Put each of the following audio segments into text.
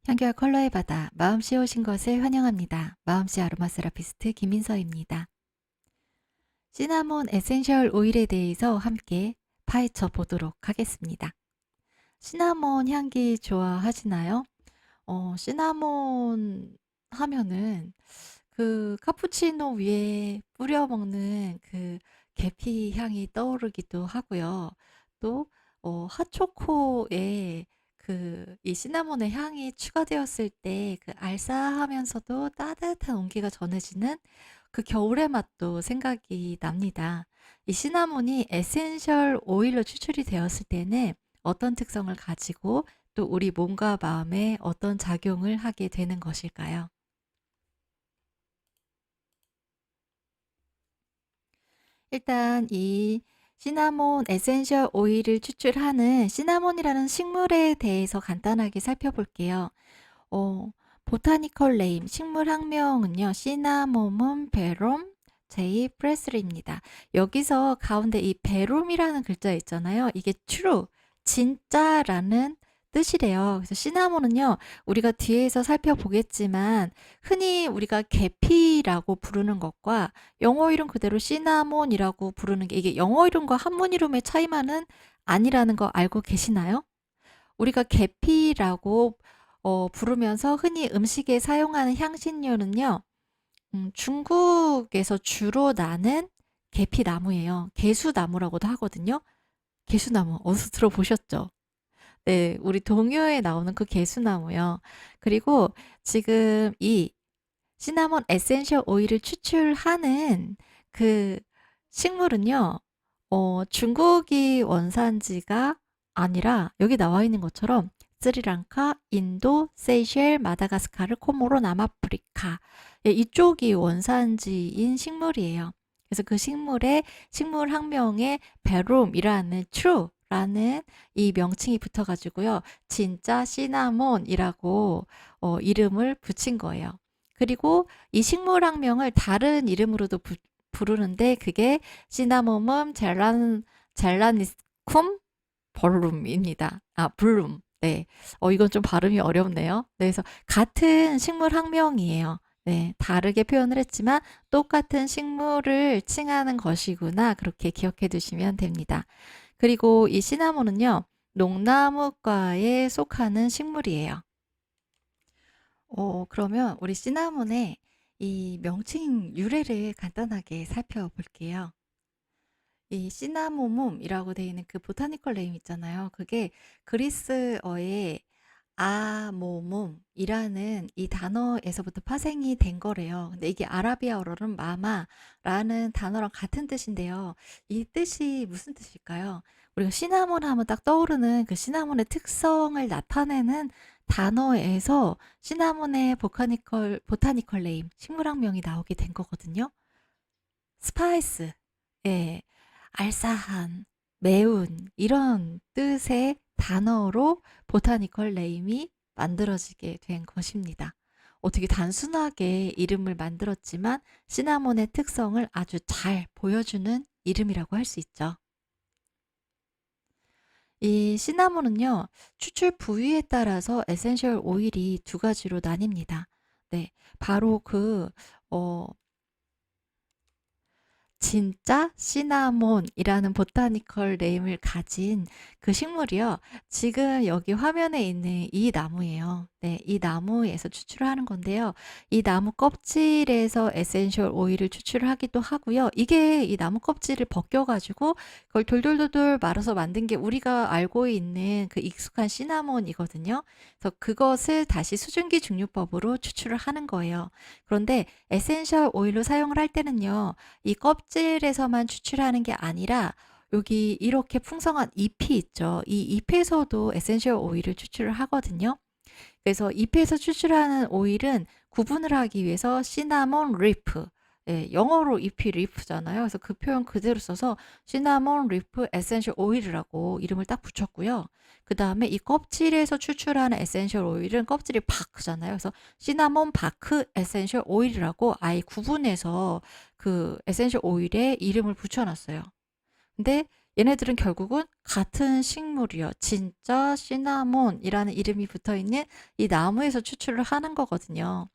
향기와 컬러의 바다, 마음씨 오신 것을 환영합니다. 마음씨 아로마 세라피스트 김민서입니다. 시나몬 에센셜 오일에 대해서 함께 파헤쳐 보도록 하겠습니다. 시나몬 향기 좋아하시나요? 시나몬 하면은 그 카푸치노 위에 뿌려 먹는 그 계피 향이 떠오르기도 하고요. 또 핫초코에 이 시나몬의 향이 추가되었을 때 그 알싸하면서도 따뜻한 온기가 전해지는 그 겨울의 맛도 생각이 납니다. 이 시나몬이 에센셜 오일로 추출이 되었을 때는 어떤 특성을 가지고 또 우리 몸과 마음에 어떤 작용을 하게 되는 것일까요? 일단 이 시나몬 에센셜 오일을 추출하는 시나몬이라는 식물에 대해서 간단하게 살펴볼게요. 어, 보타니컬 네임, 식물 학명은요, 시나모문 베롬 제이 프레스리입니다. 여기서 가운데 이 베롬이라는 글자 있잖아요. 이게 true, 진짜라는 뜻이래요. 그래서 시나몬은요, 우리가 뒤에서 살펴보겠지만, 흔히 우리가 계피라고 부르는 것과 영어 이름 그대로 시나몬이라고 부르는 게 이게 영어 이름과 한문 이름의 차이만은 아니라는 거 알고 계시나요? 우리가 계피라고 부르면서 흔히 음식에 사용하는 향신료는요. 중국에서 주로 나는 계피나무예요. 개수나무라고도 하거든요. 개수나무 어디서 들어보셨죠? 네, 우리 동요에 나오는 그 개수나무요. 그리고 지금 이 시나몬 에센셜 오일을 추출하는 그 식물은요. 중국이 원산지가 아니라 여기 나와 있는 것처럼 스리랑카, 인도, 세이셸, 마다가스카르, 코모로, 남아프리카 예, 이쪽이 원산지인 식물이에요. 그래서 그 식물의 식물 학명에 베롬이라는 true라는 이 명칭이 붙어가지고요. 진짜 시나몬이라고 이름을 붙인 거예요. 그리고 이 식물 학명을 다른 이름으로도 부르는데 그게 시나모멈 젤라니스쿰 벌룸입니다. 아, 블룸. 네. 이건 좀 발음이 어렵네요. 네, 그래서 같은 식물 학명이에요. 네, 다르게 표현을 했지만 똑같은 식물을 칭하는 것이구나. 그렇게 기억해 두시면 됩니다. 그리고 이 시나몬은요, 농나무과에 속하는 식물이에요. 그러면 우리 시나몬의 이 명칭 유래를 간단하게 살펴볼게요. 이 시나모mom이라고 되어 있는 그 보타니컬 네임 있잖아요. 그게 그리스어의 아모mom이라는 이 단어에서부터 파생이 된 거래요. 근데 이게 아라비아어로는 마마라는 단어랑 같은 뜻인데요. 이 뜻이 무슨 뜻일까요? 우리가 시나몬 하면 딱 떠오르는 그 시나몬의 특성을 나타내는 단어에서 시나몬의 보타니컬 네임, 식물학명이 나오게 된 거거든요. 스파이스, 예, 알싸한, 매운 이런 뜻의 단어로 보타니컬 네임이 만들어지게 된 것입니다. 어떻게 단순하게 이름을 만들었지만 시나몬의 특성을 아주 잘 보여주는 이름이라고 할 수 있죠. 이 시나몬은요, 추출 부위에 따라서 에센셜 오일이 두 가지로 나뉩니다. 네, 바로 어, 진짜 시나몬이라는 보타니컬 네임을 가진 그 식물이요. 지금 여기 화면에 있는 이 나무예요. 네, 이 나무에서 추출을 하는 건데요. 이 나무 껍질에서 에센셜 오일을 추출을 하기도 하고요. 이게 이 나무 껍질을 벗겨가지고 그걸 돌돌돌돌 말아서 만든 게 우리가 알고 있는 그 익숙한 시나몬이거든요. 그래서 그것을 다시 수증기 증류법으로 추출을 하는 거예요. 그런데 에센셜 오일로 사용을 할 때는요. 이 껍질에서만 추출하는 게 아니라 여기 이렇게 풍성한 잎이 있죠. 이 잎에서도 에센셜 오일을 추출을 하거든요. 그래서 잎에서 추출하는 오일은 구분을 하기 위해서 시나몬 리프, 예, 영어로 잎이 리프잖아요. 그래서 그 표현 그대로 써서 시나몬 리프 에센셜 오일이라고 이름을 딱 붙였고요. 그 다음에 이 껍질에서 추출하는 에센셜 오일은 껍질이 바크잖아요. 그래서 시나몬 바크 에센셜 오일이라고 아예 구분해서 그 에센셜 오일에 이름을 붙여놨어요. 근데 얘네들은 결국은 같은 식물이요. 진짜 시나몬이라는 이름이 붙어 있는 이 나무에서 추출을 하는 거거든요.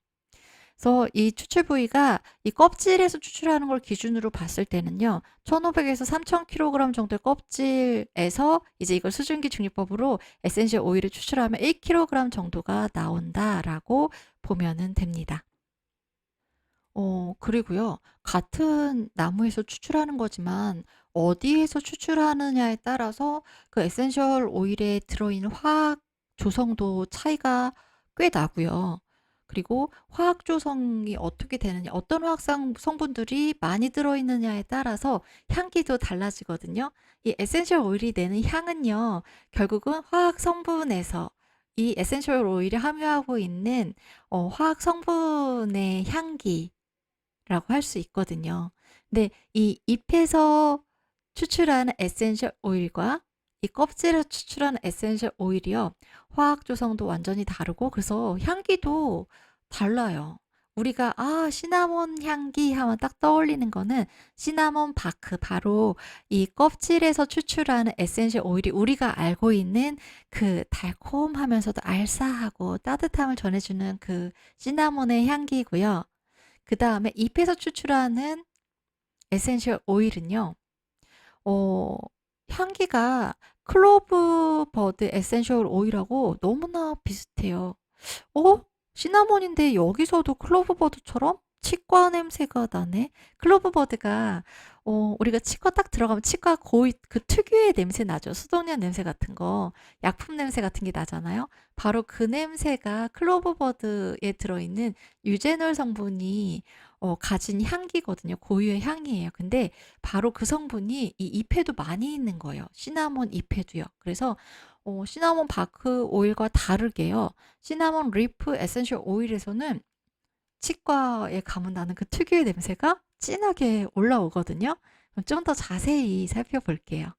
그래서 이 추출 부위가 이 껍질에서 추출하는 걸 기준으로 봤을 때는요. 1,500에서 3,000kg 정도의 껍질에서 이제 이걸 수증기 중립법으로 에센셜 오일을 추출하면 1kg 정도가 나온다라고 보면은 됩니다. 그리고요. 같은 나무에서 추출하는 거지만 어디에서 추출하느냐에 따라서 그 에센셜 오일에 들어있는 화학 조성도 차이가 꽤 나고요. 그리고 화학 조성이 어떻게 되느냐, 어떤 성분들이 많이 들어있느냐에 따라서 향기도 달라지거든요. 이 에센셜 오일이 내는 향은요. 결국은 화학 성분에서 이 에센셜 오일이 함유하고 있는 화학 성분의 향기 라고 할 수 있거든요. 근데 이 잎에서 추출하는 에센셜 오일과 이 껍질에서 추출하는 에센셜 오일이요. 화학 조성도 완전히 다르고 그래서 향기도 달라요. 우리가 '아 시나몬 향기.' 하면 딱 떠올리는 거는 시나몬 바크 바로 이 껍질에서 추출하는 에센셜 오일이 우리가 알고 있는 그 달콤하면서도 알싸하고 따뜻함을 전해 주는 그 시나몬의 향기고요. 그다음에 잎에서 추출하는 에센셜 오일은요. 어 향기가 클로브 버드 에센셜 오일하고 너무나 비슷해요. '어? 시나몬인데 여기서도 클로브 버드처럼 치과 냄새가 나네.' 클로브 버드가 우리가 치과 딱 들어가면 치과 거의 그 특유의 냄새 나죠. 수도년 냄새 같은 거, 약품 냄새 같은 게 나잖아요. 바로 그 냄새가 클로브 버드에 들어있는 유제놀 성분이 가진 향기거든요. 고유의 향이에요. 근데 바로 그 성분이 이 잎에도 많이 있는 거예요. 시나몬 잎에도요. 그래서 시나몬 바크 오일과 다르게요. 시나몬 리프 에센셜 오일에서는 치과에 가면 나는 그 특유의 냄새가 진하게 올라오거든요. 그럼 좀 더 자세히 살펴볼게요.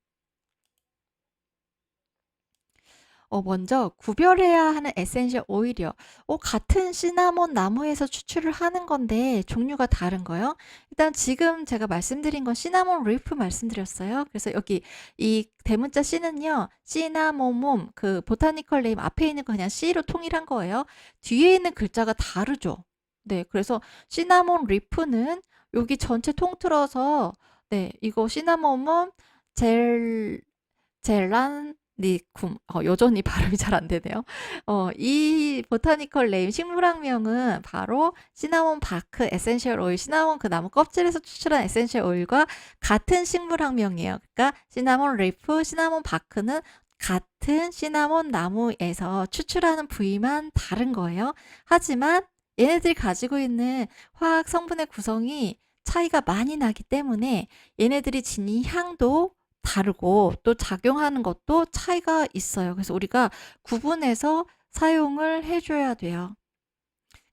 먼저 구별해야 하는 에센셜 오일이요. 같은 시나몬 나무에서 추출을 하는 건데 종류가 다른 거요. 일단 지금 제가 말씀드린 건 시나몬 리프 말씀드렸어요. 그래서 여기 이 대문자 C는요. 시나모몬 그 보타니컬 네임 앞에 있는 거 그냥 C로 통일한 거예요. 뒤에 있는 글자가 다르죠. 네. 그래서 시나몬 리프는 여기 전체 통틀어서 네. 이거 시나모몬 젤 젤란니쿰 여전히 발음이 잘 안 되네요. 이 보타니컬 네임 식물학명은 바로 시나몬 바크 에센셜 오일, 시나몬 그 나무 껍질에서 추출한 에센셜 오일과 같은 식물학명이에요. 그러니까 시나몬 리프, 시나몬 바크는 같은 시나몬 나무에서 추출하는 부위만 다른 거예요. 하지만 얘네들이 가지고 있는 화학 성분의 구성이 차이가 많이 나기 때문에 얘네들이 지닌 향도 다르고 또 작용하는 것도 차이가 있어요. 그래서 우리가 구분해서 사용을 해 줘야 돼요.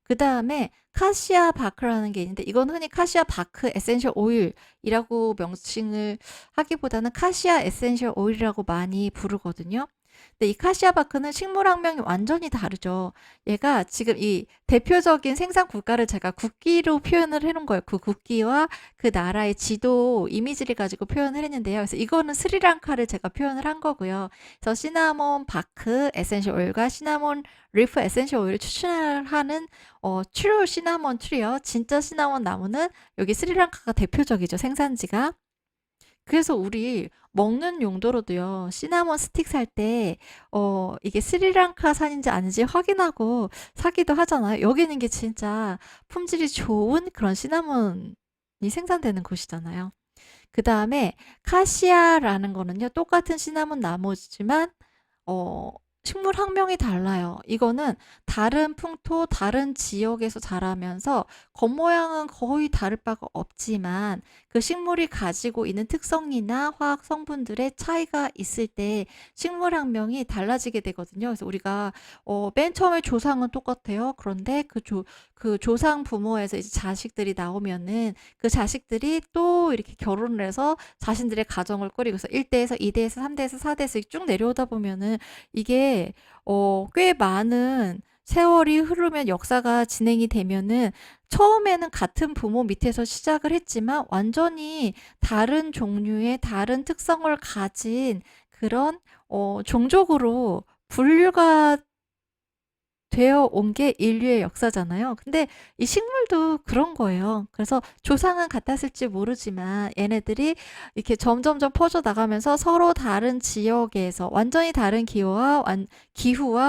그다음에 카시아 바크라는 게 있는데 이건 흔히 카시아 바크 에센셜 오일이라고 명칭을 하기보다는 카시아 에센셜 오일이라고 많이 부르거든요. 근데 이 카시아 바크는 식물학명이 완전히 다르죠. 얘가 지금 이 대표적인 생산 국가를 제가 국기로 표현을 해 놓은 거예요. 그 국기와 그 나라의 지도 이미지를 가지고 표현을 했는데요. 그래서 이거는 스리랑카를 제가 표현을 한 거고요. 그래서 시나몬 바크 에센셜 오일과 시나몬 리프 에센셜 오일을 추출하는 트루 시나몬 트리요. 진짜 시나몬 나무는 여기 스리랑카가 대표적이죠, 생산지가. 그래서 우리 먹는 용도로도요. 시나몬 스틱 살 때 이게 스리랑카산인지 아닌지 확인하고 사기도 하잖아요. 여기 있는 게 진짜 품질이 좋은 그런 시나몬이 생산되는 곳이잖아요. 그다음에 카시아라는 거는요. 똑같은 시나몬 나무지만 어 식물 학명이 달라요. 이거는 다른 풍토, 다른 지역에서 자라면서 겉모양은 거의 다를 바가 없지만 그 식물이 가지고 있는 특성이나 화학 성분들의 차이가 있을 때 식물 학명이 달라지게 되거든요. 그래서 우리가 맨 처음에 조상은 똑같아요. 그런데 그 조상 부모에서 이제 자식들이 나오면은 그 자식들이 또 이렇게 결혼을 해서 자신들의 가정을 꾸리고서 1 대에서 2 대에서 3 대에서 4 대에서 쭉 내려오다 보면은 이게 꽤 많은 세월이 흐르면 역사가 진행이 되면은 처음에는 같은 부모 밑에서 시작을 했지만 완전히 다른 종류의 다른 특성을 가진 그런 종족으로 분류가 되어 온 게 인류의 역사잖아요. 근데 이 식물도 그런 거예요. 그래서 조상은 같았을지 모르지만 얘네들이 이렇게 점점점 퍼져 나가면서 서로 다른 지역에서 완전히 다른 기후와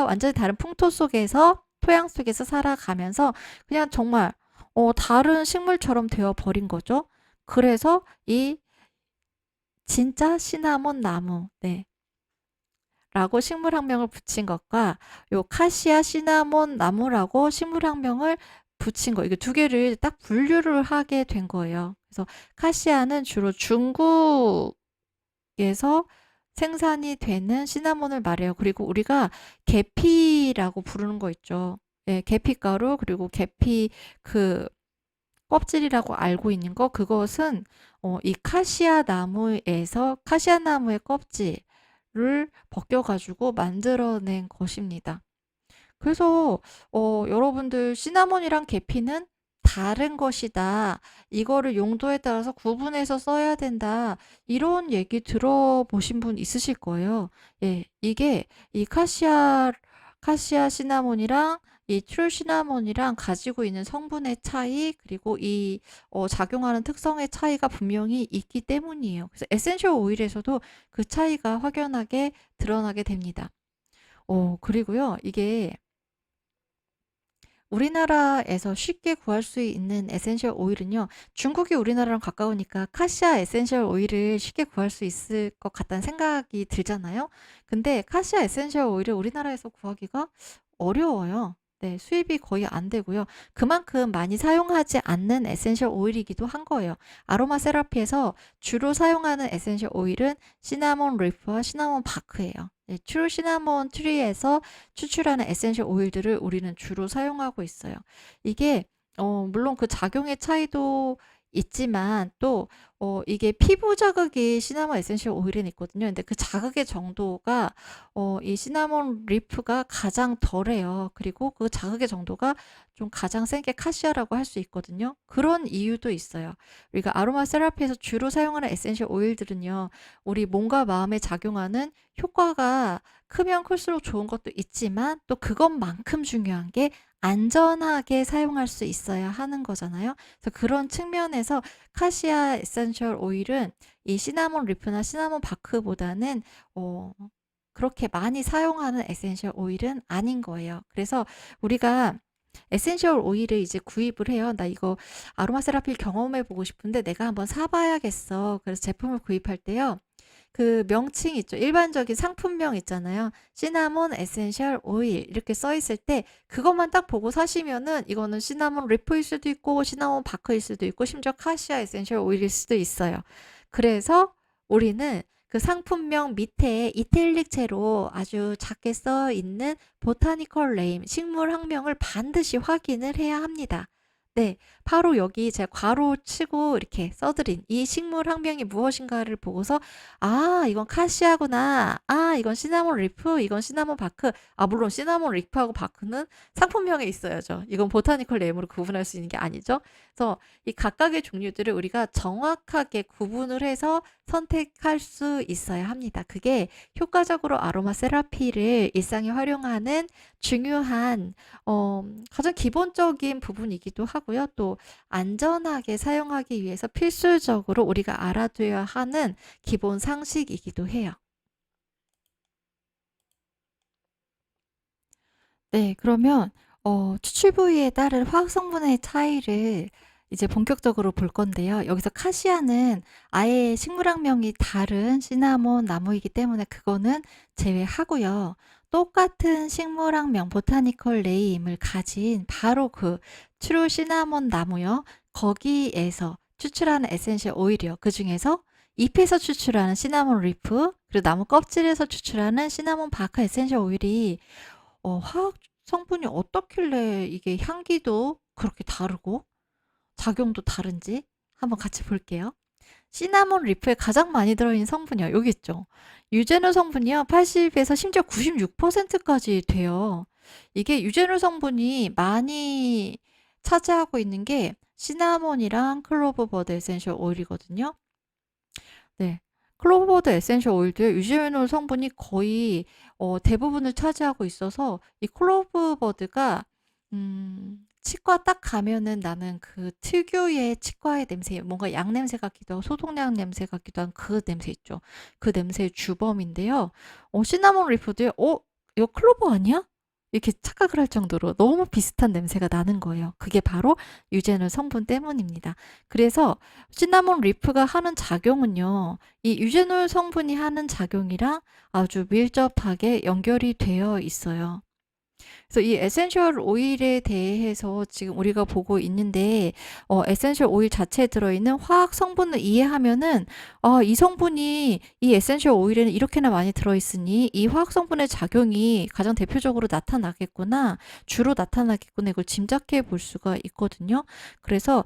완전히 다른 풍토 속에서 토양 속에서 살아가면서 그냥 정말 다른 식물처럼 되어 버린 거죠. 그래서 이 진짜 시나몬 나무, 네. 라고 식물학명을 붙인 것과 요 카시아 시나몬 나무라고 식물학명을 붙인 거, 이게 두 개를 딱 분류를 하게 된 거예요. 그래서 카시아는 주로 중국에서 생산이 되는 시나몬을 말해요. 그리고 우리가 계피라고 부르는 거 있죠. 예, 계피가루, 그리고 계피 그 껍질이라고 알고 있는 거, 그것은 이 카시아 나무에서 카시아 나무의 껍질을 벗겨가지고 만들어낸 것입니다. 그래서 여러분들 시나몬이랑 계피는 다른 것이다. 이거를 용도에 따라서 구분해서 써야 된다. 이런 얘기 들어보신 분 있으실 거예요. 예, 이게 이 카시아 시나몬이랑 이 트루 시나몬이랑 가지고 있는 성분의 차이, 그리고 이 작용하는 특성의 차이가 분명히 있기 때문이에요. 그래서 에센셜 오일에서도 그 차이가 확연하게 드러나게 됩니다. 그리고요, 이게 우리나라에서 쉽게 구할 수 있는 에센셜 오일은요, 중국이 우리나라랑 가까우니까 카시아 에센셜 오일을 쉽게 구할 수 있을 것 같다는 생각이 들잖아요. 근데 카시아 에센셜 오일을 우리나라에서 구하기가 어려워요. 네, 수입이 거의 안 되고요. 그만큼 많이 사용하지 않는 에센셜 오일이기도 한 거예요. 아로마 세라피에서 주로 사용하는 에센셜 오일은 시나몬 리프와 시나몬 바크예요. 네, 트루 시나몬 트리에서 추출하는 에센셜 오일들을 우리는 주로 사용하고 있어요. 이게 물론 그 작용의 차이도 있지만 또 이게 피부 자극이 시나몬 에센셜 오일에는 있거든요. 근데 그 자극의 정도가 이 시나몬 리프가 가장 덜해요. 그리고 그 자극의 정도가 좀 가장 센 게 카시아라고 할 수 있거든요. 그런 이유도 있어요. 우리가 아로마 세라피에서 주로 사용하는 에센셜 오일들은요, 우리 몸과 마음에 작용하는 효과가 크면 클수록 좋은 것도 있지만 또 그것만큼 중요한 게 안전하게 사용할 수 있어야 하는 거잖아요. 그래서 그런 측면에서 카시아 에센셜 오일은 이 시나몬 리프나 시나몬 바크보다는 그렇게 많이 사용하는 에센셜 오일은 아닌 거예요. 그래서 우리가 에센셜 오일을 이제 구입을 해요. 나 이거 아로마 세라피를 경험해 보고 싶은데 내가 한번 사봐야겠어. 그래서 제품을 구입할 때요, 그 명칭 있죠. 일반적인 상품명 있잖아요. 시나몬 에센셜 오일 이렇게 써 있을 때 그것만 딱 보고 사시면은 이거는 시나몬 리프일 수도 있고 시나몬 바크일 수도 있고 심지어 카시아 에센셜 오일일 수도 있어요. 그래서 우리는 그 상품명 밑에 이탈릭체로 아주 작게 써 있는 보타니컬 네임, 식물 학명을 반드시 확인을 해야 합니다. 네, 바로 여기 제가 괄호 치고 이렇게 써드린 이 식물 학명이 무엇인가를 보고서 아, 이건 카시아구나. 아, 이건 시나몬 리프, 이건 시나몬 바크. 아, 물론 시나몬 리프하고 바크는 상품명에 있어야죠. 이건 보타니컬 네임으로 구분할 수 있는 게 아니죠. 그래서 이 각각의 종류들을 우리가 정확하게 구분을 해서 선택할 수 있어야 합니다. 그게 효과적으로 아로마 세라피를 일상에 활용하는 중요한 가장 기본적인 부분이기도 하고요. 또 안전하게 사용하기 위해서 필수적으로 우리가 알아둬야 하는 기본 상식이기도 해요. 네, 그러면 추출 부위에 따른 화학 성분의 차이를 이제 본격적으로 볼 건데요. 여기서 카시아는 아예 식물학명이 다른 시나몬 나무이기 때문에 그거는 제외하고요. 똑같은 식물학명 보타니컬 네임을 가진 바로 그 트루 시나몬 나무요. 거기에서 추출하는 에센셜 오일이요. 그 중에서 잎에서 추출하는 시나몬 리프, 그리고 나무 껍질에서 추출하는 시나몬 바카 에센셜 오일이 화학 성분이 어떻길래 이게 향기도 그렇게 다르고 작용도 다른지 한번 같이 볼게요. 시나몬 리프에 가장 많이 들어있는 성분이요. 여기 있죠. 유제노 성분이요. 80에서 심지어 96%까지 돼요. 이게 유제놀 성분이 많이 차지하고 있는 게 시나몬이랑 클로버버드 에센셜 오일이거든요. 네. 클로버버드 에센셜 오일도요. 유제놀 성분이 거의 대부분을 차지하고 있어서 이 클로버버드가 치과 딱 가면은 나는 그 특유의 치과의 냄새, 뭔가 약 냄새 같기도 하고 소독약 냄새 같기도 한 그 냄새 있죠. 그 냄새의 주범인데요. 시나몬 리프도요. 이거 클로버 아니야? 이렇게 착각을 할 정도로 너무 비슷한 냄새가 나는 거예요. 그게 바로 유제놀 성분 때문입니다. 그래서 시나몬 리프가 하는 작용은요. 이 유제놀 성분이 하는 작용이랑 아주 밀접하게 연결이 되어 있어요. 그래서 이 에센셜 오일에 대해서 지금 우리가 보고 있는데 에센셜 오일 자체에 들어있는 화학 성분을 이해하면은 이 성분이 이 에센셜 오일에는 이렇게나 많이 들어있으니 이 화학 성분의 작용이 가장 대표적으로 나타나겠구나, 주로 나타나겠구나, 이걸 짐작해 볼 수가 있거든요. 그래서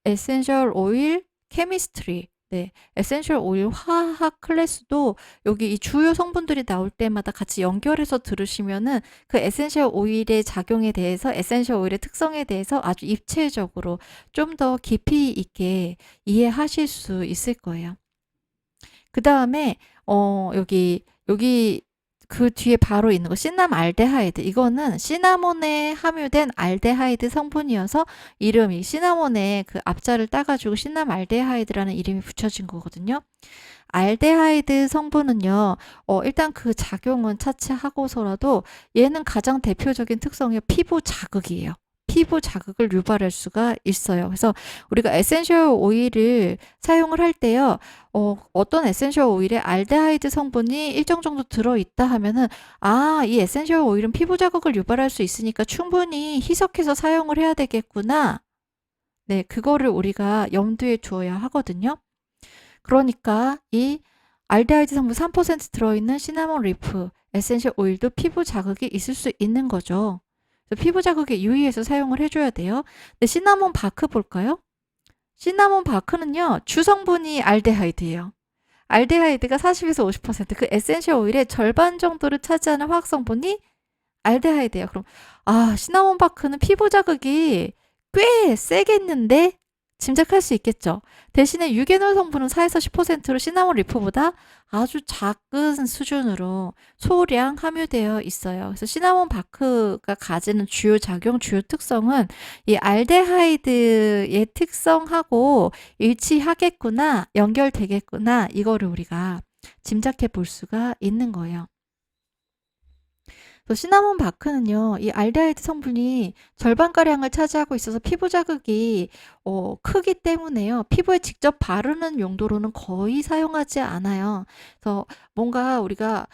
에센셜 오일 케미스트리, 네, 에센셜 오일 화학 클래스도 여기 이 주요 성분들이 나올 때마다 같이 연결해서 들으시면은 그 에센셜 오일의 작용에 대해서, 에센셜 오일의 특성에 대해서 아주 입체적으로 좀 더 깊이 있게 이해하실 수 있을 거예요. 그 다음에 여기 그 뒤에 바로 있는 거 시나말데하이드, 이거는 시나몬에 함유된 알데하이드 성분이어서 이름이 시나몬에 그 앞자를 따가지고 시나말데하이드라는 이름이 붙여진 거거든요. 알데하이드 성분은요, 일단 그 작용은 차치하고서라도 얘는 가장 대표적인 특성이 피부 자극이에요. 피부 자극을 유발할 수가 있어요. 그래서 우리가 에센셜 오일을 사용을 할 때요, 어떤 에센셜 오일에 알데하이드 성분이 일정 정도 들어있다 하면은, 이 에센셜 오일은 피부 자극을 유발할 수 있으니까 충분히 희석해서 사용을 해야 되겠구나. 네, 그거를 우리가 염두에 두어야 하거든요. 그러니까 이 알데하이드 성분 3% 들어있는 시나몬 리프 에센셜 오일도 피부 자극이 있을 수 있는 거죠. 그래서 피부 자극에 유의해서 사용을 해줘야 돼요. 근데 시나몬 바크 볼까요? 시나몬 바크는요, 주성분이 알데하이드예요. 알데하이드가 40에서 50%, 그 에센셜 오일의 절반 정도를 차지하는 화학 성분이 알데하이드예요. 그럼 시나몬 바크는 피부 자극이 꽤 세겠는데? 짐작할 수 있겠죠. 대신에 유기놀 성분은 4에서 10%로 시나몬 리프보다 아주 작은 수준으로 소량 함유되어 있어요. 그래서 시나몬 바크가 가지는 주요 작용, 주요 특성은 이 알데하이드의 특성하고 일치하겠구나, 연결되겠구나, 이거를 우리가 짐작해 볼 수가 있는 거예요. 시나몬 바크는요, 이 알데하이드 성분이 절반가량을 차지하고 있어서 피부 자극이 크기 때문에요. 피부에 직접 바르는 용도로는 거의 사용하지 않아요. 그래서 뭔가 우리가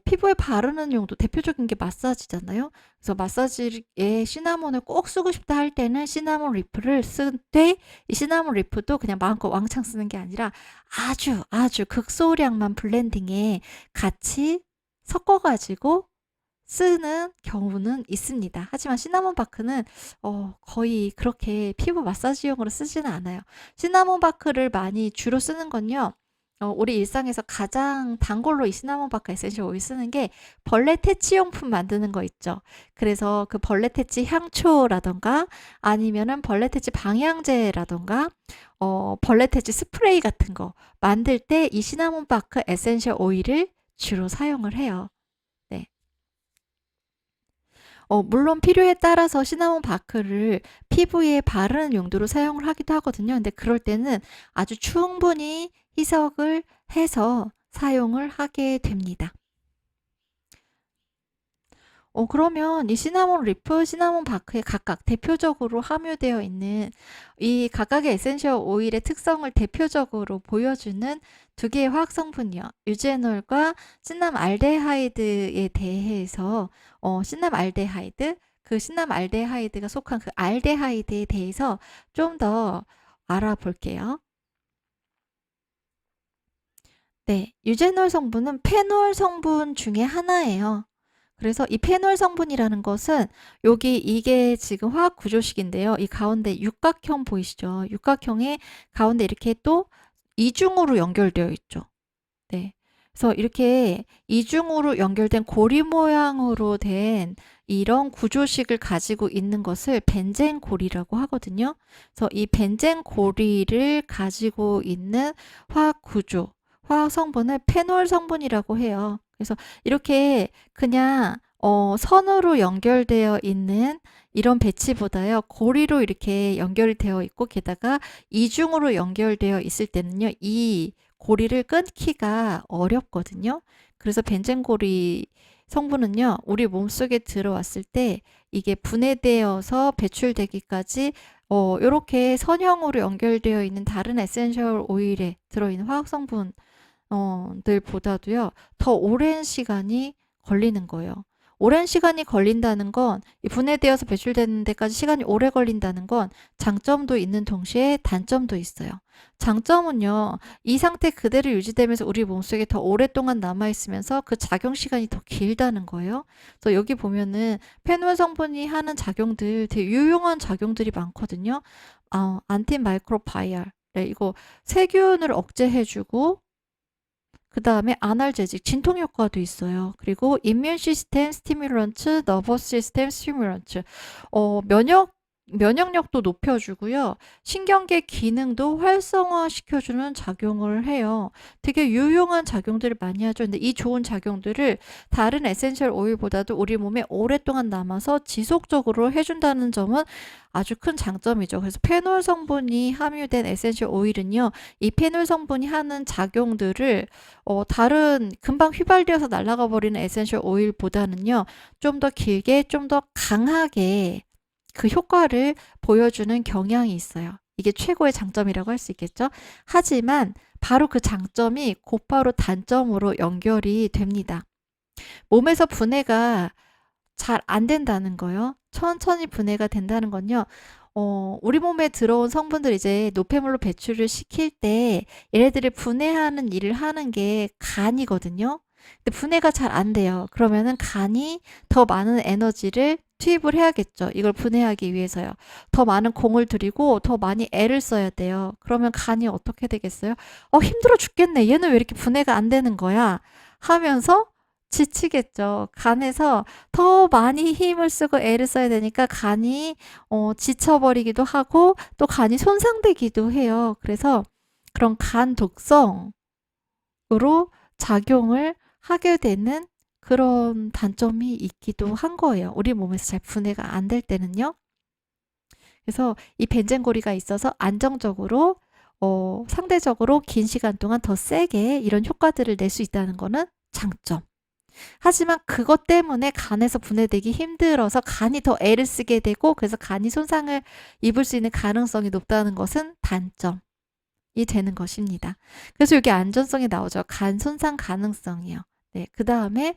피부에 바르는 용도, 대표적인 게 마사지잖아요. 그래서 마사지에 시나몬을 꼭 쓰고 싶다 할 때는 시나몬 리프를 쓰되, 이 시나몬 리프도 그냥 마음껏 왕창 쓰는 게 아니라 아주 극소량만 블렌딩에 같이 섞어가지고 쓰는 경우는 있습니다. 하지만 시나몬 바크는 거의 그렇게 피부 마사지용으로 쓰지는 않아요. 시나몬 바크를 많이 주로 쓰는 건요, 우리 일상에서 가장 단골로 이 시나몬 바크 에센셜 오일 쓰는 게 벌레 퇴치용품 만드는 거 있죠. 그래서 그 벌레 퇴치 향초라던가 아니면은 벌레 퇴치 방향제라던가 벌레 퇴치 스프레이 같은 거 만들 때 이 시나몬 바크 에센셜 오일을 주로 사용을 해요. 네. 물론 필요에 따라서 시나몬 바크를 피부에 바르는 용도로 사용을 하기도 하거든요. 근데 그럴 때는 아주 충분히 희석을 해서 사용을 하게 됩니다. 그러면 이 시나몬 리프, 시나몬 바크에 각각 대표적으로 함유되어 있는 이 각각의 에센셜 오일의 특성을 대표적으로 보여주는 두 개의 화학 성분이요, 유제놀과 시남알데하이드에 대해서 시남알데하이드, 그 시남알데하이드가 속한 그 알데하이드에 대해서 좀 더 알아볼게요. 네, 유제놀 성분은 페놀 성분 중에 하나예요. 그래서 이 페놀 성분이라는 것은 이게 지금 화학 구조식인데요. 이 가운데 육각형 보이시죠? 육각형의 가운데 이렇게 또 이중으로 연결되어 있죠. 네. 그래서 이렇게 이중으로 연결된 고리 모양으로 된 이런 구조식을 가지고 있는 것을 벤젠 고리라고 하거든요. 그래서 이 벤젠 고리를 가지고 있는 화학 구조, 화학 성분을 페놀 성분이라고 해요. 그래서 이렇게 그냥 선으로 연결되어 있는 이런 배치보다요, 고리로 이렇게 연결되어 있고 게다가 이중으로 연결되어 있을 때는요, 이 고리를 끊기가 어렵거든요. 그래서 벤젠고리 성분은요, 우리 몸속에 들어왔을 때 이게 분해되어서 배출되기까지 이렇게 선형으로 연결되어 있는 다른 에센셜 오일에 들어있는 화학 성분 들보다도요, 더 오랜 시간이 걸리는 거예요. 오랜 시간이 걸린다는 건, 이 분해되어서 배출되는 데까지 시간이 오래 걸린다는 건 장점도 있는 동시에 단점도 있어요. 장점은요, 이 상태 그대로 유지되면서 우리 몸속에 더 오랫동안 남아있으면서 그 작용 시간이 더 길다는 거예요. 그래서 여기 보면은 페놀 성분이 하는 작용들, 되게 유용한 작용들이 많거든요. 안티마이크로바이얼. 네, 이거 세균을 억제해주고, 그 다음에 아날제직, 진통 효과도 있어요. 그리고 이뮨 시스템 스티뮬런트, 너버스 시스템 스티뮬런트, 면역력도 높여주고요. 신경계 기능도 활성화시켜주는 작용을 해요. 되게 유용한 작용들을 많이 하죠. 근데 이 좋은 작용들을 다른 에센셜 오일보다도 우리 몸에 오랫동안 남아서 지속적으로 해준다는 점은 아주 큰 장점이죠. 그래서 페놀 성분이 함유된 에센셜 오일은요, 이 페놀 성분이 하는 작용들을 다른 금방 휘발되어서 날아가 버리는 에센셜 오일보다는요, 좀 더 길게, 좀 더 강하게 그 효과를 보여주는 경향이 있어요. 이게 최고의 장점이라고 할 수 있겠죠. 하지만 바로 그 장점이 곧바로 단점으로 연결이 됩니다. 몸에서 분해가 잘 안 된다는 거요. 천천히 분해가 된다는 건요. 우리 몸에 들어온 성분들 이제 노폐물로 배출을 시킬 때 얘네들을 분해하는 일을 하는 게 간이거든요. 근데 분해가 잘 안 돼요. 그러면은 간이 더 많은 에너지를 투입을 해야겠죠. 이걸 분해하기 위해서요. 더 많은 공을 들이고 더 많이 애를 써야 돼요. 그러면 간이 어떻게 되겠어요? 힘들어 죽겠네. 얘는 왜 이렇게 분해가 안 되는 거야? 하면서 지치겠죠. 간에서 더 많이 힘을 쓰고 애를 써야 되니까 간이 지쳐버리기도 하고 또 간이 손상되기도 해요. 그래서 그런 간 독성으로 작용을 하게 되는 그런 단점이 있기도 한 거예요. 우리 몸에서 잘 분해가 안 될 때는요. 그래서 이 벤젠고리가 있어서 안정적으로 상대적으로 긴 시간 동안 더 세게 이런 효과들을 낼 수 있다는 거는 장점. 하지만 그것 때문에 간에서 분해되기 힘들어서 간이 더 애를 쓰게 되고 그래서 간이 손상을 입을 수 있는 가능성이 높다는 것은 단점이 되는 것입니다. 그래서 여기 안전성이 나오죠. 간 손상 가능성이요. 네, 그 다음에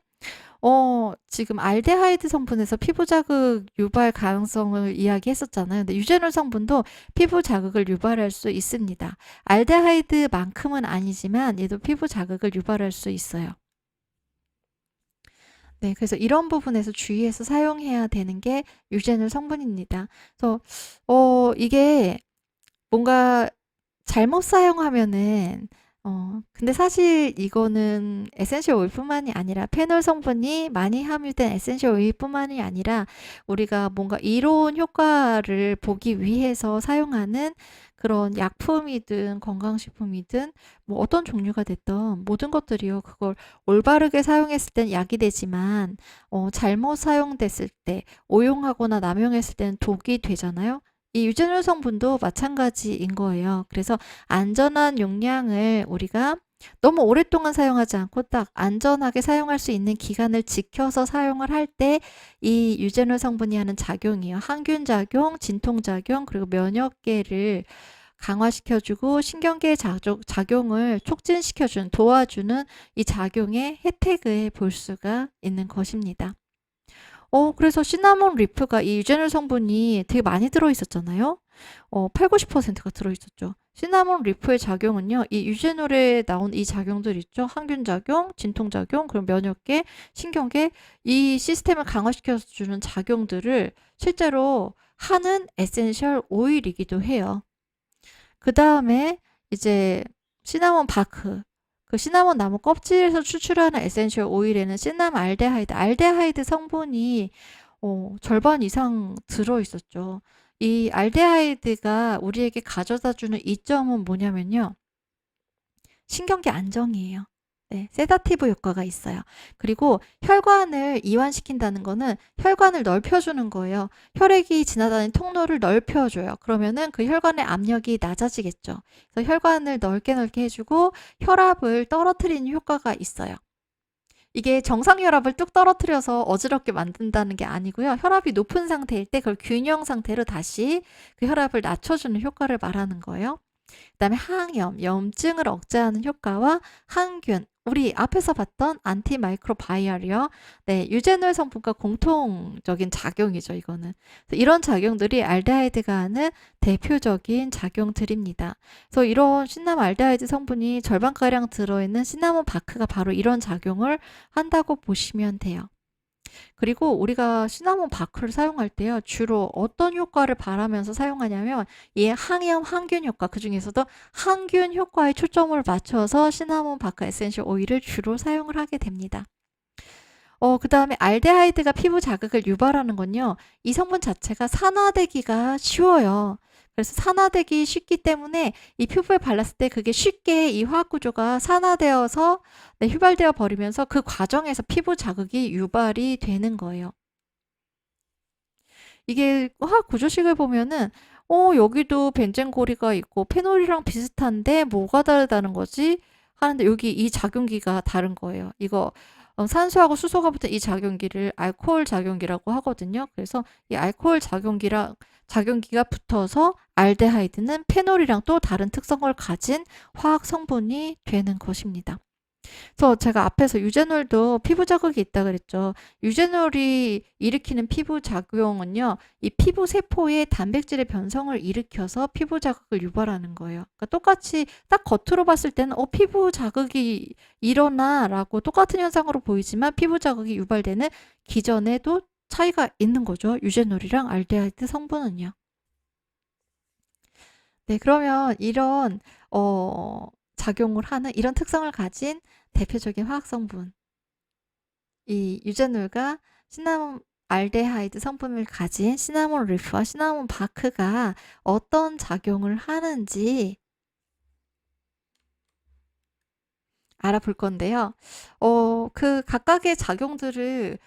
지금 알데하이드 성분에서 피부 자극 유발 가능성을 이야기했었잖아요. 근데 유제놀 성분도 피부 자극을 유발할 수 있습니다. 알데하이드만큼은 아니지만 얘도 피부 자극을 유발할 수 있어요. 네, 그래서 이런 부분에서 주의해서 사용해야 되는 게 유제놀 성분입니다. 그래서 이게 뭔가 잘못 사용하면은 근데 사실 이거는 에센셜 오일뿐만이 아니라 페놀 성분이 많이 함유된 에센셜 오일뿐만이 아니라 우리가 뭔가 이로운 효과를 보기 위해서 사용하는 그런 약품이든 건강식품이든 뭐 어떤 종류가 됐던 모든 것들이요. 그걸 올바르게 사용했을 땐 약이 되지만 잘못 사용됐을 때 오용하거나 남용했을 때는 독이 되잖아요. 이 유제놀 성분도 마찬가지인 거예요. 그래서 안전한 용량을 우리가 너무 오랫동안 사용하지 않고 딱 안전하게 사용할 수 있는 기간을 지켜서 사용을 할 때 이 유제놀 성분이 하는 작용이에요. 항균 작용, 진통 작용, 그리고 면역계를 강화시켜주고 신경계 작용을 촉진시켜주는, 도와주는 이 작용의 혜택을 볼 수가 있는 것입니다. 그래서 시나몬 리프가 이 유제놀 성분이 되게 많이 들어있었잖아요. 8, 90%가 들어있었죠. 시나몬 리프의 작용은요, 이 유제놀에 나온 이 작용들 있죠. 항균 작용, 진통 작용, 그리고 면역계, 신경계, 이 시스템을 강화시켜주는 작용들을 실제로 하는 에센셜 오일이기도 해요. 그 다음에 이제 시나몬 바크. 그 시나몬 나무 껍질에서 추출하는 에센셜 오일에는 시남 알데하이드 성분이 절반 이상 들어있었죠. 이 알데하이드가 우리에게 가져다주는 이점은 뭐냐면요. 신경계 안정이에요. 네, 세다티브 효과가 있어요. 그리고 혈관을 이완시킨다는 거는 혈관을 넓혀주는 거예요. 혈액이 지나다니는 통로를 넓혀줘요. 그러면은 그 혈관의 압력이 낮아지겠죠. 그래서 혈관을 넓게 해주고 혈압을 떨어뜨리는 효과가 있어요. 이게 정상 혈압을 뚝 떨어뜨려서 어지럽게 만든다는 게 아니고요. 혈압이 높은 상태일 때 그걸 균형 상태로 다시 그 혈압을 낮춰주는 효과를 말하는 거예요. 그다음에 항염, 염증을 억제하는 효과와 항균, 우리 앞에서 봤던 안티마이크로바이얼이요. 네, 유제놀 성분과 공통적인 작용이죠, 이거는. 이런 작용들이 알데하이드가 하는 대표적인 작용들입니다. 그래서 이런 시나몬 알데하이드 성분이 절반가량 들어있는 시나몬 바크가 바로 이런 작용을 한다고 보시면 돼요. 그리고 우리가 시나몬 바크를 사용할 때요. 주로 어떤 효과를 바라면서 사용하냐면 이 항염, 항균 효과, 그 중에서도 항균 효과에 초점을 맞춰서 시나몬 바크 에센셜 오일을 주로 사용을 하게 됩니다. 그 다음에 알데하이드가 피부 자극을 유발하는 건요. 이 성분 자체가 산화되기가 쉬워요. 그래서 산화되기 쉽기 때문에 이 피부에 발랐을 때 그게 쉽게 이 화학 구조가 산화되어서 휘발되어 버리면서 그 과정에서 피부 자극이 유발이 되는 거예요. 이게 화학 구조식을 보면은 여기도 벤젠고리가 있고 페놀이랑 비슷한데 뭐가 다르다는 거지? 하는데 여기 이 작용기가 다른 거예요. 이거 산소하고 수소가 붙은 이 작용기를 알코올 작용기라고 하거든요. 그래서 이 알코올 작용기가 붙어서 알데하이드는 페놀이랑 또 다른 특성을 가진 화학 성분이 되는 것입니다. 그래서 제가 앞에서 유제놀도 피부 자극이 있다 그랬죠. 유제놀이 일으키는 피부 작용은요. 이 피부 세포의 단백질의 변성을 일으켜서 피부 자극을 유발하는 거예요. 그러니까 똑같이 딱 겉으로 봤을 때는 피부 자극이 일어나라고 똑같은 현상으로 보이지만 피부 자극이 유발되는 기전에도 차이가 있는 거죠. 유제놀이랑 알데하이드 성분은요. 네, 그러면 이런 작용을 하는 이런 특성을 가진 대표적인 화학 성분, 이 유제놀과 시나몬 알데하이드 성분을 가진 시나몬 리프와 시나몬 바크가 어떤 작용을 하는지 알아볼 건데요. 그 각각의 작용들을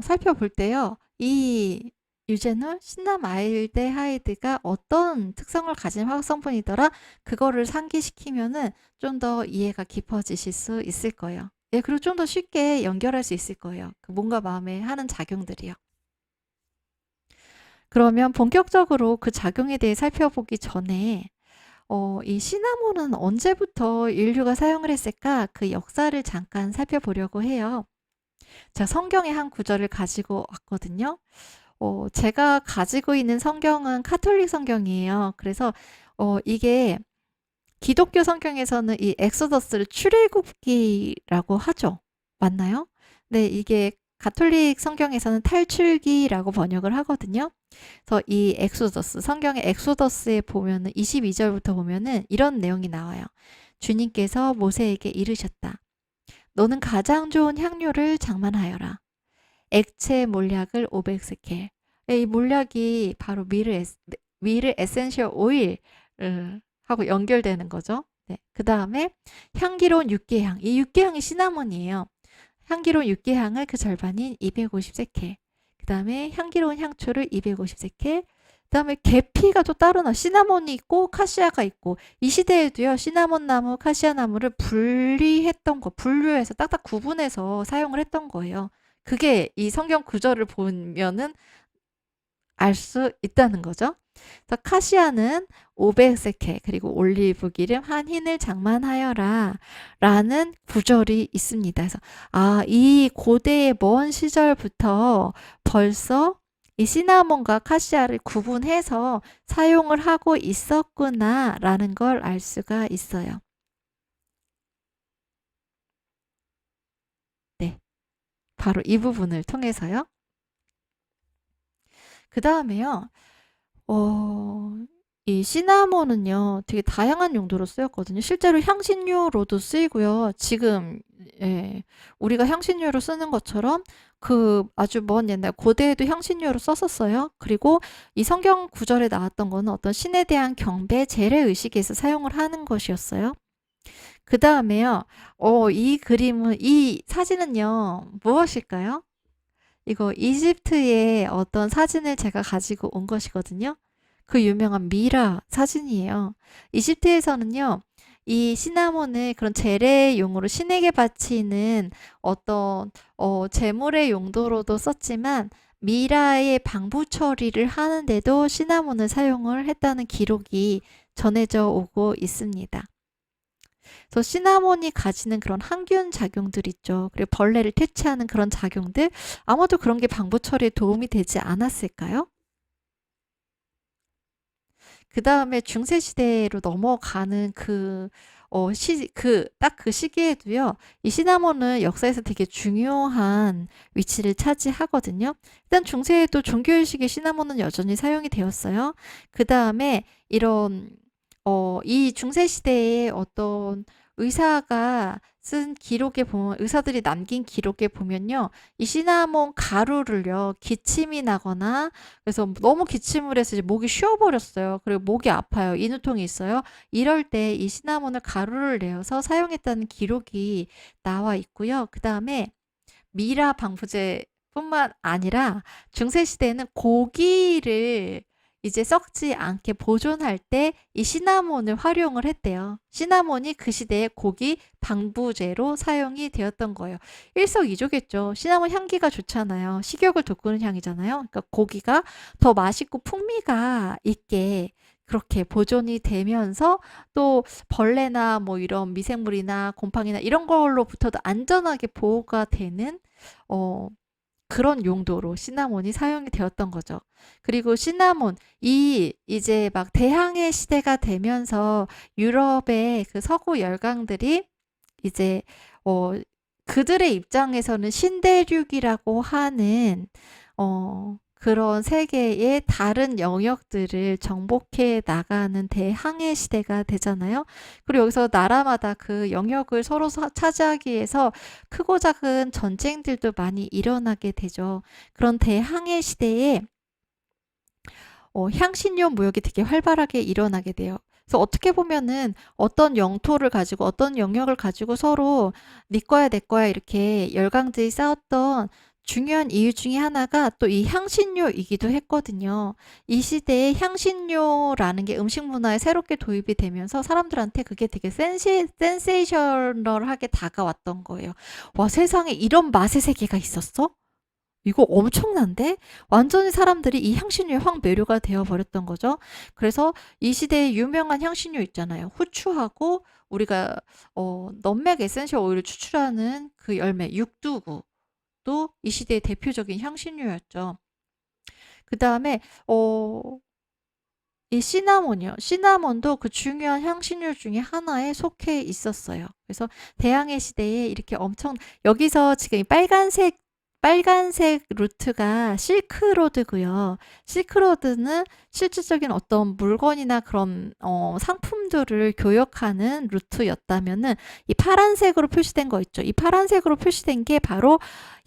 살펴볼 때요. 이 유제놀, 시나말데하이드가 어떤 특성을 가진 화학 성분이더라? 그거를 상기시키면은 좀 더 이해가 깊어지실 수 있을 거예요. 예, 그리고 좀 더 쉽게 연결할 수 있을 거예요. 그 몸과 마음에 하는 작용들이요. 그러면 본격적으로 그 작용에 대해 살펴보기 전에 이 시나몬은 언제부터 인류가 사용을 했을까? 그 역사를 잠깐 살펴보려고 해요. 제가 성경의 한 구절을 가지고 왔거든요. 제가 가지고 있는 성경은 카톨릭 성경이에요. 그래서 이게 기독교 성경에서는 이 엑소더스를 출애굽기라고 하죠. 맞나요? 네, 이게 가톨릭 성경에서는 탈출기라고 번역을 하거든요. 그래서 이 엑소더스, 성경의 엑소더스에 보면은 22절부터 보면은 이런 내용이 나와요. 주님께서 모세에게 이르셨다. 너는 가장 좋은 향료를 장만하여라. 액체 몰약을 500스켈. 이 몰약이 바로 미르 에센셜 오일 하고 연결되는 거죠. 네. 그 다음에 향기로운 육개향. 이 육개향이 시나몬이에요. 향기로운 육개향을 그 절반인 250세켈. 그 다음에 향기로운 향초를 250세켈. 그 다음에 계피가 또 따로 나와. 시나몬이 있고 카시아가 있고 이 시대에도요. 시나몬 나무, 카시아 나무를 분류해서 딱딱 구분해서 사용을 했던 거예요. 그게 이 성경 구절을 보면은 알 수 있다는 거죠. 그래서 카시아는 500세켈 그리고 올리브 기름 한 흰을 장만하여라 라는 구절이 있습니다. 그래서 이 고대의 먼 시절부터 벌써 이 시나몬과 카시아를 구분해서 사용을 하고 있었구나 라는 걸 알 수가 있어요. 네, 바로 이 부분을 통해서요. 그 다음에요. 이 시나몬은요, 되게 다양한 용도로 쓰였거든요. 실제로 향신료로도 쓰이고요. 지금, 예, 우리가 향신료로 쓰는 것처럼 그 아주 먼 옛날 고대에도 향신료로 썼었어요. 그리고 이 성경 구절에 나왔던 거는 어떤 신에 대한 경배, 재래 의식에서 사용을 하는 것이었어요. 그 다음에요, 이 사진은요, 무엇일까요? 이거 이집트의 어떤 사진을 제가 가지고 온 것이거든요. 그 유명한 미라 사진이에요. 이집트에서는요, 이 시나몬을 그런 재래용으로 신에게 바치는 어떤 제물의 용도로도 썼지만 미라의 방부 처리를 하는데도 시나몬을 사용을 했다는 기록이 전해져 오고 있습니다. 그래서 시나몬이 가지는 그런 항균 작용들 있죠. 그리고 벌레를 퇴치하는 그런 작용들, 아마도 그런 게 방부 처리에 도움이 되지 않았을까요? 그 다음에 중세시대로 넘어가는 딱 그 시기에도요, 이 시나몬은 역사에서 되게 중요한 위치를 차지하거든요. 일단 중세에도 종교의식의 시나몬은 여전히 사용이 되었어요. 그 다음에 이 중세시대에 어떤 의사가 쓴 기록에 보면, 의사들이 남긴 기록에 보면요, 이 시나몬 가루를요, 기침이 나거나, 그래서 너무 기침을 해서 이제 목이 쉬어버렸어요. 그리고 목이 아파요. 인후통이 있어요. 이럴 때 이 시나몬을 가루를 내어서 사용했다는 기록이 나와 있고요. 그 다음에 미라 방부제 뿐만 아니라 중세시대에는 고기를 이제 썩지 않게 보존할 때 이 시나몬을 활용을 했대요. 시나몬이 그 시대의 고기 방부제로 사용이 되었던 거예요. 일석이조겠죠. 시나몬 향기가 좋잖아요. 식욕을 돋구는 향이잖아요. 그러니까 고기가 더 맛있고 풍미가 있게 그렇게 보존이 되면서 또 벌레나 뭐 이런 미생물이나 곰팡이나 이런 걸로부터도 안전하게 보호가 되는 그런 용도로 시나몬이 사용이 되었던 거죠. 그리고 시나몬, 이제 막 대항해 시대가 되면서 유럽의 그 서구 열강들이 이제, 그들의 입장에서는 신대륙이라고 하는, 그런 세계의 다른 영역들을 정복해 나가는 대항해 시대가 되잖아요. 그리고 여기서 나라마다 그 영역을 서로 차지하기 위해서 크고 작은 전쟁들도 많이 일어나게 되죠. 그런 대항해 시대에 향신료 무역이 되게 활발하게 일어나게 돼요. 그래서 어떻게 보면은 어떤 영토를 가지고 어떤 영역을 가지고 서로 네 거야 내 거야 이렇게 열강들이 싸웠던 중요한 이유 중에 하나가 또 이 향신료이기도 했거든요. 이 시대에 향신료라는 게 음식 문화에 새롭게 도입이 되면서 사람들한테 그게 되게 센세이셔널하게 다가왔던 거예요. 와, 세상에 이런 맛의 세계가 있었어? 이거 엄청난데? 완전히 사람들이 이 향신료에 확 매료가 되어 버렸던 거죠. 그래서 이 시대에 유명한 향신료 있잖아요. 후추하고 우리가 넘맥 에센셜 오일을 추출하는 그 열매 육두구도 이 시대의 대표적인 향신료였죠. 그 다음에 이 시나몬이요. 시나몬도 그 중요한 향신료 중에 하나에 속해 있었어요. 그래서 대항해 시대에 이렇게 여기서 지금 이 빨간색 루트가 실크로드고요. 실크로드는 실질적인 어떤 물건이나 그런 상품들을 교역하는 루트였다면은 이 파란색으로 표시된 거 있죠. 이 파란색으로 표시된 게 바로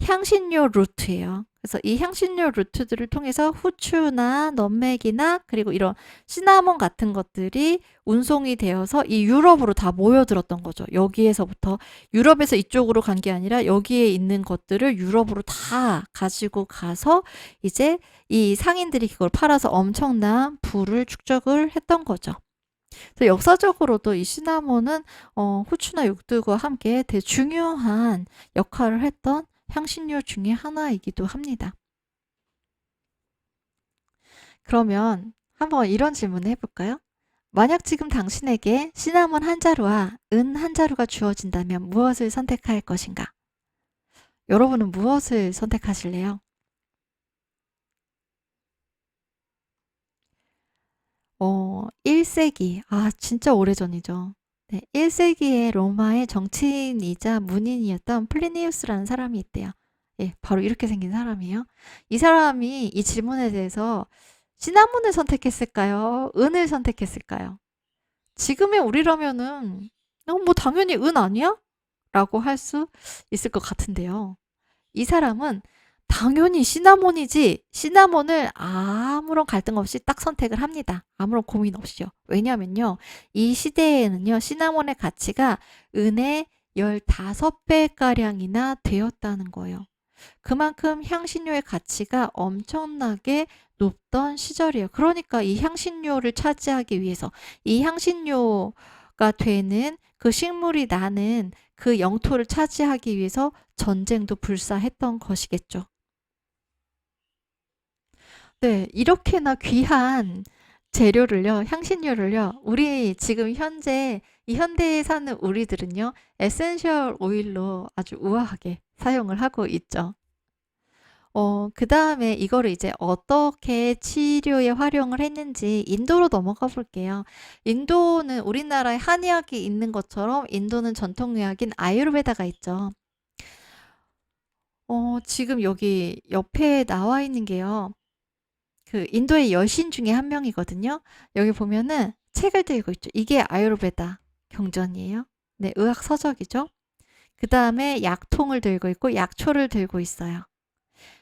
향신료 루트예요. 그래서 이 향신료 루트들을 통해서 후추나 넘맥이나 그리고 이런 시나몬 같은 것들이 운송이 되어서 이 유럽으로 다 모여들었던 거죠. 여기에서부터 유럽에서 이쪽으로 간 게 아니라 여기에 있는 것들을 유럽으로 다 가지고 가서 이제 이 상인들이 그걸 팔아서 엄청난 부를 축적을 했던 거죠. 그래서 역사적으로도 이 시나몬은 후추나 육두과 함께 되게 중요한 역할을 했던 향신료 중에 하나이기도 합니다. 그러면 한번 이런 질문을 해볼까요? 만약 지금 당신에게 시나몬 한 자루와 은 한 자루가 주어진다면 무엇을 선택할 것인가? 여러분은 무엇을 선택하실래요? 1세기. 아, 진짜 오래전이죠. 네, 1세기의 로마의 정치인이자 문인이었던 플리니우스라는 사람이 있대요. 예, 바로 이렇게 생긴 사람이에요. 이 사람이 이 질문에 대해서 시나몬을 선택했을까요? 은을 선택했을까요? 지금의 우리라면은 뭐 당연히 은 아니야? 라고 할 수 있을 것 같은데요. 이 사람은 당연히 시나몬이지, 시나몬을 아무런 갈등 없이 딱 선택을 합니다. 아무런 고민 없이요. 왜냐면요, 이 시대에는요, 시나몬의 가치가 은의 15배가량이나 되었다는 거예요. 그만큼 향신료의 가치가 엄청나게 높던 시절이에요. 그러니까 이 향신료를 차지하기 위해서, 이 향신료가 되는 그 식물이 나는 그 영토를 차지하기 위해서 전쟁도 불사했던 것이겠죠. 네, 이렇게나 귀한 재료를요, 향신료를요, 우리 지금 현재 이 현대에 사는 우리들은요, 에센셜 오일로 아주 우아하게 사용을 하고 있죠. 그 다음에 이거를 이제 어떻게 치료에 활용을 했는지 인도로 넘어가 볼게요. 인도는 우리나라에 한의학이 있는 것처럼 인도는 전통의학인 아유르베다가 있죠. 지금 여기 옆에 나와 있는 게요. 그 인도의 여신 중에 한 명이거든요. 여기 보면은 책을 들고 있죠. 이게 아유르베다 경전이에요. 네, 의학 서적이죠. 그 다음에 약통을 들고 있고 약초를 들고 있어요.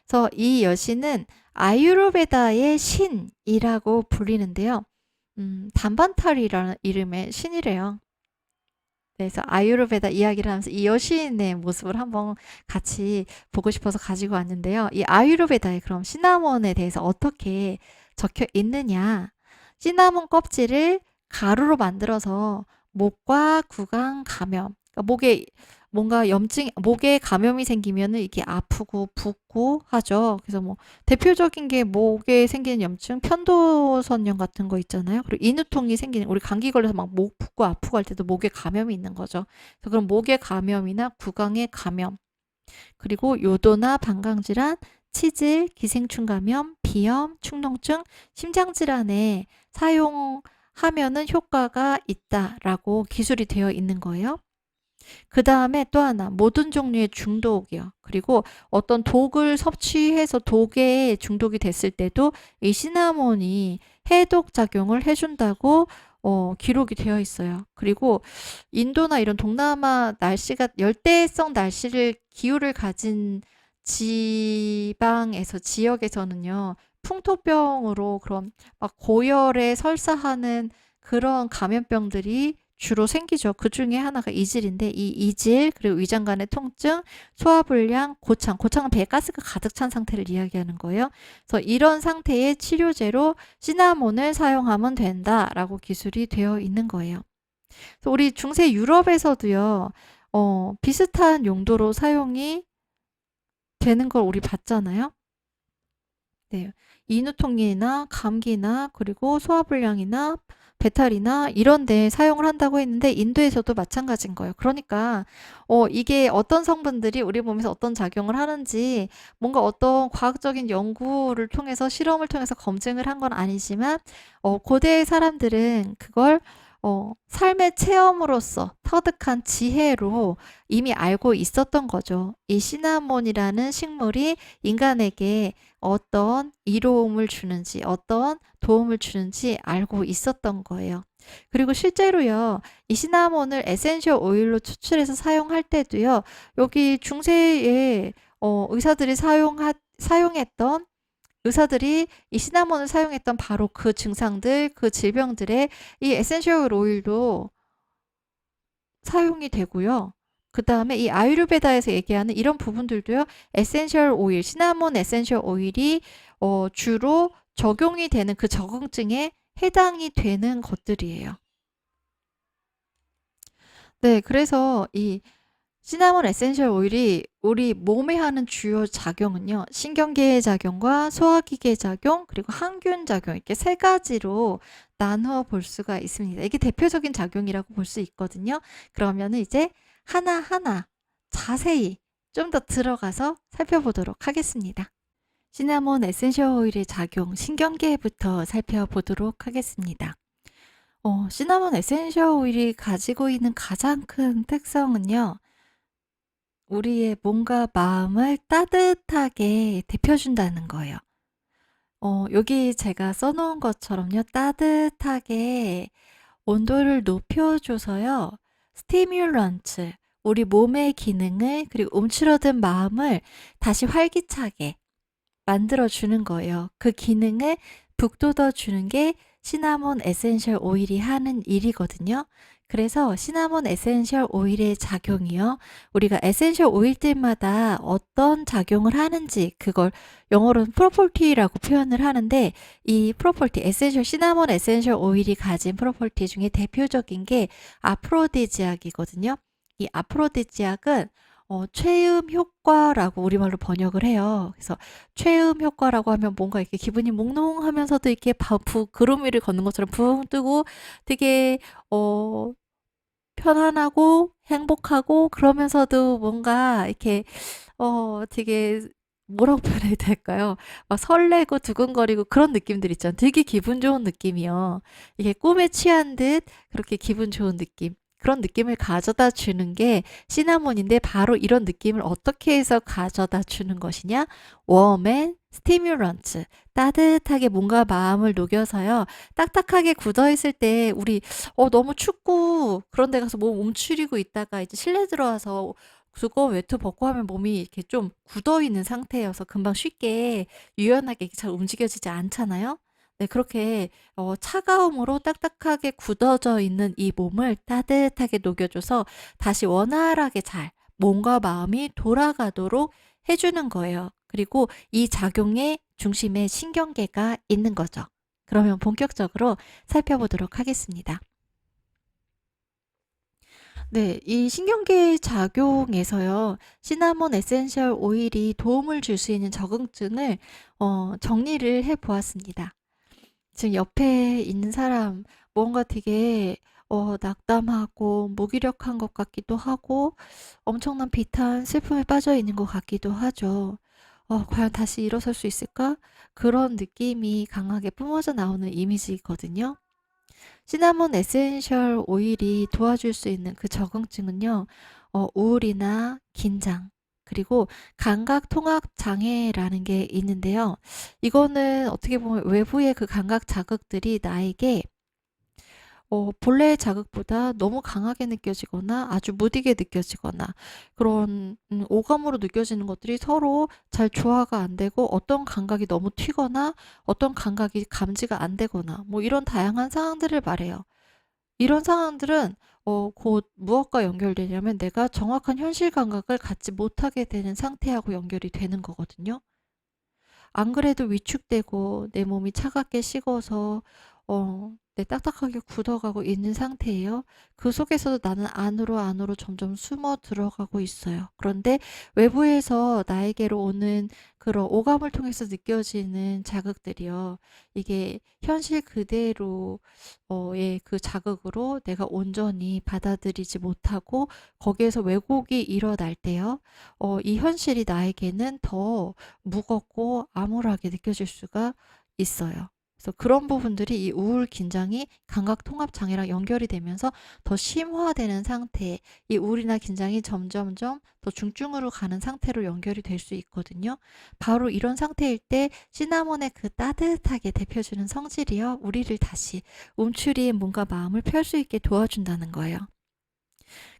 그래서 이 여신은 아유르베다의 신이라고 불리는데요. 단반탈이라는 이름의 신이래요. 그래서 아유르베다 이야기를 하면서 이 여신의 모습을 한번 같이 보고 싶어서 가지고 왔는데요. 이 아유르베다에 그럼 시나몬에 대해서 어떻게 적혀 있느냐. 시나몬 껍질을 가루로 만들어서 목과 구강 감염, 그러니까 목에 뭔가 목에 감염이 생기면은 이게 아프고 붓고 하죠. 그래서 뭐 대표적인 게 목에 생기는 염증, 편도선염 같은 거 있잖아요. 그리고 인후통이 생기는, 우리 감기 걸려서 막 목 붓고 아프고 할 때도 목에 감염이 있는 거죠. 그래서 그런 목의 감염이나 구강의 감염, 그리고 요도나 방광질환, 치질, 기생충 감염, 비염, 축농증, 심장질환에 사용하면은 효과가 있다라고 기술이 되어 있는 거예요. 그 다음에 또 하나, 모든 종류의 중독이요. 그리고 어떤 독을 섭취해서 독에 중독이 됐을 때도 이 시나몬이 해독 작용을 해준다고 기록이 되어 있어요. 그리고 인도나 이런 동남아 날씨가 열대성 날씨를 기후를 가진 지방에서 지역에서는요. 풍토병으로 그런 막 고열에 설사하는 그런 감염병들이 주로 생기죠. 그 중에 하나가 이질인데 이 이질, 그리고 위장관의 통증, 소화불량, 고창은 배에 가스가 가득 찬 상태를 이야기하는 거예요. 그래서 이런 상태의 치료제로 시나몬을 사용하면 된다라고 기술이 되어 있는 거예요. 그래서 우리 중세 유럽에서도요, 비슷한 용도로 사용이 되는 걸 우리 봤잖아요. 네. 인후통이나 감기나 그리고 소화불량이나 배탈이나 이런 데 사용을 한다고 했는데 인도에서도 마찬가지인 거예요. 그러니까 이게 어떤 성분들이 우리 몸에서 어떤 작용을 하는지 뭔가 어떤 과학적인 연구를 통해서 실험을 통해서 검증을 한 건 아니지만 고대 사람들은 그걸 삶의 체험으로서 터득한 지혜로 이미 알고 있었던 거죠. 이 시나몬이라는 식물이 인간에게 어떤 이로움을 주는지, 어떤 도움을 주는지 알고 있었던 거예요. 그리고 실제로요, 이 시나몬을 에센셜 오일로 추출해서 사용할 때도요, 여기 중세에 의사들이 사용했던 의사들이 이 시나몬을 사용했던 바로 그 증상들, 그 질병들에 이 에센셜 오일도 사용이 되고요. 그 다음에 이 아유르베다에서 얘기하는 이런 부분들도요. 에센셜 오일, 시나몬 에센셜 오일이 주로 적용이 되는 그 적응증에 해당이 되는 것들이에요. 네, 그래서 이 시나몬 에센셜 오일이 우리 몸에 하는 주요 작용은요. 신경계의 작용과 소화기계 작용, 그리고 항균 작용, 이렇게 세 가지로 나누어 볼 수가 있습니다. 이게 대표적인 작용이라고 볼 수 있거든요. 그러면은 이제 하나하나 자세히 좀 더 들어가서 살펴보도록 하겠습니다. 시나몬 에센셜 오일의 작용, 신경계부터 살펴보도록 하겠습니다. 시나몬 에센셜 오일이 가지고 있는 가장 큰 특성은요. 우리의 몸과 마음을 따뜻하게 데펴준다는 거예요. 여기 제가 써 놓은 것처럼요. 따뜻하게 온도를 높여 줘서요. 스티뮬런트 우리 몸의 기능을 그리고 움츠러든 마음을 다시 활기차게 만들어 주는 거예요. 그 기능을 북돋워 주는 게 시나몬 에센셜 오일이 하는 일이거든요. 그래서 시나몬 에센셜 오일의 작용이요. 우리가 에센셜 오일들마다 어떤 작용을 하는지 그걸 영어로는 프로퍼티라고 표현을 하는데 이 프로퍼티 에센셜 시나몬 에센셜 오일이 가진 프로퍼티 중에 대표적인 게 아프로디지악이거든요. 이 아프로디지악은 최음 효과라고 우리말로 번역을 해요. 그래서 최음 효과라고 하면 뭔가 이렇게 기분이 몽롱하면서도 이렇게 구름 위를 걷는 것처럼 붕 뜨고 되게 편안하고 행복하고 그러면서도 뭔가 이렇게 되게 뭐라고 표현해야 될까요? 막 설레고 두근거리고 그런 느낌들 있잖아요. 되게 기분 좋은 느낌이요. 이게 꿈에 취한 듯 그렇게 기분 좋은 느낌. 그런 느낌을 가져다 주는 게 시나몬인데 바로 이런 느낌을 어떻게 해서 가져다 주는 것이냐? 웜앤 스티뮬런트. 따뜻하게 뭔가 마음을 녹여서요. 딱딱하게 굳어 있을 때 우리 너무 춥고 그런 데 가서 몸 움츠리고 있다가 이제 실내 들어와서 두꺼운 외투 벗고 하면 몸이 이렇게 좀 굳어 있는 상태여서 금방 쉽게 유연하게 잘 움직여지지 않잖아요. 네, 그렇게 차가움으로 딱딱하게 굳어져 있는 이 몸을 따뜻하게 녹여줘서 다시 원활하게 잘 몸과 마음이 돌아가도록 해주는 거예요. 그리고 이 작용의 중심에 신경계가 있는 거죠. 그러면 본격적으로 살펴보도록 하겠습니다. 네, 이 신경계 작용에서요, 시나몬 에센셜 오일이 도움을 줄 수 있는 적응증을 정리를 해 보았습니다. 지금 옆에 있는 사람, 뭔가 되게 낙담하고 무기력한 것 같기도 하고, 엄청난 비탄, 슬픔에 빠져 있는 것 같기도 하죠. 과연 다시 일어설 수 있을까? 그런 느낌이 강하게 뿜어져 나오는 이미지거든요. 시나몬 에센셜 오일이 도와줄 수 있는 그 적응증은요, 우울이나 긴장, 그리고 감각 통합 장애라는 게 있는데요. 이거는 어떻게 보면 외부의 그 감각 자극들이 나에게 본래의 자극보다 너무 강하게 느껴지거나 아주 무디게 느껴지거나 그런 오감으로 느껴지는 것들이 서로 잘 조화가 안 되고 어떤 감각이 너무 튀거나 어떤 감각이 감지가 안 되거나 뭐 이런 다양한 상황들을 말해요. 이런 상황들은 곧 무엇과 연결되냐면 내가 정확한 현실 감각을 갖지 못하게 되는 상태하고 연결이 되는 거거든요. 안 그래도 위축되고 내 몸이 차갑게 식어서 딱딱하게 굳어가고 있는 상태예요. 그 속에서도 나는 안으로 점점 숨어 들어가고 있어요. 그런데 외부에서 나에게로 오는 그런 오감을 통해서 느껴지는 자극들이요. 이게 현실 그대로의 그 자극으로 내가 온전히 받아들이지 못하고 거기에서 왜곡이 일어날 때요. 이 현실이 나에게는 더 무겁고 암울하게 느껴질 수가 있어요. 그래서 그런 부분들이 이 우울 긴장이 감각 통합 장애랑 연결이 되면서 더 심화되는 상태, 이 우울이나 긴장이 점점점 더 중증으로 가는 상태로 연결이 될 수 있거든요. 바로 이런 상태일 때 시나몬의 그 따뜻하게 데펴주는 성질이요. 우리를 다시 움츠린 몸과 마음을 펼 수 있게 도와준다는 거예요.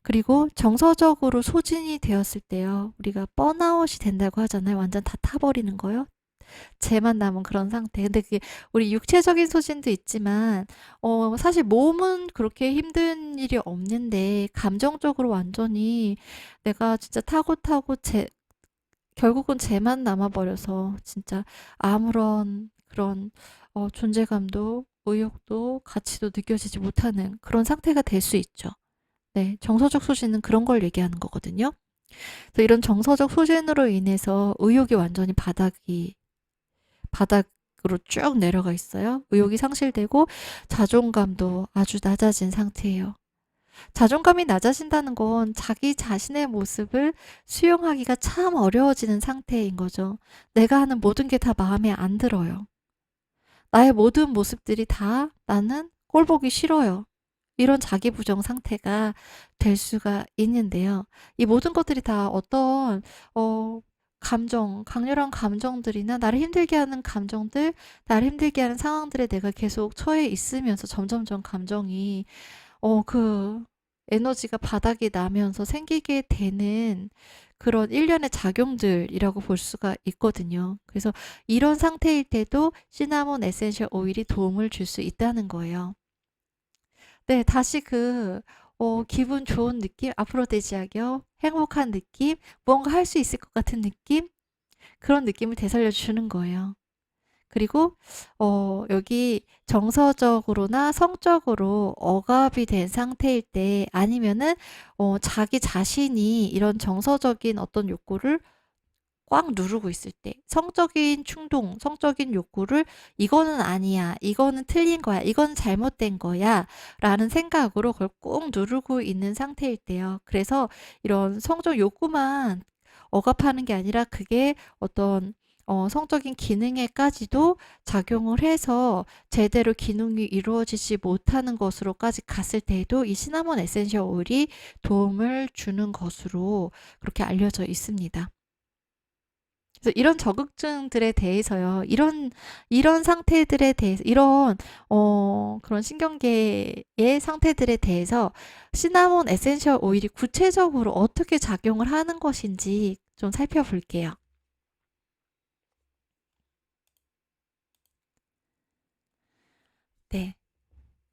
그리고 정서적으로 소진이 되었을 때요. 우리가 번아웃이 된다고 하잖아요. 완전 다 타버리는 거요. 재만 남은 그런 상태. 근데 그게 우리 육체적인 소진도 있지만 사실 몸은 그렇게 힘든 일이 없는데 감정적으로 완전히 내가 진짜 타고 결국은 재만 남아 버려서 진짜 아무런 그런 존재감도 의욕도 가치도 느껴지지 못하는 그런 상태가 될 수 있죠. 네. 정서적 소진은 그런 걸 얘기하는 거거든요. 그래서 이런 정서적 소진으로 인해서 의욕이 완전히 바닥으로 쭉 내려가 있어요. 의욕이 상실되고 자존감도 아주 낮아진 상태예요. 자존감이 낮아진다는 건 자기 자신의 모습을 수용하기가 참 어려워지는 상태인 거죠. 내가 하는 모든 게 다 마음에 안 들어요. 나의 모든 모습들이 다 나는 꼴 보기 싫어요. 이런 자기 부정 상태가 될 수가 있는데요. 이 모든 것들이 다 어떤 어 강렬한 감정들이나 나를 힘들게 하는 감정들, 나를 힘들게 하는 상황들에 내가 계속 처해 있으면서 점점점 감정이 그 에너지가 바닥이 나면서 생기게 되는 그런 일련의 작용들이라고 볼 수가 있거든요. 그래서 이런 상태일 때도 시나몬 에센셜 오일이 도움을 줄 수 있다는 거예요. 네, 다시 기분 좋은 느낌, 아프로디지아격, 행복한 느낌, 무언가 할 수 있을 것 같은 느낌, 그런 느낌을 되살려 주는 거예요. 그리고 여기 정서적으로나 성적으로 억압이 된 상태일 때, 아니면은 자기 자신이 이런 정서적인 어떤 욕구를 꽉 누르고 있을 때, 성적인 충동, 성적인 욕구를 이거는 아니야, 이거는 틀린 거야, 이건 잘못된 거야 라는 생각으로 그걸 꾹 누르고 있는 상태일 때요. 그래서 이런 성적 욕구만 억압하는 게 아니라 그게 어떤 성적인 기능에까지도 작용을 해서 제대로 기능이 이루어지지 못하는 것으로까지 갔을 때에도 이 시나몬 에센셜 오일이 도움을 주는 것으로 그렇게 알려져 있습니다. 그래서 이런 적응증들에 대해서요, 이런 상태들에 대해서, 그런 신경계의 상태들에 대해서 시나몬 에센셜 오일이 구체적으로 어떻게 작용을 하는 것인지 좀 살펴볼게요. 네.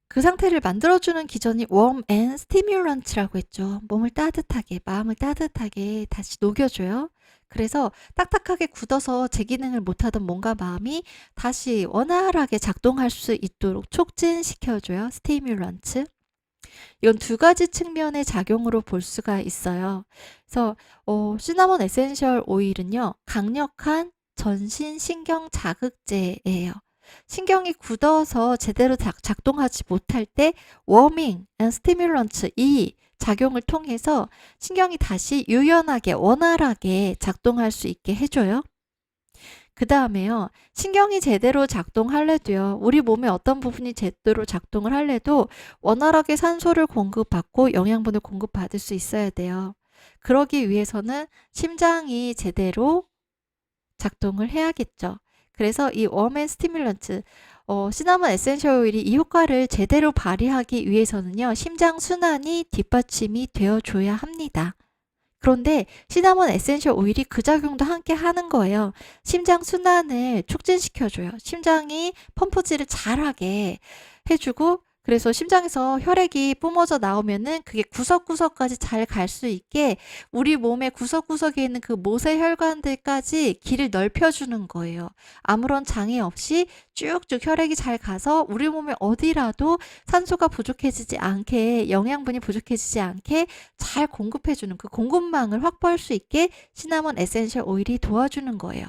그 상태를 만들어주는 기전이 웜 앤 스티뮬런트라고 했죠. 몸을 따뜻하게, 마음을 따뜻하게 다시 녹여줘요. 그래서 딱딱하게 굳어서 제 기능을 못하던 몸과 마음이 다시 원활하게 작동할 수 있도록 촉진시켜줘요. 스티뮬런트. 이건 두 가지 측면의 작용으로 볼 수가 있어요. 그래서 시나몬 에센셜 오일은요, 강력한 전신 신경 자극제예요. 신경이 굳어서 제대로 작동하지 못할 때 워밍 앤 스티뮬런트, 이 작용을 통해서 신경이 다시 유연하게 원활하게 작동할 수 있게 해줘요. 그 다음에요, 신경이 제대로 작동할래도요, 우리 몸의 어떤 부분이 제대로 작동을 할래도 원활하게 산소를 공급받고 영양분을 공급받을 수 있어야 돼요. 그러기 위해서는 심장이 제대로 작동을 해야겠죠. 그래서 이 웜앤 스티뮬런트, 시나몬 에센셜 오일이 이 효과를 제대로 발휘하기 위해서는요, 심장 순환이 뒷받침이 되어줘야 합니다. 그런데 시나몬 에센셜 오일이 그 작용도 함께 하는 거예요. 심장 순환을 촉진시켜줘요. 심장이 펌프질을 잘하게 해주고, 그래서 심장에서 혈액이 뿜어져 나오면은 그게 구석구석까지 잘 갈 수 있게 우리 몸의 구석구석에 있는 그 모세 혈관들까지 길을 넓혀주는 거예요. 아무런 장애 없이 쭉쭉 혈액이 잘 가서 우리 몸에 어디라도 산소가 부족해지지 않게, 영양분이 부족해지지 않게 잘 공급해주는 그 공급망을 확보할 수 있게 시나몬 에센셜 오일이 도와주는 거예요.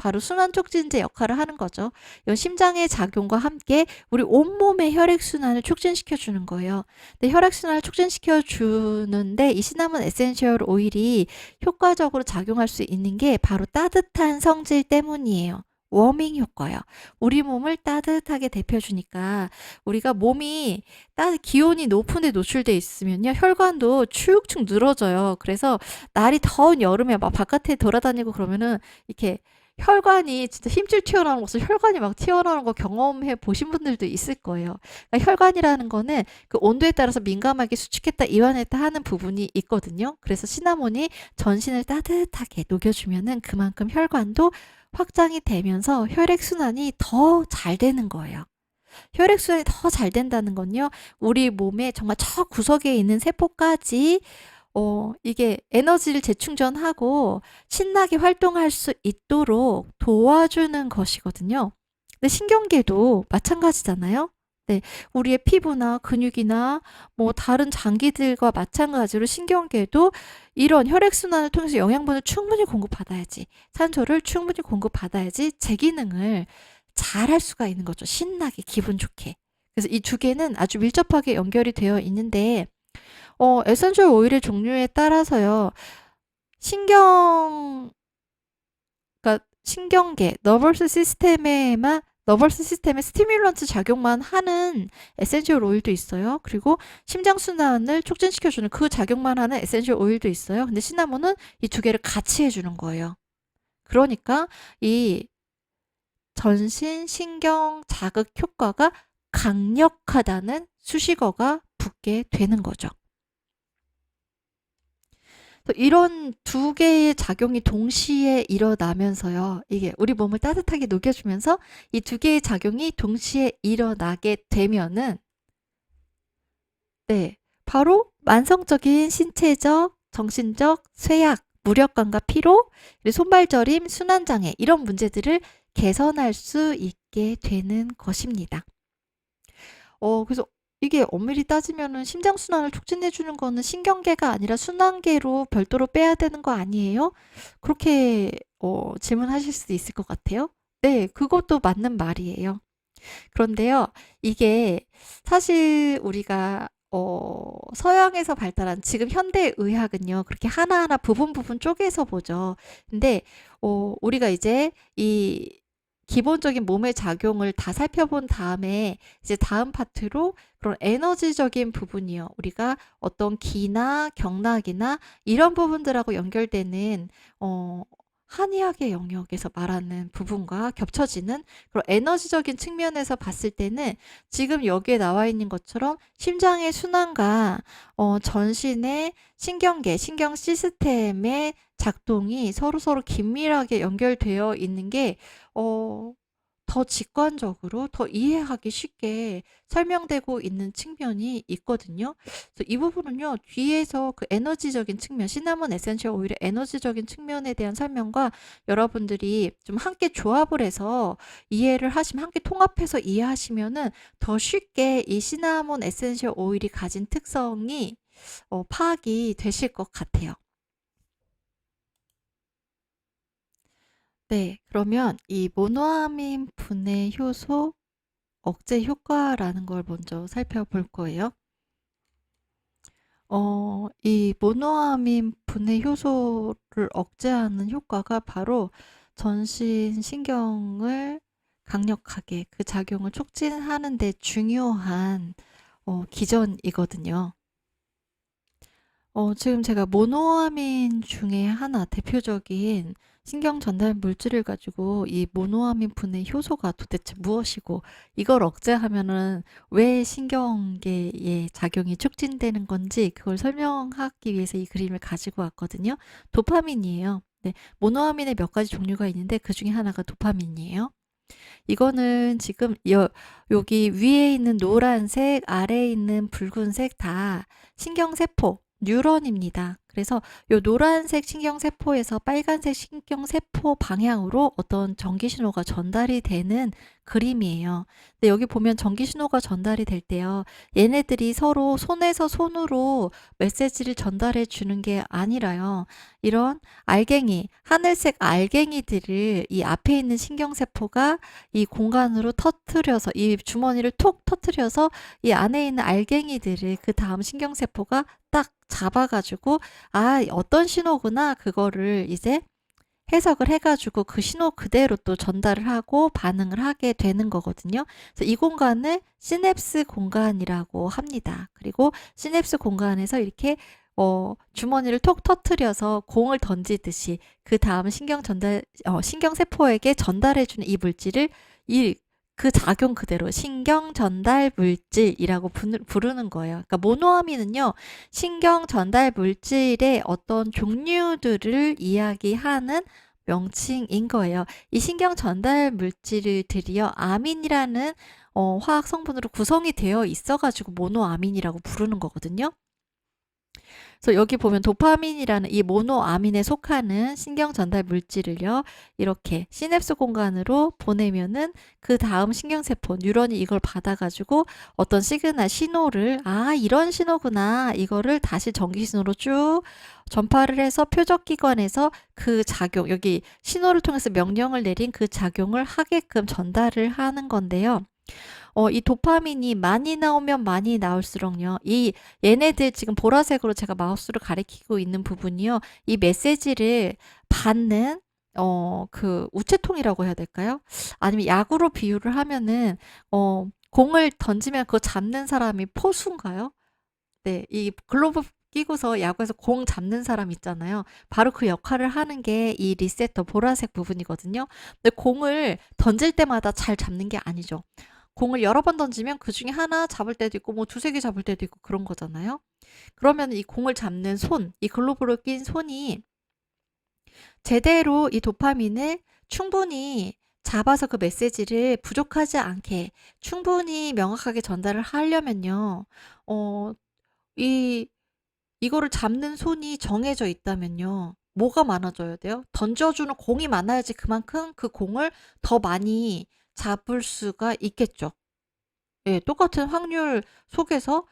바로 순환 촉진제 역할을 하는 거죠. 이건 심장의 작용과 함께 우리 온몸의 혈액순환을 촉진시켜 주는 거예요. 근데 혈액순환을 촉진시켜 주는데 이 시나몬 에센셜 오일이 효과적으로 작용할 수 있는 게 바로 따뜻한 성질 때문이에요. 워밍 효과요. 우리 몸을 따뜻하게 데펴주니까 우리가 몸이 기온이 높은 데 노출돼 있으면요, 혈관도 축축 늘어져요. 그래서 날이 더운 여름에 막 바깥에 돌아다니고 그러면은 이렇게 혈관이 진짜 힘줄 튀어나오는 것을 혈관이 막 튀어나오는 거 경험해 보신 분들도 있을 거예요. 그러니까 혈관이라는 거는 그 온도에 따라서 민감하게 수축했다 이완했다 하는 부분이 있거든요. 그래서 시나몬이 전신을 따뜻하게 녹여주면은 그만큼 혈관도 확장이 되면서 혈액순환이 더 잘 되는 거예요. 혈액순환이 더 잘 된다는 건요, 우리 몸에 정말 저 구석에 있는 세포까지 이게 에너지를 재충전하고 신나게 활동할 수 있도록 도와주는 것이거든요. 근데 신경계도 마찬가지잖아요. 네, 우리의 피부나 근육이나 뭐 다른 장기들과 마찬가지로 신경계도 이런 혈액순환을 통해서 영양분을 충분히 공급받아야지, 산소를 충분히 공급받아야지 제 기능을 잘 할 수가 있는 거죠. 신나게, 기분 좋게. 그래서 이 두 개는 아주 밀접하게 연결이 되어 있는데, 에센셜 오일의 종류에 따라서요, 신경, 그러니까 신경계, 너버스 시스템에 스티뮬런트 작용만 하는 에센셜 오일도 있어요. 그리고 심장 순환을 촉진시켜주는 그 작용만 하는 에센셜 오일도 있어요. 근데 시나몬은 이 두 개를 같이 해주는 거예요. 그러니까 이 전신신경 자극 효과가 강력하다는 수식어가 붙게 되는 거죠. 이런 두 개의 작용이 동시에 일어나면서요. 이게 우리 몸을 따뜻하게 녹여주면서 이 두 개의 작용이 동시에 일어나게 되면은 네, 바로 만성적인 신체적, 정신적 쇠약, 무력감과 피로, 그리고 손발저림, 순환장애 이런 문제들을 개선할 수 있게 되는 것입니다. 그래서 이게 엄밀히 따지면은 심장순환을 촉진해주는 거는 신경계가 아니라 순환계로 별도로 빼야 되는 거 아니에요? 그렇게 질문하실 수도 있을 것 같아요. 네, 그것도 맞는 말이에요. 그런데요, 이게 사실 우리가 서양에서 발달한 지금 현대의학은요, 그렇게 하나하나 부분 쪼개서 보죠. 근데 우리가 이제 이 기본적인 몸의 작용을 다 살펴본 다음에 이제 다음 파트로 그런 에너지적인 부분이요. 우리가 어떤 기나 경락이나 이런 부분들하고 연결되는 한의학의 영역에서 말하는 부분과 겹쳐지는 그런 에너지적인 측면에서 봤을 때는 지금 여기에 나와 있는 것처럼 심장의 순환과 전신의 신경계, 신경 시스템의 작동이 서로서로 긴밀하게 연결되어 있는 게 더 직관적으로 더 이해하기 쉽게 설명되고 있는 측면이 있거든요. 그래서 이 부분은요, 뒤에서 그 에너지적인 측면, 시나몬 에센셜 오일의 에너지적인 측면에 대한 설명과 여러분들이 좀 함께 조합을 해서 이해를 하시면, 함께 통합해서 이해하시면은 더 쉽게 이 시나몬 에센셜 오일이 가진 특성이 파악이 되실 것 같아요. 네, 그러면 이 모노아민 분해 효소 억제 효과라는 걸 먼저 살펴볼 거예요. 이 모노아민 분해 효소를 억제하는 효과가 바로 전신 신경을 강력하게 그 작용을 촉진하는 데 중요한 기전이거든요. 지금 제가 모노아민 중에 하나 대표적인 신경 전달 물질을 가지고 이 모노아민 분해 효소가 도대체 무엇이고 이걸 억제하면은 왜 신경계의 작용이 촉진되는 건지 그걸 설명하기 위해서 이 그림을 가지고 왔거든요. 도파민이에요. 네, 모노아민의 몇 가지 종류가 있는데 그 중에 하나가 도파민이에요. 이거는 지금 여기 위에 있는 노란색, 아래에 있는 붉은색 다 신경세포, 뉴런입니다. 그래서 요 노란색 신경세포에서 빨간색 신경세포 방향으로 어떤 전기신호가 전달이 되는 그림이에요. 근데 여기 보면 전기신호가 전달이 될 때요. 얘네들이 서로 손에서 손으로 메시지를 전달해 주는 게 아니라요. 이런 알갱이, 하늘색 알갱이들을 이 앞에 있는 신경세포가 이 공간으로 터트려서 이 주머니를 톡 터트려서 이 안에 있는 알갱이들을 그 다음 신경세포가 딱 잡아가지고 어떤 신호구나 그거를 이제 해석을 해가지고 그 신호 그대로 또 전달을 하고 반응을 하게 되는 거거든요. 그래서 이 공간을 시냅스 공간이라고 합니다. 그리고 시냅스 공간에서 이렇게 주머니를 톡 터트려서 공을 던지듯이 그 다음 신경세포에게 전달해주는 이 물질을 그 작용 그대로 신경 전달 물질이라고 부르는 거예요. 그러니까 모노아민은요, 신경 전달 물질의 어떤 종류들을 이야기하는 명칭인 거예요. 이 신경 전달 물질들이요, 아민이라는 화학 성분으로 구성이 되어 있어가지고 모노아민이라고 부르는 거거든요. 그래서 여기 보면 도파민이라는 이 모노아민에 속하는 신경 전달 물질을요, 이렇게 시냅스 공간으로 보내면은 그 다음 신경세포, 뉴런이 이걸 받아가지고 어떤 시그널, 신호를, 이런 신호구나. 이거를 다시 전기신호로 쭉 전파를 해서 표적기관에서 그 작용, 여기 신호를 통해서 명령을 내린 그 작용을 하게끔 전달을 하는 건데요. 이 도파민이 많이 나오면 많이 나올수록요. 얘네들 지금 보라색으로 제가 마우스를 가리키고 있는 부분이요. 이 메시지를 받는 그 우체통이라고 해야 될까요? 아니면 야구로 비유를 하면은 공을 던지면 그거 잡는 사람이 포수인가요? 네, 이 끼고서 야구에서 공 잡는 사람 있잖아요. 바로 그 역할을 하는 게 이 리세터 보라색 부분이거든요. 근데 공을 던질 때마다 잘 잡는 게 아니죠. 공을 여러 번 던지면 그중에 하나 잡을 때도 있고 뭐 두세 개 잡을 때도 있고 그런 거잖아요. 그러면 이 공을 잡는 손, 이 글로브로 낀 손이 제대로 이 도파민을 충분히 잡아서 그 메시지를 부족하지 않게 충분히 명확하게 전달을 하려면요. 어, 이 이거를 잡는 손이 정해져 있다면요. 뭐가 많아져야 돼요? 던져주는 공이 많아야지 그만큼 그 공을 더 많이 잡을 수가 있겠죠. 예, 똑같은 확률 속에서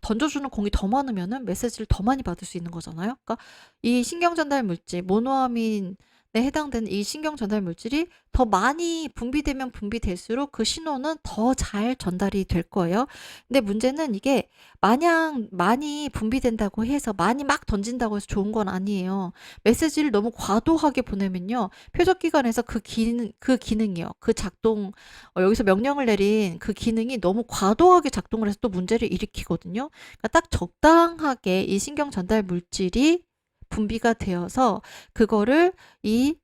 던져주는 공이 더 많으면은 메시지를 더 많이 받을 수 있는 거잖아요. 그러니까 이 신경 전달 물질, 모노아민에 해당되는 이 신경 전달 물질이 더 많이 분비되면 분비될수록 그 신호는 더 잘 전달이 될 거예요. 근데 문제는 이게 마냥 많이 분비된다고 해서 많이 막 던진다고 해서 좋은 건 아니에요. 메시지를 너무 과도하게 보내면요. 표적기관에서 그 기능이요. 그 작동, 여기서 명령을 내린 그 기능이 너무 과도하게 작동을 해서 또 문제를 일으키거든요. 그러니까 딱 적당하게 이 신경 전달 물질이 분비가 되어서 그거를 이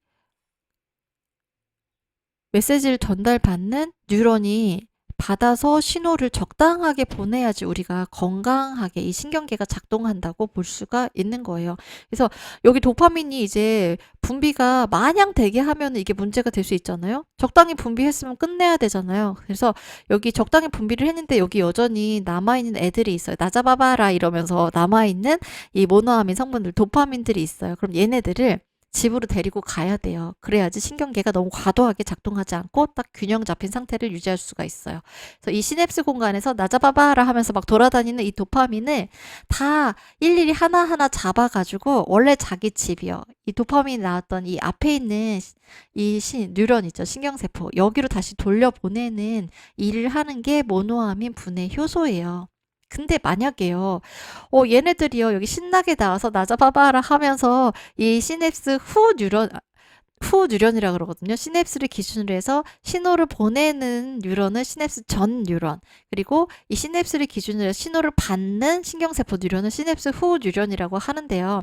메시지를 전달받는 뉴런이 받아서 신호를 적당하게 보내야지 우리가 건강하게 이 신경계가 작동한다고 볼 수가 있는 거예요. 그래서 여기 도파민이 이제 분비가 마냥 되게 하면 이게 문제가 될 수 있잖아요. 적당히 분비했으면 끝내야 되잖아요. 그래서 여기 적당히 분비를 했는데 여기 여전히 남아있는 애들이 있어요. 나 잡아봐라 이러면서 남아있는 이 모노아민 성분들, 도파민들이 있어요. 그럼 얘네들을 집으로 데리고 가야 돼요. 그래야지 신경계가 너무 과도하게 작동하지 않고 딱 균형 잡힌 상태를 유지할 수가 있어요. 그래서 이 시냅스 공간에서 나 잡아봐라 하면서 막 돌아다니는 이 도파민을 다 일일이 하나하나 잡아가지고 원래 자기 집이요. 이 도파민이 나왔던 이 앞에 있는 이 뉴런 있죠. 신경세포. 여기로 다시 돌려보내는 일을 하는 게 모노아민 분해 효소예요. 근데 만약에요, 얘네들이요, 여기 신나게 나와서 나 잡아봐라 하면서 이 시냅스 후 뉴런이라 그러거든요. 시냅스를 기준으로 해서 신호를 보내는 뉴런은 시냅스 전 뉴런, 그리고 이 시냅스를 기준으로 해서 신호를 받는 신경세포 뉴런은 시냅스 후 뉴런이라고 하는데요.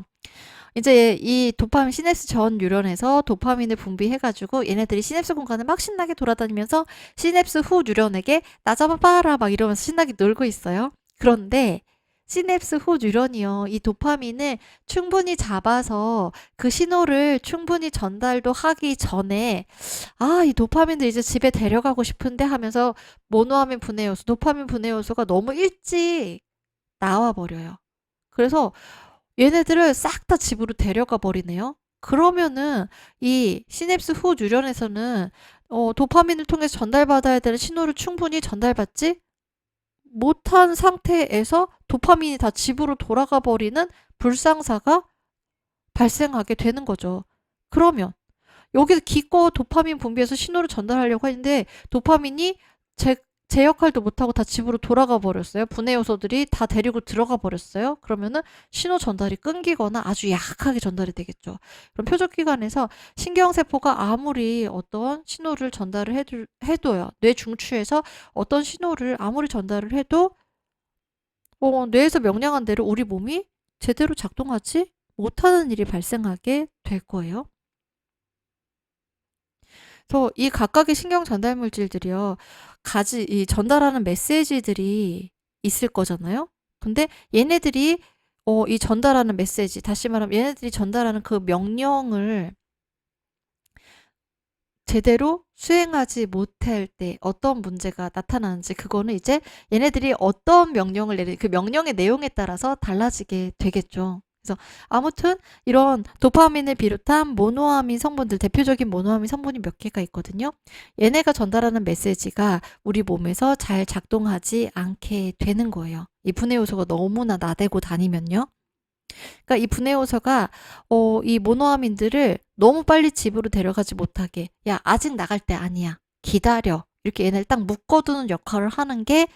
이제 이 도파민 시냅스 전 뉴런에서 도파민을 분비해가지고 얘네들이 시냅스 공간을 막 신나게 돌아다니면서 시냅스 후 뉴런에게 나 잡아봐라 막 이러면서 신나게 놀고 있어요. 그런데 시냅스 후 뉴런이요. 이 도파민을 충분히 잡아서 그 신호를 충분히 전달도 하기 전에 이 도파민들 이제 집에 데려가고 싶은데 하면서 모노아민 분해 요소, 도파민 분해 요소가 너무 일찍 나와 버려요. 그래서 얘네들을 싹 다 집으로 데려가 버리네요. 그러면은 이 시냅스 후 뉴런에서는 도파민을 통해서 전달받아야 되는 신호를 충분히 전달받지 못한 상태에서 도파민이 다 집으로 돌아가 버리는 불상사가 발생하게 되는 거죠. 그러면 여기서 기껏 도파민 분비해서 신호를 전달하려고 했는데 도파민이 제 역할도 못하고 다 집으로 돌아가 버렸어요. 분해 요소들이 다 데리고 들어가 버렸어요. 그러면은 신호 전달이 끊기거나 아주 약하게 전달이 되겠죠. 그럼 표적기관에서 신경세포가 아무리 어떤 신호를 전달을 해도요. 뇌 중추에서 어떤 신호를 아무리 전달을 해도 뇌에서 명령한 대로 우리 몸이 제대로 작동하지 못하는 일이 발생하게 될 거예요. 그래서 이 각각의 신경 전달 물질들이요. 이 전달하는 메시지들이 있을 거잖아요. 근데 얘네들이 이 전달하는 메시지, 다시 말하면 얘네들이 전달하는 그 명령을 제대로 수행하지 못할 때 어떤 문제가 나타나는지 그거는 이제 얘네들이 어떤 명령을 내리 그 명령의 내용에 따라서 달라지게 되겠죠. 그래서 아무튼 이런 도파민을 비롯한 모노아민 성분들, 대표적인 모노아민 성분이 몇 개가 있거든요. 얘네가 전달하는 메시지가 우리 몸에서 잘 작동하지 않게 되는 거예요. 이 분해 요소가 너무나 나대고 다니면요. 그러니까 이 분해 요소가 이 모노아민들을 너무 빨리 집으로 데려가지 못하게, 야 아직 나갈 때 아니야, 기다려, 이렇게 얘네를 딱 묶어두는 역할을 하는 게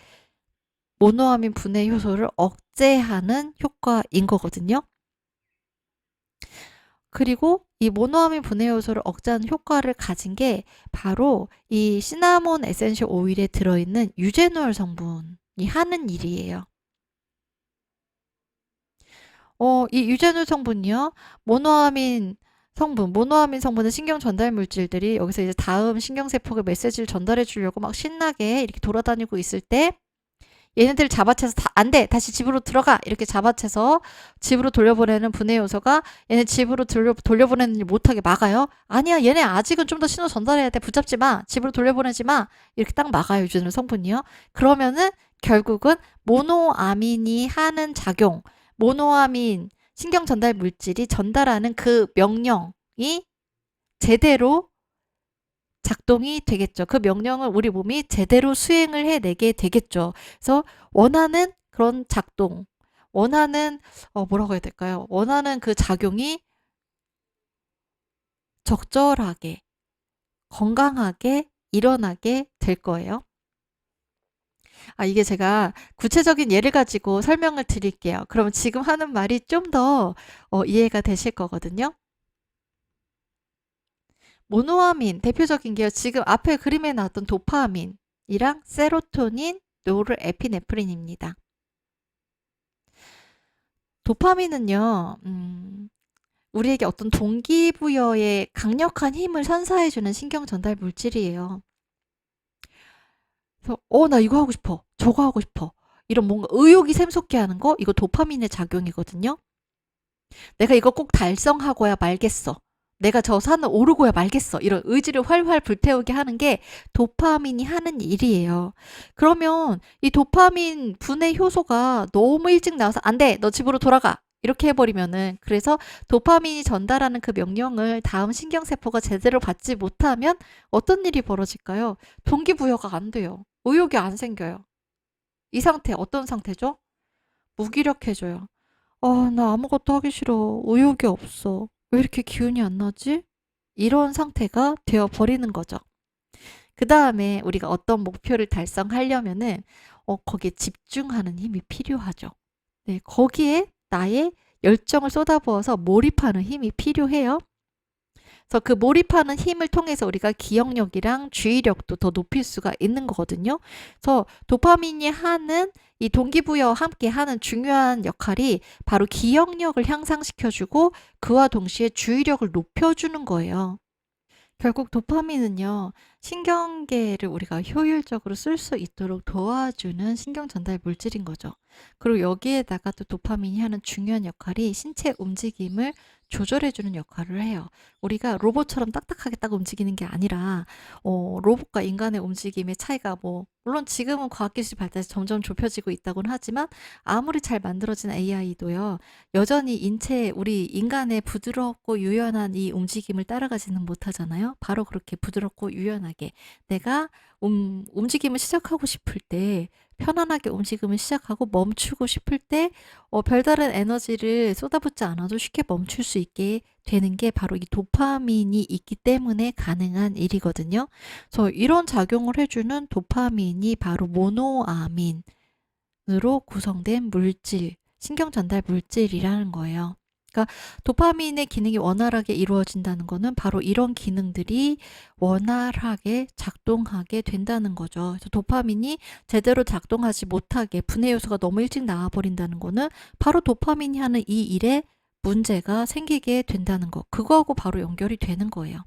모노아민 분해 효소를 억제하는 효과인 거거든요. 그리고 이 모노아민 분해 요소를 억제하는 효과를 가진 게 바로 이 시나몬 에센셜 오일에 들어있는 유제놀 성분이 하는 일이에요. 이 유제놀 성분이요. 모노아민 성분은 신경 전달 물질들이 여기서 이제 다음 신경세포가 메시지를 전달해 주려고 막 신나게 이렇게 돌아다니고 있을 때 얘네들 잡아채서 안 돼! 다시 집으로 들어가! 이렇게 잡아채서 집으로 돌려보내는 분해 요소가 얘네 집으로 돌려보내는 일 못하게 막아요. 아니야, 얘네 아직은 좀 더 신호 전달해야 돼. 붙잡지 마. 집으로 돌려보내지 마. 이렇게 딱 막아요, 유제놀 성분이요. 그러면은 결국은 모노아민이 하는 작용, 모노아민 신경 전달 물질이 전달하는 그 명령이 제대로 작동이 되겠죠. 그 명령을 우리 몸이 제대로 수행을 해내게 되겠죠. 그래서 원하는 그런 작동, 원하는 뭐라고 해야 될까요? 원하는 그 작용이 적절하게, 건강하게 일어나게 될 거예요. 이게 제가 구체적인 예를 가지고 설명을 드릴게요. 그러면 지금 하는 말이 좀 더 이해가 되실 거거든요. 모노아민 대표적인 게요. 지금 앞에 그림에 나왔던 도파민이랑 세로토닌, 노르에피네프린입니다. 도파민은요. 우리에게 어떤 동기부여에 강력한 힘을 선사해주는 신경 전달 물질이에요. 그래서 나 이거 하고 싶어. 저거 하고 싶어. 이런 뭔가 의욕이 샘솟게 하는 거, 이거 도파민의 작용이거든요. 내가 이거 꼭 달성하고야 말겠어. 내가 저 산을 오르고야 말겠어. 이런 의지를 활활 불태우게 하는 게 도파민이 하는 일이에요. 그러면 이 도파민 분해 효소가 너무 일찍 나와서 안 돼! 너 집으로 돌아가! 이렇게 해버리면은, 그래서 도파민이 전달하는 그 명령을 다음 신경세포가 제대로 받지 못하면 어떤 일이 벌어질까요? 동기부여가 안 돼요. 의욕이 안 생겨요. 이 상태 어떤 상태죠? 무기력해져요. 나 아무것도 하기 싫어. 의욕이 없어. 왜 이렇게 기운이 안 나지? 이런 상태가 되어버리는 거죠. 그 다음에 우리가 어떤 목표를 달성하려면은 거기에 집중하는 힘이 필요하죠. 네, 거기에 나의 열정을 쏟아부어서 몰입하는 힘이 필요해요. 그래서 그 몰입하는 힘을 통해서 우리가 기억력이랑 주의력도 더 높일 수가 있는 거거든요. 그래서 도파민이 하는 이 동기부여와 함께 하는 중요한 역할이 바로 기억력을 향상시켜주고 그와 동시에 주의력을 높여주는 거예요. 결국 도파민은요, 신경계를 우리가 효율적으로 쓸 수 있도록 도와주는 신경 전달 물질인 거죠. 그리고 여기에다가 또 도파민이 하는 중요한 역할이 신체 움직임을 조절해주는 역할을 해요. 우리가 로봇처럼 딱딱하게 딱 움직이는 게 아니라 로봇과 인간의 움직임의 차이가 물론 지금은 과학기술이 발달해서 점점 좁혀지고 있다고는 하지만 아무리 잘 만들어진 AI도요. 여전히 우리 인간의 부드럽고 유연한 이 움직임을 따라가지는 못하잖아요. 바로 그렇게 부드럽고 유연하게 내가 움직임을 시작하고 싶을 때 편안하게 움직임을 시작하고 멈추고 싶을 때 별다른 에너지를 쏟아붓지 않아도 쉽게 멈출 수 있게 되는 게 바로 이 도파민이 있기 때문에 가능한 일이거든요. 그래서 이런 작용을 해주는 도파민이 바로 모노아민으로 구성된 물질, 신경 전달 물질이라는 거예요. 그러니까 도파민의 기능이 원활하게 이루어진다는 거는 바로 이런 기능들이 원활하게 작동하게 된다는 거죠. 그래서 도파민이 제대로 작동하지 못하게 분해 요소가 너무 일찍 나와버린다는 거는 바로 도파민이 하는 이 일에 문제가 생기게 된다는 거. 그거하고 바로 연결이 되는 거예요.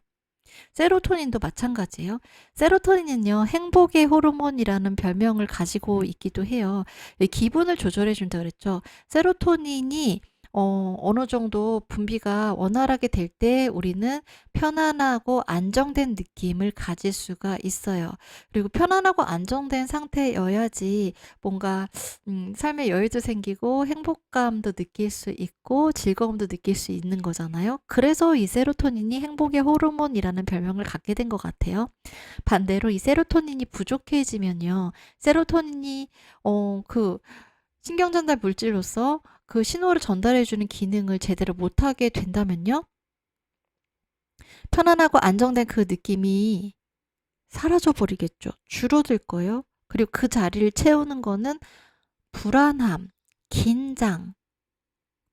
세로토닌도 마찬가지예요. 세로토닌은요, 행복의 호르몬이라는 별명을 가지고 있기도 해요. 기분을 조절해 준다 그랬죠. 세로토닌이 어느 정도 분비가 원활하게 될 때 우리는 편안하고 안정된 느낌을 가질 수가 있어요. 그리고 편안하고 안정된 상태여야지 뭔가 삶의 여유도 생기고 행복감도 느낄 수 있고 즐거움도 느낄 수 있는 거잖아요. 그래서 이 세로토닌이 행복의 호르몬이라는 별명을 갖게 된 것 같아요. 반대로 이 세로토닌이 부족해지면요. 세로토닌이 그 신경전달 물질로서 그 신호를 전달해주는 기능을 제대로 못하게 된다면요. 편안하고 안정된 그 느낌이 사라져 버리겠죠. 줄어들 거예요. 그리고 그 자리를 채우는 거는 불안함, 긴장,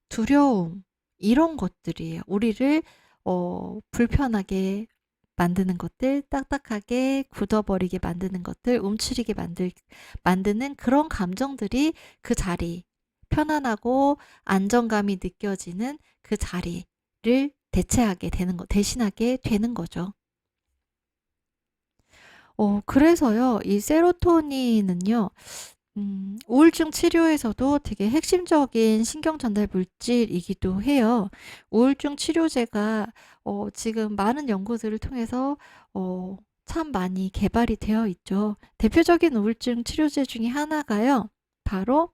두려움 이런 것들이에요. 우리를 불편하게 만드는 것들, 딱딱하게 굳어버리게 만드는 것들, 움츠리게 만드는 그런 감정들이 그 자리, 편안하고 안정감이 느껴지는 그 자리를 대신하게 되는 거죠. 그래서요, 이 세로토닌은요, 우울증 치료에서도 되게 핵심적인 신경 전달 물질이기도 해요. 우울증 치료제가 지금 많은 연구들을 통해서 참 많이 개발이 되어 있죠. 대표적인 우울증 치료제 중에 하나가요, 바로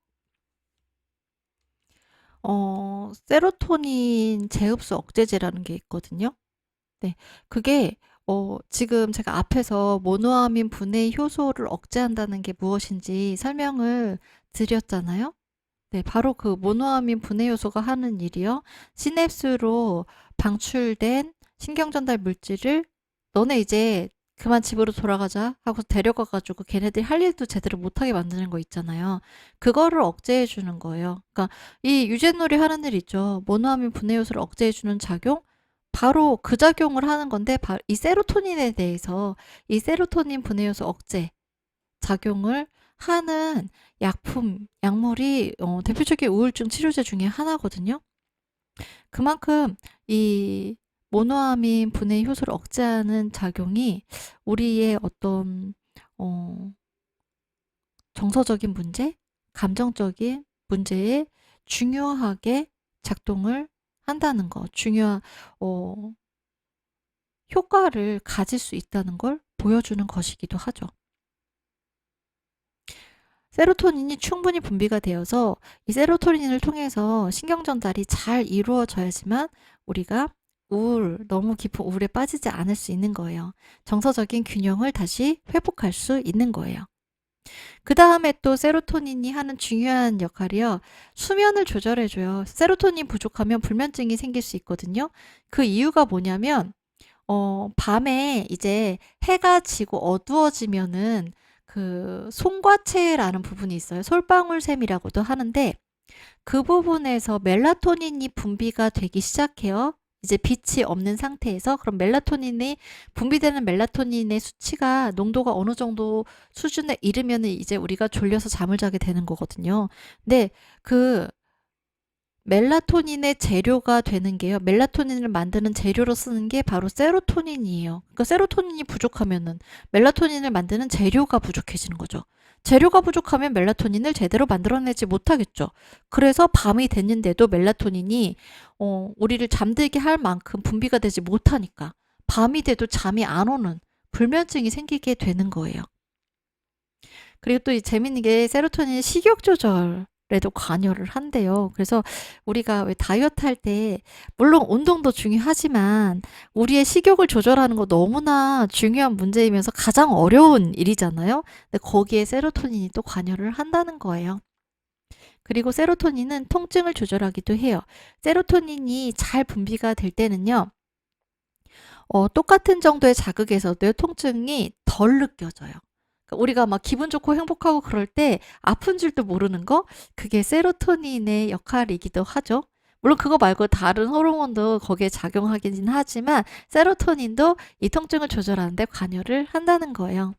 세로토닌 제흡수 억제제라는 게 있거든요. 네. 그게 지금 제가 앞에서 모노아민 분해 효소를 억제한다는 게 무엇인지 설명을 드렸잖아요. 네. 바로 그 모노아민 분해 요소가 하는 일이요, 시냅스로 방출된 신경 전달 물질을 "너네 이제 그만 집으로 돌아가자." 하고 데려가 가지고 걔네들이 할 일도 제대로 못하게 만드는 거 있잖아요. 그거를 억제해 주는 거예요. 그러니까 이 유제놀이 하는 일 있죠. 모노아민 분해 요소를 억제해 주는 작용? 바로 그 작용을 하는 건데, 이 세로토닌에 대해서 이 세로토닌 분해 요소 억제 작용을 하는 약물이 대표적인 우울증 치료제 중에 하나거든요. 그만큼 이 모노아민 분해 효소를 억제하는 작용이 우리의 어떤 정서적인 문제, 감정적인 문제에 중요하게 작동을 한다는 거, 중요한 효과를 가질 수 있다는 걸 보여주는 것이기도 하죠. 세로토닌이 충분히 분비가 되어서 이 세로토닌을 통해서 신경 전달이 잘 이루어져야지만 우리가 너무 깊은 우울에 빠지지 않을 수 있는 거예요. 정서적인 균형을 다시 회복할 수 있는 거예요. 그 다음에 또 세로토닌이 하는 중요한 역할이요, 수면을 조절해줘요. 세로토닌 부족하면 불면증이 생길 수 있거든요. 그 이유가 뭐냐면 밤에 이제 해가 지고 어두워지면은 그 송과체라는 부분이 있어요. 솔방울샘이라고도 하는데, 그 부분에서 멜라토닌이 분비가 되기 시작해요. 이제 빛이 없는 상태에서. 그럼 분비되는 멜라토닌의 수치가, 농도가 어느 정도 수준에 이르면 이제 우리가 졸려서 잠을 자게 되는 거거든요. 근데 그 멜라토닌의 재료가 되는 게요, 멜라토닌을 만드는 재료로 쓰는 게 바로 세로토닌이에요. 그러니까 세로토닌이 부족하면은 멜라토닌을 만드는 재료가 부족해지는 거죠. 재료가 부족하면 멜라토닌을 제대로 만들어내지 못하겠죠. 그래서 밤이 됐는데도 멜라토닌이 우리를 잠들게 할 만큼 분비가 되지 못하니까 밤이 돼도 잠이 안 오는 불면증이 생기게 되는 거예요. 그리고 또 재밌는 게, 세로토닌이 식욕 조절에도 관여를 한대요. 그래서 우리가 왜 다이어트 할 때, 물론 운동도 중요하지만 우리의 식욕을 조절하는 거 너무나 중요한 문제이면서 가장 어려운 일이잖아요. 근데 거기에 세로토닌이 또 관여를 한다는 거예요. 그리고 세로토닌은 통증을 조절하기도 해요. 세로토닌이 잘 분비가 될 때는요, 똑같은 정도의 자극에서도 통증이 덜 느껴져요. 우리가 막 기분 좋고 행복하고 그럴 때 아픈 줄도 모르는 거, 그게 세로토닌의 역할이기도 하죠. 물론 그거 말고 다른 호르몬도 거기에 작용하긴 하지만 세로토닌도 이 통증을 조절하는 데 관여를 한다는 거예요.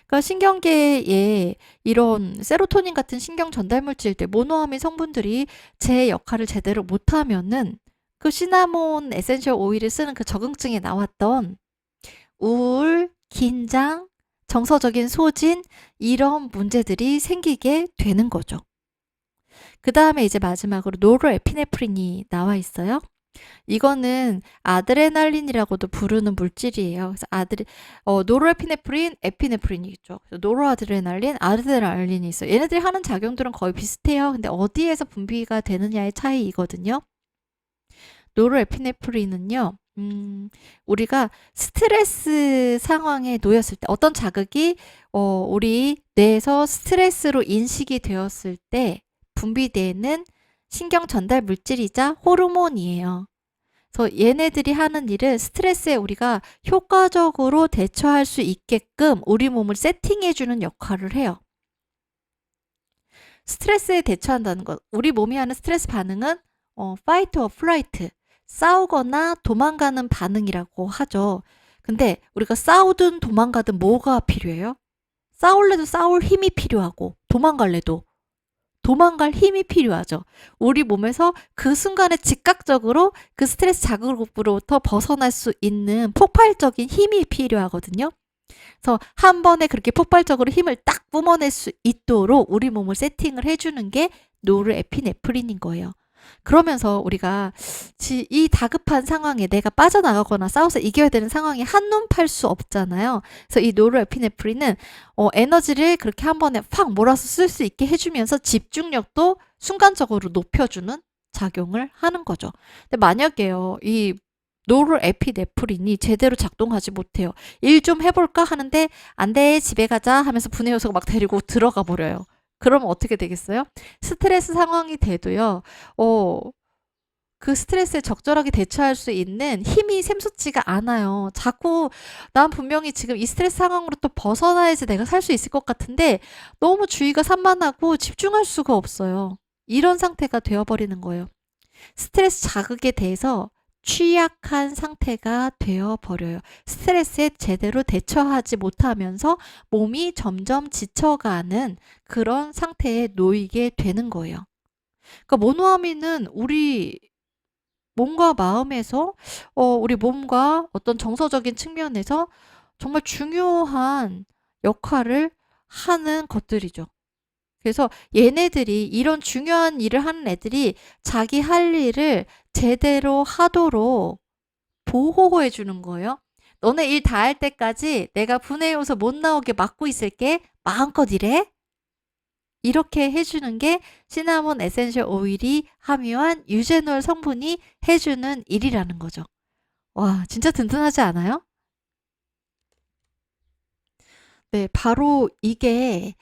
그러니까 신경계에 이런 세로토닌 같은 신경 전달 물질들, 모노아민 성분들이 제 역할을 제대로 못하면은 그 시나몬 에센셜 오일을 쓰는 그 적응증에 나왔던 우울, 긴장, 정서적인 소진, 이런 문제들이 생기게 되는 거죠. 그 다음에 이제 마지막으로 노르에피네프린이 나와 있어요. 이거는 아드레날린이라고도 부르는 물질이에요. 그래서 노르에피네프린, 에피네프린이 있죠. 노르아드레날린, 아드레날린이 있어요. 얘네들이 하는 작용들은 거의 비슷해요. 근데 어디에서 분비가 되느냐의 차이이거든요. 노르에피네프린은요, 우리가 스트레스 상황에 놓였을 때, 어떤 자극이 우리 뇌에서 스트레스로 인식이 되었을 때 분비되는 신경 전달 물질이자 호르몬이에요. 그래서 얘네들이 하는 일은 스트레스에 우리가 효과적으로 대처할 수 있게끔 우리 몸을 세팅해주는 역할을 해요. 스트레스에 대처한다는 것, 우리 몸이 하는 스트레스 반응은 fight or flight, 싸우거나 도망가는 반응이라고 하죠. 근데 우리가 싸우든 도망가든 뭐가 필요해요? 싸울래도 싸울 힘이 필요하고, 도망갈래도 도망갈 힘이 필요하죠. 우리 몸에서 그 순간에 즉각적으로 그 스트레스 자극으로부터 벗어날 수 있는 폭발적인 힘이 필요하거든요. 그래서 한 번에 그렇게 폭발적으로 힘을 딱 뿜어낼 수 있도록 우리 몸을 세팅을 해주는 게 노르에피네프린인 거예요. 그러면서 우리가 이 다급한 상황에 내가 빠져나가거나 싸워서 이겨야 되는 상황에 한눈 팔 수 없잖아요. 그래서 이 노르에피네프린은 에너지를 그렇게 한 번에 확 몰아서 쓸 수 있게 해주면서 집중력도 순간적으로 높여주는 작용을 하는 거죠. 근데 만약에요, 이 노르에피네프린이 제대로 작동하지 못해요. 일 좀 해볼까 하는데 안 돼, 집에 가자 하면서 분해 요소가 막 데리고 들어가 버려요. 그러면 어떻게 되겠어요? 스트레스 상황이 돼도요. 그 스트레스에 적절하게 대처할 수 있는 힘이 샘솟지가 않아요. 자꾸 난 분명히 지금 이 스트레스 상황으로 또 벗어나야지 내가 살 수 있을 것 같은데 너무 주의가 산만하고 집중할 수가 없어요. 이런 상태가 되어버리는 거예요. 스트레스 자극에 대해서 취약한 상태가 되어버려요. 스트레스에 제대로 대처하지 못하면서 몸이 점점 지쳐가는 그런 상태에 놓이게 되는 거예요. 그러니까 모노아민은 우리 몸과 마음에서 우리 몸과 어떤 정서적인 측면에서 정말 중요한 역할을 하는 것들이죠. 그래서 얘네들이 이런 중요한 일을 하는 애들이 자기 할 일을 제대로 하도록 보호해 주는 거예요. 너네 일 다 할 때까지 내가 분해 요소 못 나오게 막고 있을게. 마음껏 일해. 이렇게 해주는 게 시나몬 에센셜 오일이 함유한 유제놀 성분이 해주는 일이라는 거죠. 와, 진짜 든든하지 않아요? 네, 바로 이게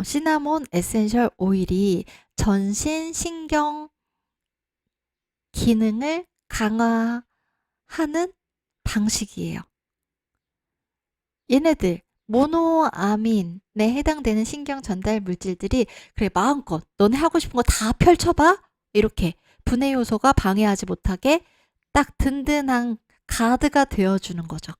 시나몬 에센셜 오일이 전신 신경 기능을 강화하는 방식이에요. 얘네들 모노아민에 해당되는 신경 전달 물질들이 그래 마음껏 너네 하고 싶은 거 다 펼쳐봐 이렇게 분해 요소가 방해하지 못하게 딱 든든한 가드가 되어주는 거죠.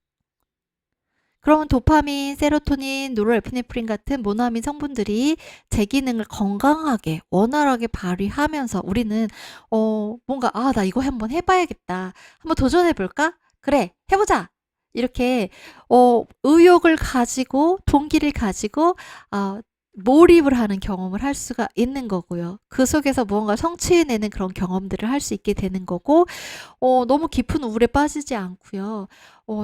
그러면 도파민, 세로토닌, 노르에피네프린 같은 모노아민 성분들이 제 기능을 건강하게 원활하게 발휘하면서 우리는 뭔가 나 이거 한번 해봐야겠다. 한번 도전해볼까? 그래, 해보자. 이렇게 의욕을 가지고 동기를 가지고 몰입을 하는 경험을 할 수가 있는 거고요. 그 속에서 무언가 성취해내는 그런 경험들을 할 수 있게 되는 거고 너무 깊은 우울에 빠지지 않고요.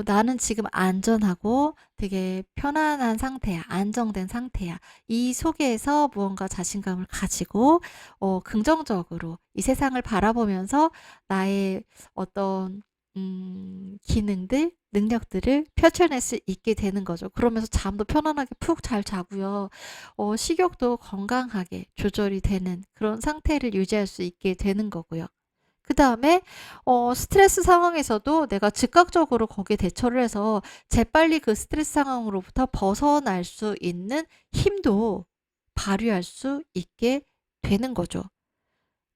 나는 지금 안전하고 되게 편안한 상태야. 안정된 상태야. 이 속에서 무언가 자신감을 가지고 긍정적으로 이 세상을 바라보면서 나의 어떤 기능들, 능력들을 펼쳐낼 수 있게 되는 거죠. 그러면서 잠도 편안하게 푹 잘 자고요. 식욕도 건강하게 조절이 되는 그런 상태를 유지할 수 있게 되는 거고요. 그 다음에 스트레스 상황에서도 내가 즉각적으로 거기에 대처를 해서 재빨리 그 스트레스 상황으로부터 벗어날 수 있는 힘도 발휘할 수 있게 되는 거죠.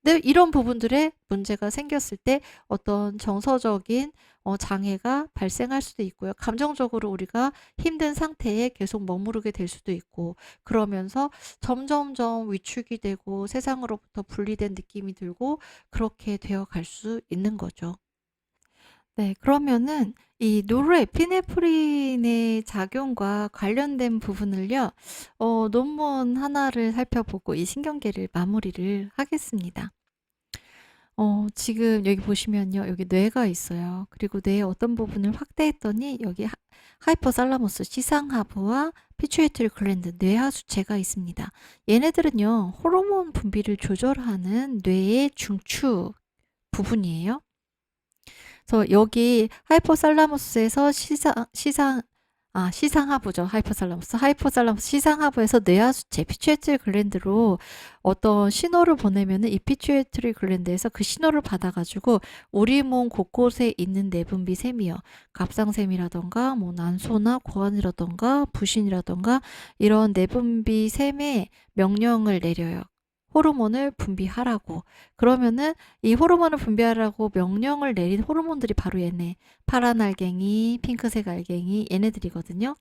근데 이런 부분들에 문제가 생겼을 때 어떤 정서적인 장애가 발생할 수도 있고요. 감정적으로 우리가 힘든 상태에 계속 머무르게 될 수도 있고 그러면서 점점점 위축이 되고 세상으로부터 분리된 느낌이 들고 그렇게 되어 갈 수 있는 거죠. 네, 그러면은 이 노르에피네프린의 작용과 관련된 부분을요, 논문 하나를 살펴보고 이 신경계를 마무리를 하겠습니다. 지금 여기 보시면요, 여기 뇌가 있어요. 그리고 뇌의 어떤 부분을 확대했더니 여기 하이포살라무스, 시상하부와 피추이트리 글랜드, 뇌하수체가 있습니다. 얘네들은요, 호르몬 분비를 조절하는 뇌의 중추 부분이에요. 그래서 여기 하이포살라무스에서 시상하부죠. 하이포살라무스 시상하부에서 뇌하수체 피추이트리 글랜드로 어떤 신호를 보내면은 이 피추이트리 글랜드에서 그 신호를 받아가지고 우리 몸 곳곳에 있는 내분비 샘이요. 갑상샘이라던가 뭐 난소나 고환이라던가 부신이라던가 이런 내분비 샘에 명령을 내려요. 호르몬을 분비하라고. 그러면은 이 호르몬을 분비하라고 명령을 내린 호르몬들이 바로 얘네. 파란 알갱이, 핑크색 알갱이 얘네들이거든요.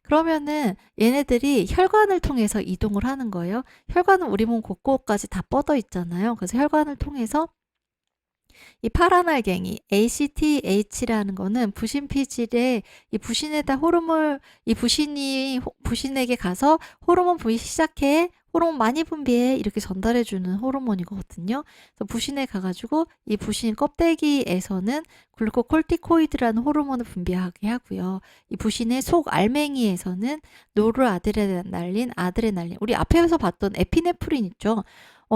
그러면은 얘네들이 혈관을 통해서 이동을 하는 거예요. 혈관은 우리 몸 곳곳까지 다 뻗어 있잖아요. 그래서 혈관을 통해서 이 파란 알갱이 ACTH라는 거는 부신 피질에 이 부신에다 호르몬 이 부신이 부신에게 가서 호르몬 분비 시작해 호르몬 많이 분비해 이렇게 전달해 주는 호르몬이거든요. 그래서 부신에 가가지고 이 부신 껍데기에서는 글루코콜티코이드라는 호르몬을 분비하게 하고요. 이 부신의 속 알맹이에서는 노르아드레날린, 아드레날린 우리 앞에서 봤던 에피네프린 있죠.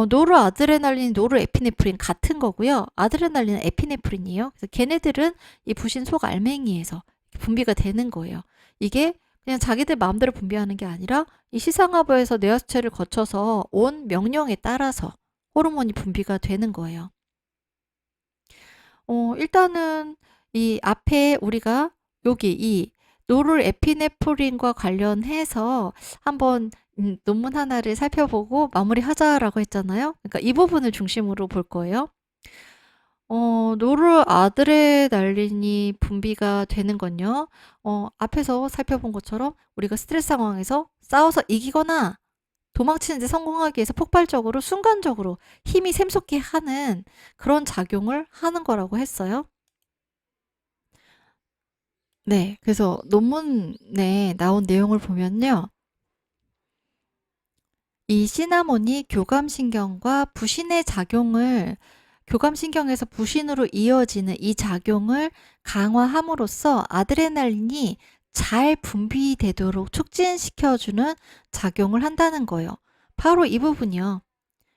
노르아드레날린, 노르에피네프린 같은 거고요. 아드레날린은 에피네프린이에요. 그래서 걔네들은 이 부신 속 알맹이에서 분비가 되는 거예요. 이게 그냥 자기들 마음대로 분비하는 게 아니라 이 시상하부에서 뇌하수체를 거쳐서 온 명령에 따라서 호르몬이 분비가 되는 거예요. 일단은 이 앞에 우리가 여기 이 노르에피네프린과 관련해서 한번 논문 하나를 살펴보고 마무리하자라고 했잖아요. 그러니까 이 부분을 중심으로 볼 거예요. 노르아드레날린이 분비가 되는 건요. 앞에서 살펴본 것처럼 우리가 스트레스 상황에서 싸워서 이기거나 도망치는 데 성공하기 위해서 폭발적으로 순간적으로 힘이 샘솟게 하는 그런 작용을 하는 거라고 했어요. 네, 그래서 논문에 나온 내용을 보면요. 이 시나몬이 교감신경과 부신의 작용을 교감신경에서 부신으로 이어지는 이 작용을 강화함으로써 아드레날린이 잘 분비되도록 촉진시켜주는 작용을 한다는 거예요. 바로 이 부분이요.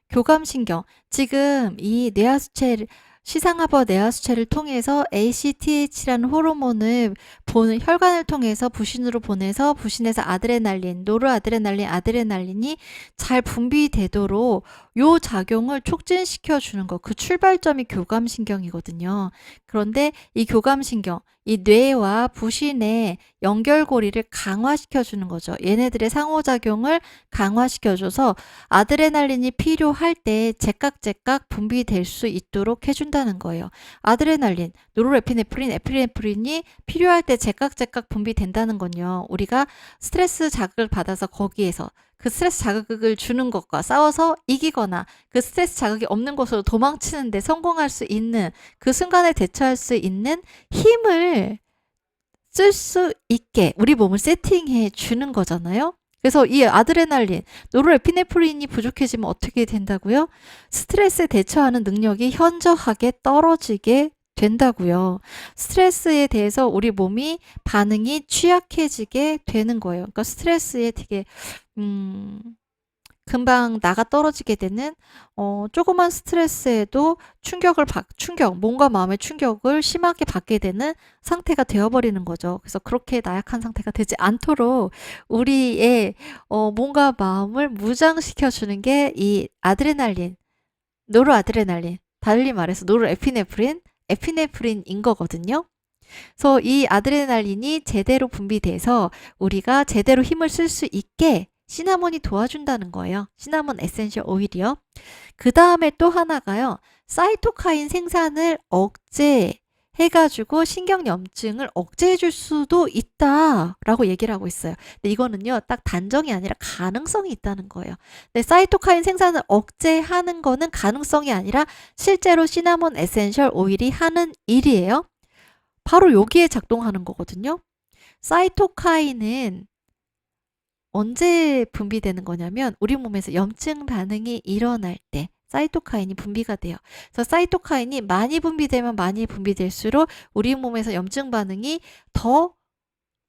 교감신경. 지금 이 뇌하수체 시상하부 뇌하수체를 통해서 ACTH라는 호르몬을 보는 혈관을 통해서 부신으로 보내서 부신에서 아드레날린, 노르아드레날린, 아드레날린이 잘 분비되도록 요 작용을 촉진시켜 주는 거. 그 출발점이 교감신경이거든요. 그런데 이 교감신경, 이 뇌와 부신의 연결고리를 강화시켜 주는 거죠. 얘네들의 상호작용을 강화시켜 줘서 아드레날린이 필요할 때 제깍제깍 분비될 수 있도록 해준다는 거예요. 아드레날린, 노르에피네프린, 에피네프린이 필요할 때 제깍제깍 분비된다는 건요. 우리가 스트레스 자극을 받아서 거기에서 그 스트레스 자극을 주는 것과 싸워서 이기거나 그 스트레스 자극이 없는 곳으로 도망치는데 성공할 수 있는 그 순간에 대처할 수 있는 힘을 쓸 수 있게 우리 몸을 세팅해 주는 거잖아요. 그래서 이 아드레날린, 노르에피네프린이 부족해지면 어떻게 된다고요? 스트레스에 대처하는 능력이 현저하게 떨어지게 된다고요. 스트레스에 대해서 우리 몸이 반응이 취약해지게 되는 거예요. 그러니까 스트레스에 되게 금방 나가 떨어지게 되는 조그만 스트레스에도 충격, 몸과 마음의 충격을 심하게 받게 되는 상태가 되어버리는 거죠. 그래서 그렇게 나약한 상태가 되지 않도록 우리의 몸과 마음을 무장시켜주는 게 이 아드레날린, 노르아드레날린, 달리 말해서 노르에피네프린, 에피네프린인 거거든요. 그래서 이 아드레날린이 제대로 분비돼서 우리가 제대로 힘을 쓸 수 있게 시나몬이 도와준다는 거예요. 시나몬 에센셜 오일이요. 그 다음에 또 하나가요. 사이토카인 생산을 억제해가지고 신경염증을 억제해줄 수도 있다라고 얘기를 하고 있어요. 근데 이거는요. 딱 단정이 아니라 가능성이 있다는 거예요. 근데 사이토카인 생산을 억제하는 거는 가능성이 아니라 실제로 시나몬 에센셜 오일이 하는 일이에요. 바로 여기에 작동하는 거거든요. 사이토카인은 언제 분비되는 거냐면 우리 몸에서 염증 반응이 일어날 때 사이토카인이 분비가 돼요. 그래서 사이토카인이 많이 분비되면 많이 분비될수록 우리 몸에서 염증 반응이 더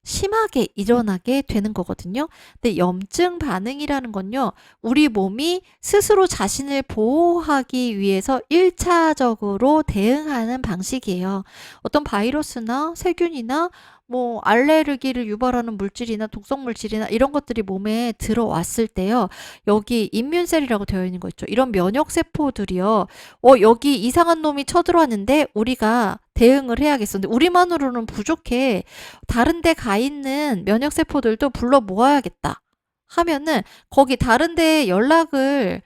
심하게 일어나게 되는 거거든요. 근데 염증 반응이라는 건요. 우리 몸이 스스로 자신을 보호하기 위해서 1차적으로 대응하는 방식이에요. 어떤 바이러스나 세균이나 뭐 알레르기를 유발하는 물질이나 독성 물질이나 이런 것들이 몸에 들어왔을 때요. 여기 임뮨셀이라고 되어 있는 거 있죠. 이런 면역 세포들이요. 여기 이상한 놈이 쳐들어왔는데 우리가 대응을 해야겠어. 근데 우리만으로는 부족해. 다른 데 가 있는 면역 세포들도 불러 모아야겠다. 하면은 거기 다른 데에 연락을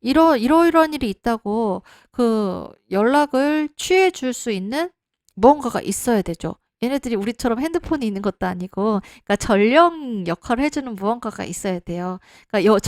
이러이러한 일이 있다고 그 연락을 취해 줄 수 있는 무언가가 있어야 되죠. 얘네들이 우리처럼 핸드폰이 있는 것도 아니고, 그러니까 전령 역할을 해주는 무언가가 있어야 돼요. 그러니까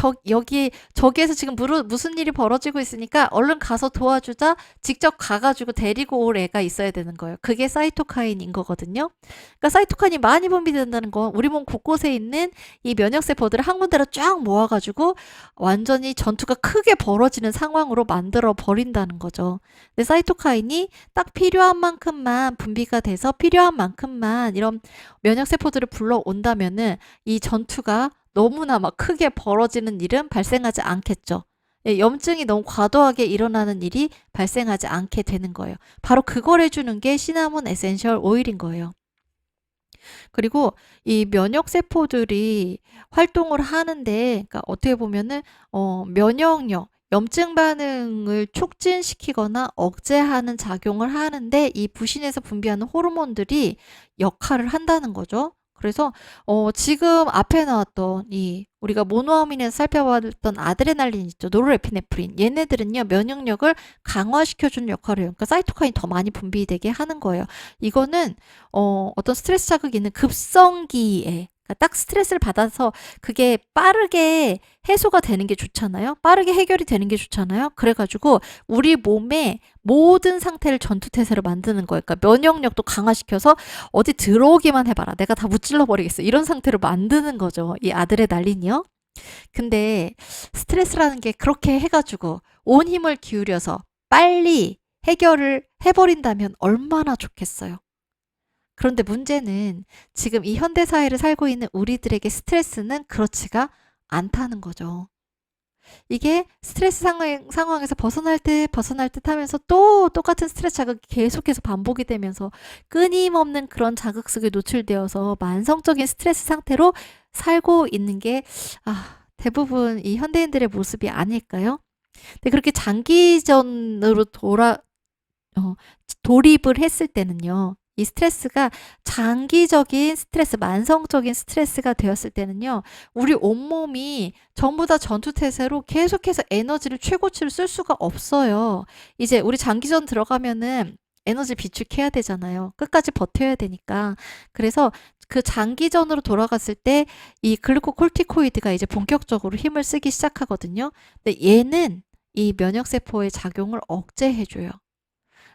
저기에서 지금 무슨 일이 벌어지고 있으니까 얼른 가서 도와주자, 직접 가가지고 데리고 올 애가 있어야 되는 거예요. 그게 사이토카인인 거거든요. 그러니까 사이토카인이 많이 분비된다는 건 우리 몸 곳곳에 있는 이 면역세포들을 한 군데로 쫙 모아가지고 완전히 전투가 크게 벌어지는 상황으로 만들어 버린다는 거죠. 근데 사이토카인이 딱 필요한 만큼만 분비가 돼서 필요한 만큼만 이런 면역세포들을 불러온다면은 이 전투가 너무나 막 크게 벌어지는 일은 발생하지 않겠죠. 예, 염증이 너무 과도하게 일어나는 일이 발생하지 않게 되는 거예요. 바로 그걸 해주는 게 시나몬 에센셜 오일인 거예요. 그리고 이 면역세포들이 활동을 하는데, 그러니까 어떻게 보면은, 면역력, 염증 반응을 촉진시키거나 억제하는 작용을 하는데 이 부신에서 분비하는 호르몬들이 역할을 한다는 거죠. 그래서 지금 앞에 나왔던 이 우리가 모노아민에서 살펴봤던 아드레날린 있죠. 노르에피네프린. 얘네들은요. 면역력을 강화시켜주는 역할을 해요. 그러니까 사이토카인이 더 많이 분비되게 하는 거예요. 이거는 어떤 스트레스 자극이 있는 급성기에, 그러니까 딱 스트레스를 받아서 그게 빠르게 해소가 되는 게 좋잖아요. 빠르게 해결이 되는 게 좋잖아요. 그래가지고 우리 몸의 모든 상태를 전투태세로 만드는 거예요. 그러니까 면역력도 강화시켜서 어디 들어오기만 해봐라. 내가 다 무찔러 버리겠어. 이런 상태로 만드는 거죠. 이 아드레날린이요. 근데 스트레스라는 게 그렇게 해가지고 온 힘을 기울여서 빨리 해결을 해버린다면 얼마나 좋겠어요. 그런데 문제는 지금 이 현대사회를 살고 있는 우리들에게 스트레스는 그렇지가 않다는 거죠. 이게 스트레스 상황에서 벗어날 듯 하면서 또 똑같은 스트레스 자극이 계속해서 반복이 되면서 끊임없는 그런 자극 속에 노출되어서 만성적인 스트레스 상태로 살고 있는 게 대부분 이 현대인들의 모습이 아닐까요? 근데 그렇게 장기전으로 돌입을 했을 때는요. 이 스트레스가 장기적인 스트레스, 만성적인 스트레스가 되었을 때는요. 우리 온몸이 전부 다 전투태세로 계속해서 에너지를 최고치로 쓸 수가 없어요. 이제 우리 장기전 들어가면은 에너지 비축해야 되잖아요. 끝까지 버텨야 되니까. 그래서 그 장기전으로 돌아갔을 때 이 글루코콜티코이드가 이제 본격적으로 힘을 쓰기 시작하거든요. 근데 얘는 이 면역세포의 작용을 억제해줘요.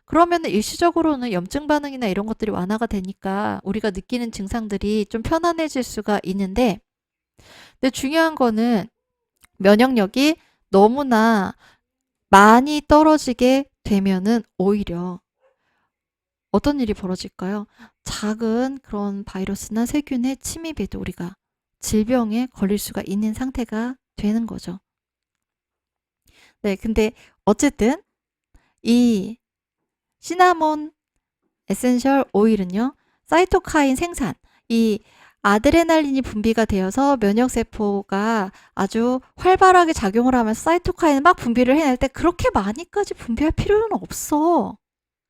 그러면 일시적으로는 염증 반응이나 이런 것들이 완화가 되니까 우리가 느끼는 증상들이 좀 편안해질 수가 있는데, 근데 중요한 거는 면역력이 너무나 많이 떨어지게 되면은 오히려 어떤 일이 벌어질까요? 작은 그런 바이러스나 세균의 침입에도 우리가 질병에 걸릴 수가 있는 상태가 되는 거죠. 네, 근데 어쨌든 이 시나몬 에센셜 오일은요, 사이토카인 생산, 이 아드레날린이 분비가 되어서 면역세포가 아주 활발하게 작용을 하면서 사이토카인을 막 분비를 해낼 때 그렇게 많이까지 분비할 필요는 없어.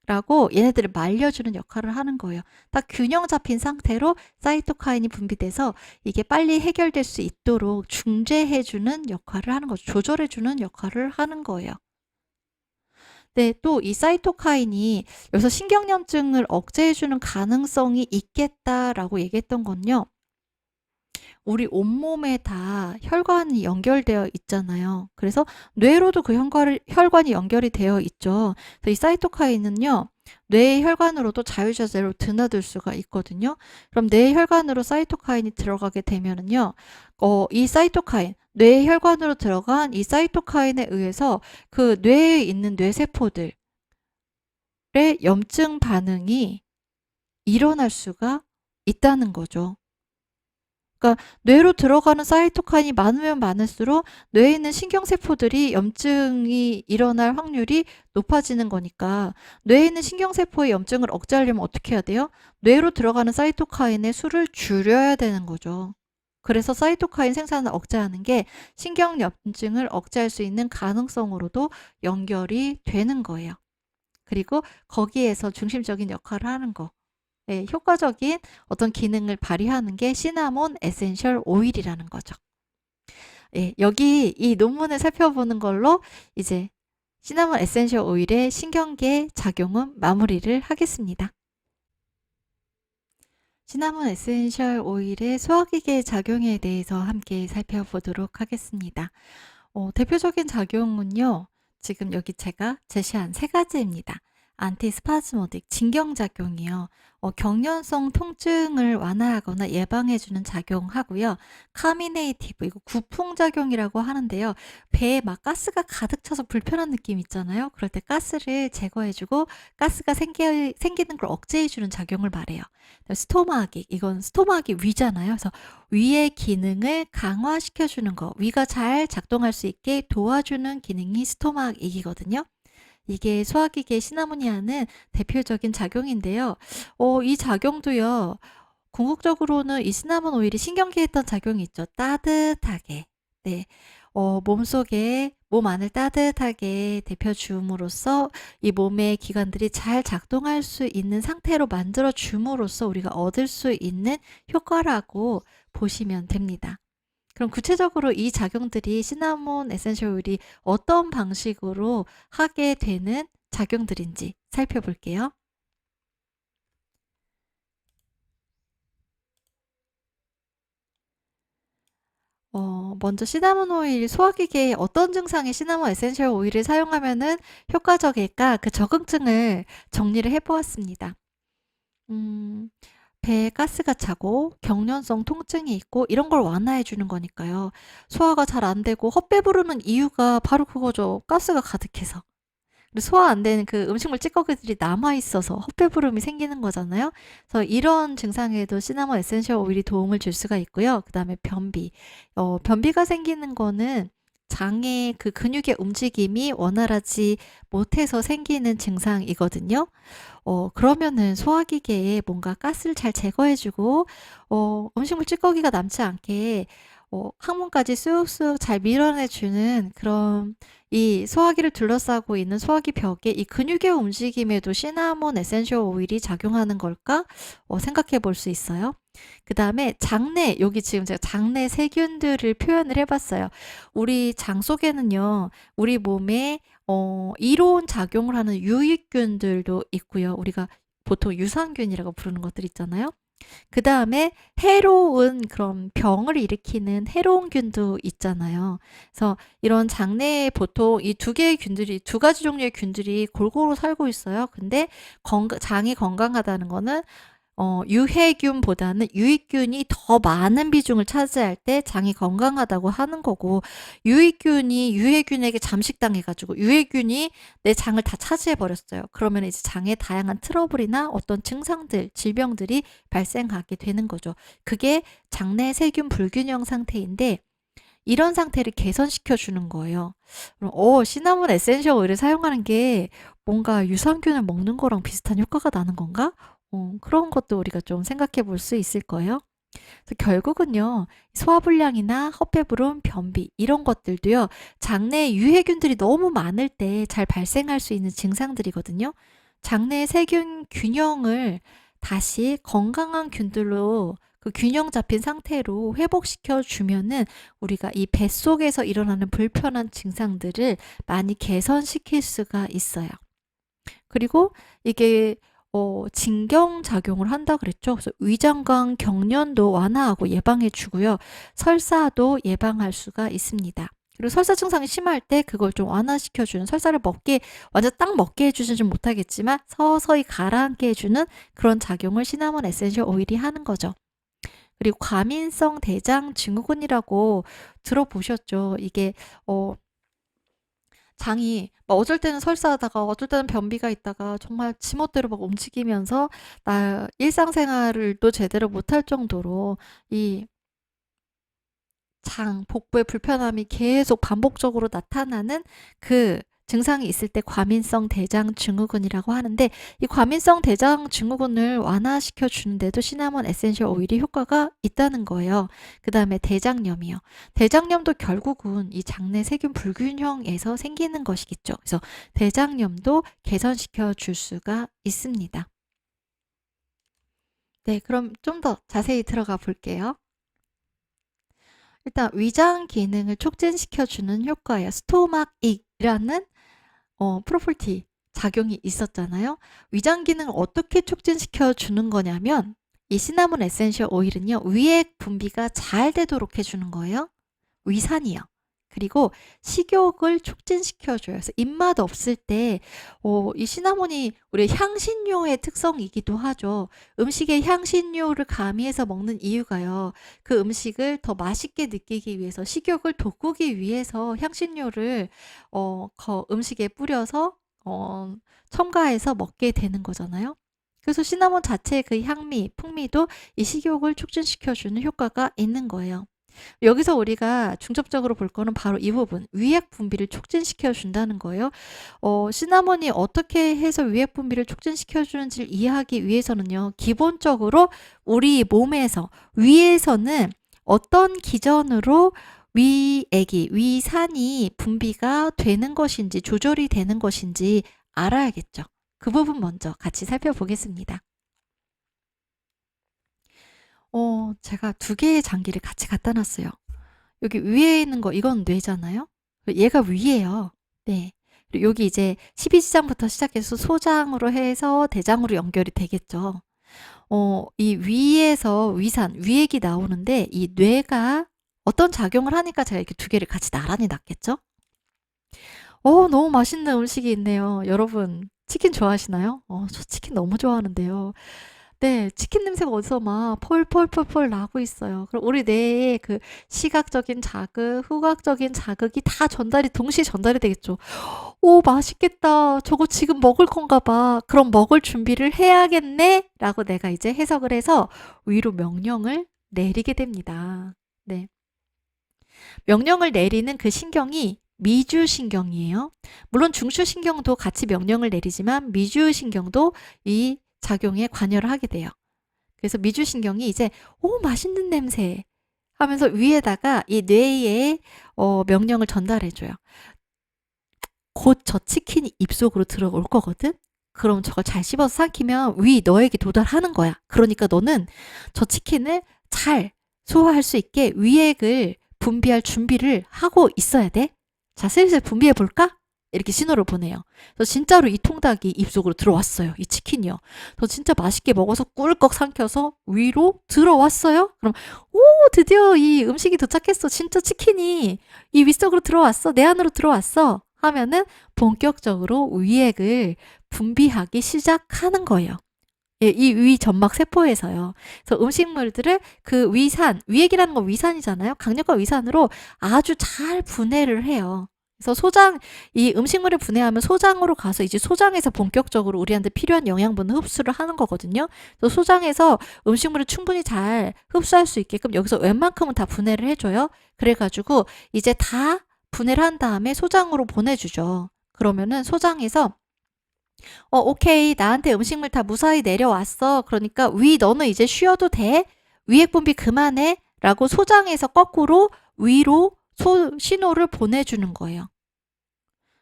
라고 얘네들을 말려주는 역할을 하는 거예요. 딱 균형 잡힌 상태로 사이토카인이 분비돼서 이게 빨리 해결될 수 있도록 중재해주는 역할을 하는 거죠. 조절해주는 역할을 하는 거예요. 네, 또 이 사이토카인이 여기서 신경염증을 억제해주는 가능성이 있겠다라고 얘기했던 건요. 우리 온몸에 다 혈관이 연결되어 있잖아요. 그래서 뇌로도 그 혈관이 연결이 되어 있죠. 그래서 이 사이토카인은요. 뇌의 혈관으로도 자유자재로 드나들 수가 있거든요. 그럼 뇌의 혈관으로 사이토카인이 들어가게 되면은요. 이 사이토카인, 뇌의 혈관으로 들어간 이 사이토카인에 의해서 그 뇌에 있는 뇌세포들의 염증 반응이 일어날 수가 있다는 거죠. 그러니까 뇌로 들어가는 사이토카인이 많으면 많을수록 뇌에 있는 신경세포들이 염증이 일어날 확률이 높아지는 거니까 뇌에 있는 신경세포의 염증을 억제하려면 어떻게 해야 돼요? 뇌로 들어가는 사이토카인의 수를 줄여야 되는 거죠. 그래서 사이토카인 생산을 억제하는 게 신경염증을 억제할 수 있는 가능성으로도 연결이 되는 거예요. 그리고 거기에서 중심적인 역할을 하는 거. 네, 효과적인 어떤 기능을 발휘하는 게 시나몬 에센셜 오일이라는 거죠. 예, 여기 이 논문을 살펴보는 걸로 이제 시나몬 에센셜 오일의 신경계 작용은 마무리를 하겠습니다. 시나몬 에센셜 오일의 소화기계 작용에 대해서 함께 살펴보도록 하겠습니다. 대표적인 작용은요. 지금 여기 제가 제시한 세 가지입니다. 안티스파즈모딕 진경작용이요. 경련성 통증을 완화하거나 예방해주는 작용하고요. 카미네이티브 이거 구풍작용이라고 하는데요. 배에 막 가스가 가득 차서 불편한 느낌 있잖아요. 그럴 때 가스를 제거해주고 가스가 생기는 걸 억제해주는 작용을 말해요. 스토마기 이건 스토마기 위잖아요. 그래서 위의 기능을 강화시켜주는 거, 위가 잘 작동할 수 있게 도와주는 기능이 스토마익이거든요. 이게 소화기계 시나몬이 하는 대표적인 작용인데요. 이 작용도요. 궁극적으로는 이 시나몬 오일이 신경계에 했던 작용이 있죠. 따뜻하게. 네. 몸 안을 따뜻하게 데펴줌으로써 이 몸의 기관들이 잘 작동할 수 있는 상태로 만들어 줌으로써 우리가 얻을 수 있는 효과라고 보시면 됩니다. 그럼 구체적으로 이 작용들이 시나몬 에센셜 오일이 어떤 방식으로 하게 되는 작용들인지 살펴볼게요. 먼저 시나몬 오일 소화기계에 어떤 증상의 시나몬 에센셜 오일을 사용하면은 효과적일까? 그 적응증을 정리를 해보았습니다. 배에 가스가 차고 경련성 통증이 있고 이런 걸 완화해 주는 거니까요. 소화가 잘 안 되고 헛배부르는 이유가 바로 그거죠. 가스가 가득해서. 그리고 소화 안 되는 그 음식물 찌꺼기들이 남아 있어서 헛배부름이 생기는 거잖아요. 그래서 이런 증상에도 시나몬 에센셜 오일이 도움을 줄 수가 있고요. 그다음에 변비. 변비가 생기는 거는 장의 그 근육의 움직임이 원활하지 못해서 생기는 증상이거든요. 그러면은 소화기계에 뭔가 가스를 잘 제거해주고, 음식물 찌꺼기가 남지 않게, 항문까지 쑥쑥 잘 밀어내주는 그런 이 소화기를 둘러싸고 있는 소화기 벽에 이 근육의 움직임에도 시나몬 에센셜 오일이 작용하는 걸까? 생각해 볼 수 있어요. 그 다음에 장내, 여기 지금 제가 장내 세균들을 표현을 해봤어요. 우리 장 속에는요, 우리 몸에 이로운 작용을 하는 유익균들도 있고요. 우리가 보통 유산균이라고 부르는 것들 있잖아요. 그 다음에 해로운 그런 병을 일으키는 해로운 균도 있잖아요. 그래서 이런 장내에 보통 이 두 개의 균들이, 두 가지 종류의 균들이 골고루 살고 있어요. 근데 장이 건강하다는 거는 유해균보다는 유익균이 더 많은 비중을 차지할 때 장이 건강하다고 하는 거고, 유익균이 유해균에게 잠식당해가지고 유해균이 내 장을 다 차지해 버렸어요. 그러면 이제 장에 다양한 트러블이나 어떤 증상들, 질병들이 발생하게 되는 거죠. 그게 장내 세균 불균형 상태인데, 이런 상태를 개선시켜 주는 거예요. 그럼 시나몬 에센셜 오일을 사용하는 게 뭔가 유산균을 먹는 거랑 비슷한 효과가 나는 건가? 그런 것도 우리가 좀 생각해 볼 수 있을 거예요. 그래서 결국은요, 소화불량이나 헛배부름, 변비 이런 것들도요, 장내에 유해균들이 너무 많을 때 잘 발생할 수 있는 증상들이거든요. 장내 세균 균형을 다시 건강한 균들로 그 균형 잡힌 상태로 회복시켜 주면은 우리가 이 뱃속에서 일어나는 불편한 증상들을 많이 개선시킬 수가 있어요. 그리고 이게 진경작용을 한다 그랬죠. 그래서 위장관 경련도 완화하고 예방해 주고요. 설사도 예방할 수가 있습니다. 그리고 설사 증상이 심할 때 그걸 좀 완화시켜주는, 설사를 완전 딱 먹게 해주지는 못하겠지만 서서히 가라앉게 해주는 그런 작용을 시나몬 에센셜 오일이 하는 거죠. 그리고 과민성 대장 증후군이라고 들어보셨죠? 이게 장이 막 어쩔 때는 설사하다가 어쩔 때는 변비가 있다가 정말 지멋대로 막 움직이면서 나 일상생활을 또 제대로 못할 정도로 이 복부의 불편함이 계속 반복적으로 나타나는 그 증상이 있을 때 과민성 대장 증후군이라고 하는데, 이 과민성 대장 증후군을 완화시켜 주는데도 시나몬 에센셜 오일이 효과가 있다는 거예요. 그 다음에 대장염이요. 대장염도 결국은 이 장내 세균 불균형에서 생기는 것이겠죠. 그래서 대장염도 개선시켜 줄 수가 있습니다. 네, 그럼 좀 더 자세히 들어가 볼게요. 일단 위장 기능을 촉진시켜주는 효과예요. 스토막익이라는 프로퍼티 작용이 있었잖아요. 위장 기능을 어떻게 촉진시켜 주는 거냐면 이 시나몬 에센셜 오일은요. 위액 분비가 잘 되도록 해주는 거예요. 위산이요. 그리고 식욕을 촉진시켜줘요. 그래서 입맛 없을 때, 이 시나몬이 우리 향신료의 특성이기도 하죠. 음식에 향신료를 가미해서 먹는 이유가요. 그 음식을 더 맛있게 느끼기 위해서, 식욕을 돋구기 위해서 향신료를, 음식에 뿌려서, 첨가해서 먹게 되는 거잖아요. 그래서 시나몬 자체의 그 향미, 풍미도 이 식욕을 촉진시켜주는 효과가 있는 거예요. 여기서 우리가 중점적으로 볼 거는 바로 이 부분, 위액 분비를 촉진시켜 준다는 거예요. 시나몬이 어떻게 해서 위액 분비를 촉진시켜 주는지를 이해하기 위해서는요. 기본적으로 우리 몸에서 위에서는 어떤 기전으로 위액이, 위산이 분비가 되는 것인지 조절이 되는 것인지 알아야겠죠. 그 부분 먼저 같이 살펴보겠습니다. 제가 두 개의 장기를 같이 갖다 놨어요. 여기 위에 있는 거 이건 뇌잖아요. 얘가 위에요. 네. 그리고 여기 이제 12지장부터 시작해서 소장으로 해서 대장으로 연결이 되겠죠. 이 위에서 위산, 위액이 나오는데 이 뇌가 어떤 작용을 하니까 제가 이렇게 두 개를 같이 나란히 놨겠죠? 너무 맛있는 음식이 있네요. 여러분, 치킨 좋아하시나요? 저 치킨 너무 좋아하는데요. 네. 치킨 냄새가 어디서 막 폴폴폴폴 나고 있어요. 그럼 우리 뇌에 그 시각적인 자극, 후각적인 자극이 다 동시에 전달이 되겠죠. "오 맛있겠다. 저거 지금 먹을 건가 봐. 그럼 먹을 준비를 해야겠네." 라고 내가 이제 해석을 해서 위로 명령을 내리게 됩니다. 네. 명령을 내리는 그 신경이 미주신경이에요. 물론 중추신경도 같이 명령을 내리지만 미주신경도 이 작용에 관여를 하게 돼요. 그래서 미주신경이 이제 오 맛있는 냄새 하면서 위에다가 이 뇌에 명령을 전달해 줘요. 곧 저 치킨이 입속으로 들어올 거거든. 그럼 저걸 잘 씹어서 삼키면 위 너에게 도달하는 거야. 그러니까 너는 저 치킨을 잘 소화할 수 있게 위액을 분비할 준비를 하고 있어야 돼. 자, 슬슬 분비해 볼까? 이렇게 신호를 보내요. 그래서 진짜로 이 통닭이 입속으로 들어왔어요. 이 치킨이요. 저 진짜 맛있게 먹어서 꿀꺽 삼켜서 위로 들어왔어요. 그럼 오 드디어 이 음식이 도착했어. 진짜 치킨이 이 윗속으로 들어왔어. 내 안으로 들어왔어. 하면은 본격적으로 위액을 분비하기 시작하는 거예요. 예, 이 위 점막 세포에서요. 그래서 음식물들을 그 위산, 위액이라는 건 위산이잖아요. 강력한 위산으로 아주 잘 분해를 해요. 그래서 이 음식물을 분해하면 소장으로 가서 이제 소장에서 본격적으로 우리한테 필요한 영양분을 흡수를 하는 거거든요. 그래서 소장에서 음식물을 충분히 잘 흡수할 수 있게끔 여기서 웬만큼은 다 분해를 해줘요. 그래가지고 이제 다 분해를 한 다음에 소장으로 보내주죠. 그러면은 소장에서 오케이. 나한테 음식물 다 무사히 내려왔어. 그러니까 너는 이제 쉬어도 돼. 위액 분비 그만해. 라고 소장에서 거꾸로 위로 신호를 보내주는 거예요.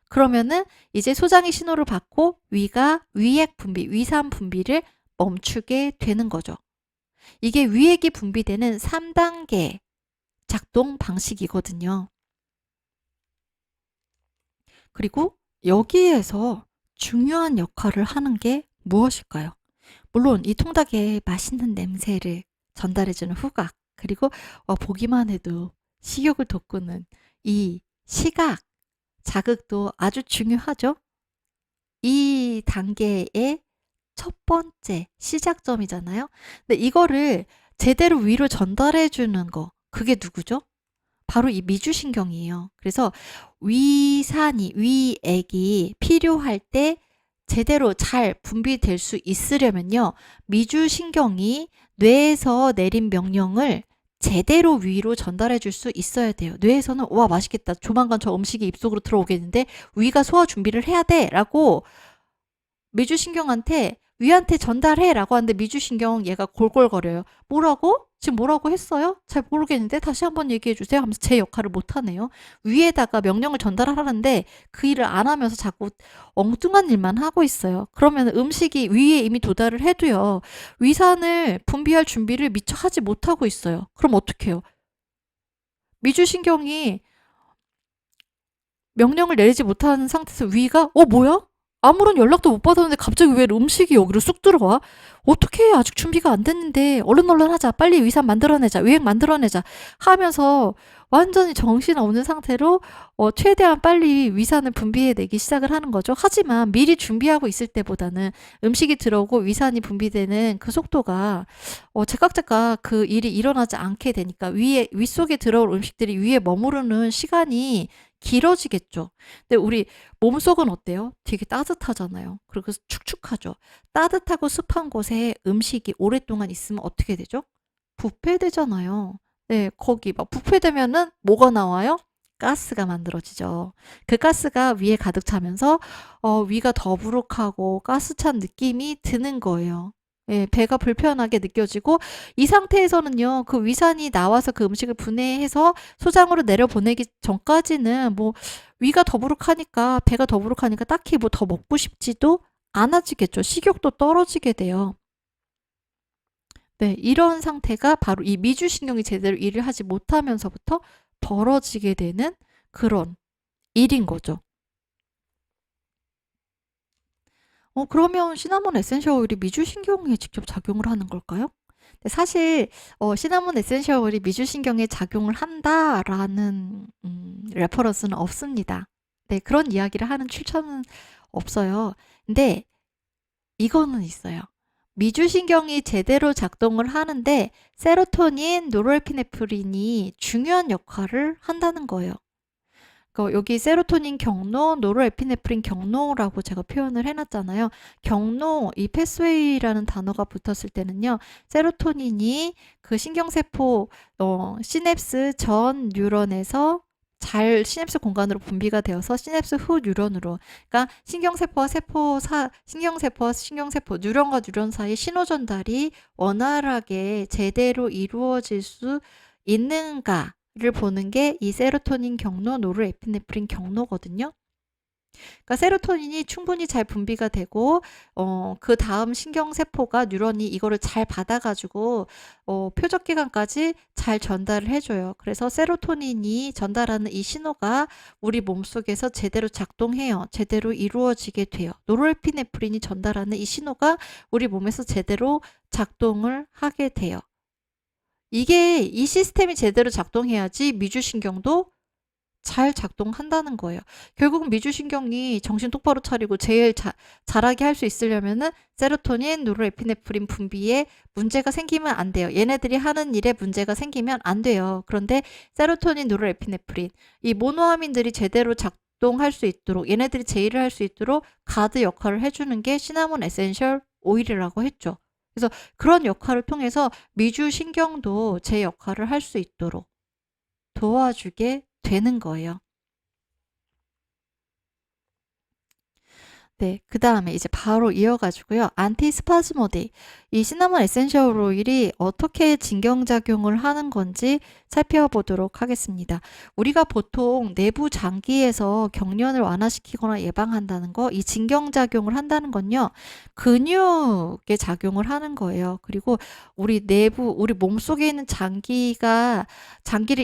그러면은 이제 소장이 신호를 받고 위가 위액 분비, 위산 분비를 멈추게 되는 거죠. 이게 위액이 분비되는 3단계 작동 방식이거든요. 그리고 여기에서 중요한 역할을 하는 게 무엇일까요? 물론 이 통닭의 맛있는 냄새를 전달해주는 후각, 그리고 보기만 해도 식욕을 돋구는 이 시각 자극도 아주 중요하죠. 이 단계의 첫 번째 시작점이잖아요. 근데 이거를 제대로 위로 전달해주는 거, 그게 누구죠? 바로 이 미주신경이에요. 그래서 위액이 필요할 때 제대로 잘 분비될 수 있으려면요. 미주신경이 뇌에서 내린 명령을 제대로 위로 전달해 줄 수 있어야 돼요. 뇌에서는 와 맛있겠다. 조만간 저 음식이 입속으로 들어오겠는데 위가 소화 준비를 해야 돼 라고 미주신경한테 위한테 전달해 라고 하는데 미주신경 얘가 골골거려요. 뭐라고? 지금 뭐라고 했어요? 잘 모르겠는데 다시 한번 얘기해 주세요 하면서 제 역할을 못하네요. 위에다가 명령을 전달하라는데 그 일을 안 하면서 자꾸 엉뚱한 일만 하고 있어요. 그러면 음식이 위에 이미 도달을 해도요. 위산을 분비할 준비를 미처 하지 못하고 있어요. 그럼 어떡해요? 미주신경이 명령을 내리지 못하는 상태에서 위가 뭐야? 아무런 연락도 못 받았는데 갑자기 왜 음식이 여기로 쑥 들어와? 어떻게 해? 아직 준비가 안 됐는데 얼른 하자. 빨리 위산 만들어내자. 유행 만들어내자. 하면서 완전히 정신 없는 상태로 최대한 빨리 위산을 분비해내기 시작을 하는 거죠. 하지만 미리 준비하고 있을 때보다는 음식이 들어오고 위산이 분비되는 그 속도가 제깍제깍 그 일이 일어나지 않게 되니까 윗속에 들어올 음식들이 위에 머무르는 시간이 길어지겠죠. 근데 우리 몸속은 어때요? 되게 따뜻하잖아요. 그리고 축축하죠. 따뜻하고 습한 곳에 음식이 오랫동안 있으면 어떻게 되죠? 부패되잖아요. 네, 거기 막 부패되면은 뭐가 나와요? 가스가 만들어지죠. 그 가스가 위에 가득 차면서 위가 더부룩하고 가스찬 느낌이 드는 거예요. 예, 배가 불편하게 느껴지고 이 상태에서는요, 그 위산이 나와서 그 음식을 분해해서 소장으로 내려보내기 전까지는 뭐 위가 더부룩하니까 배가 더부룩하니까 딱히 뭐 더 먹고 싶지도 않아지겠죠. 식욕도 떨어지게 돼요. 네, 이런 상태가 바로 이 미주신경이 제대로 일을 하지 못하면서부터 벌어지게 되는 그런 일인 거죠. 그러면 시나몬 에센셜 오일이 미주신경에 직접 작용을 하는 걸까요? 근데 사실 시나몬 에센셜 오일이 미주신경에 작용을 한다라는 레퍼런스는 없습니다. 네, 그런 이야기를 하는 출처는 없어요. 근데 이거는 있어요. 미주신경이 제대로 작동을 하는데 세로토닌, 노르에피네프린이 중요한 역할을 한다는 거예요. 여기 세로토닌 경로, 노르에피네프린 경로라고 제가 표현을 해놨잖아요. 경로, 이 패스웨이라는 단어가 붙었을 때는요, 세로토닌이 그 신경세포, 시냅스 전 뉴런에서 잘 시냅스 공간으로 분비가 되어서 시냅스 후 뉴런으로, 그러니까 신경세포와 신경세포, 뉴런과 뉴런 사이 신호 전달이 원활하게 제대로 이루어질 수 있는가 를 보는 게 이 세로토닌 경로, 노르에피네프린 경로거든요. 그러니까 세로토닌이 충분히 잘 분비가 되고 그 다음 신경세포가 뉴런이 이거를 잘 받아가지고 표적기관까지 잘 전달을 해줘요. 그래서 세로토닌이 전달하는 이 신호가 우리 몸속에서 제대로 작동해요. 제대로 이루어지게 돼요. 노르에피네프린이 전달하는 이 신호가 우리 몸에서 제대로 작동을 하게 돼요. 이 시스템이 제대로 작동해야지 미주신경도 잘 작동한다는 거예요. 결국은 미주신경이 정신 똑바로 차리고 제일 잘하게 할 수 있으려면은 세로토닌, 노르에피네프린 분비에 문제가 생기면 안 돼요. 얘네들이 하는 일에 문제가 생기면 안 돼요. 그런데 세로토닌, 노르에피네프린, 이 모노아민들이 제대로 작동할 수 있도록, 얘네들이 제 일을 할 수 있도록 가드 역할을 해주는 게 시나몬 에센셜 오일이라고 했죠. 그래서 그런 역할을 통해서 미주신경도 제 역할을 할 수 있도록 도와주게 되는 거예요. 네, 그 다음에 이제 바로 이어가지고요. 안티스파즈모디. 이 시나몬 에센셜 오일이 어떻게 진경작용을 하는 건지 살펴보도록 하겠습니다. 우리가 보통 내부 장기에서 경련을 완화시키거나 예방한다는 거, 이 진경작용을 한다는 건요, 근육에 작용을 하는 거예요. 그리고 우리 몸속에 있는 장기를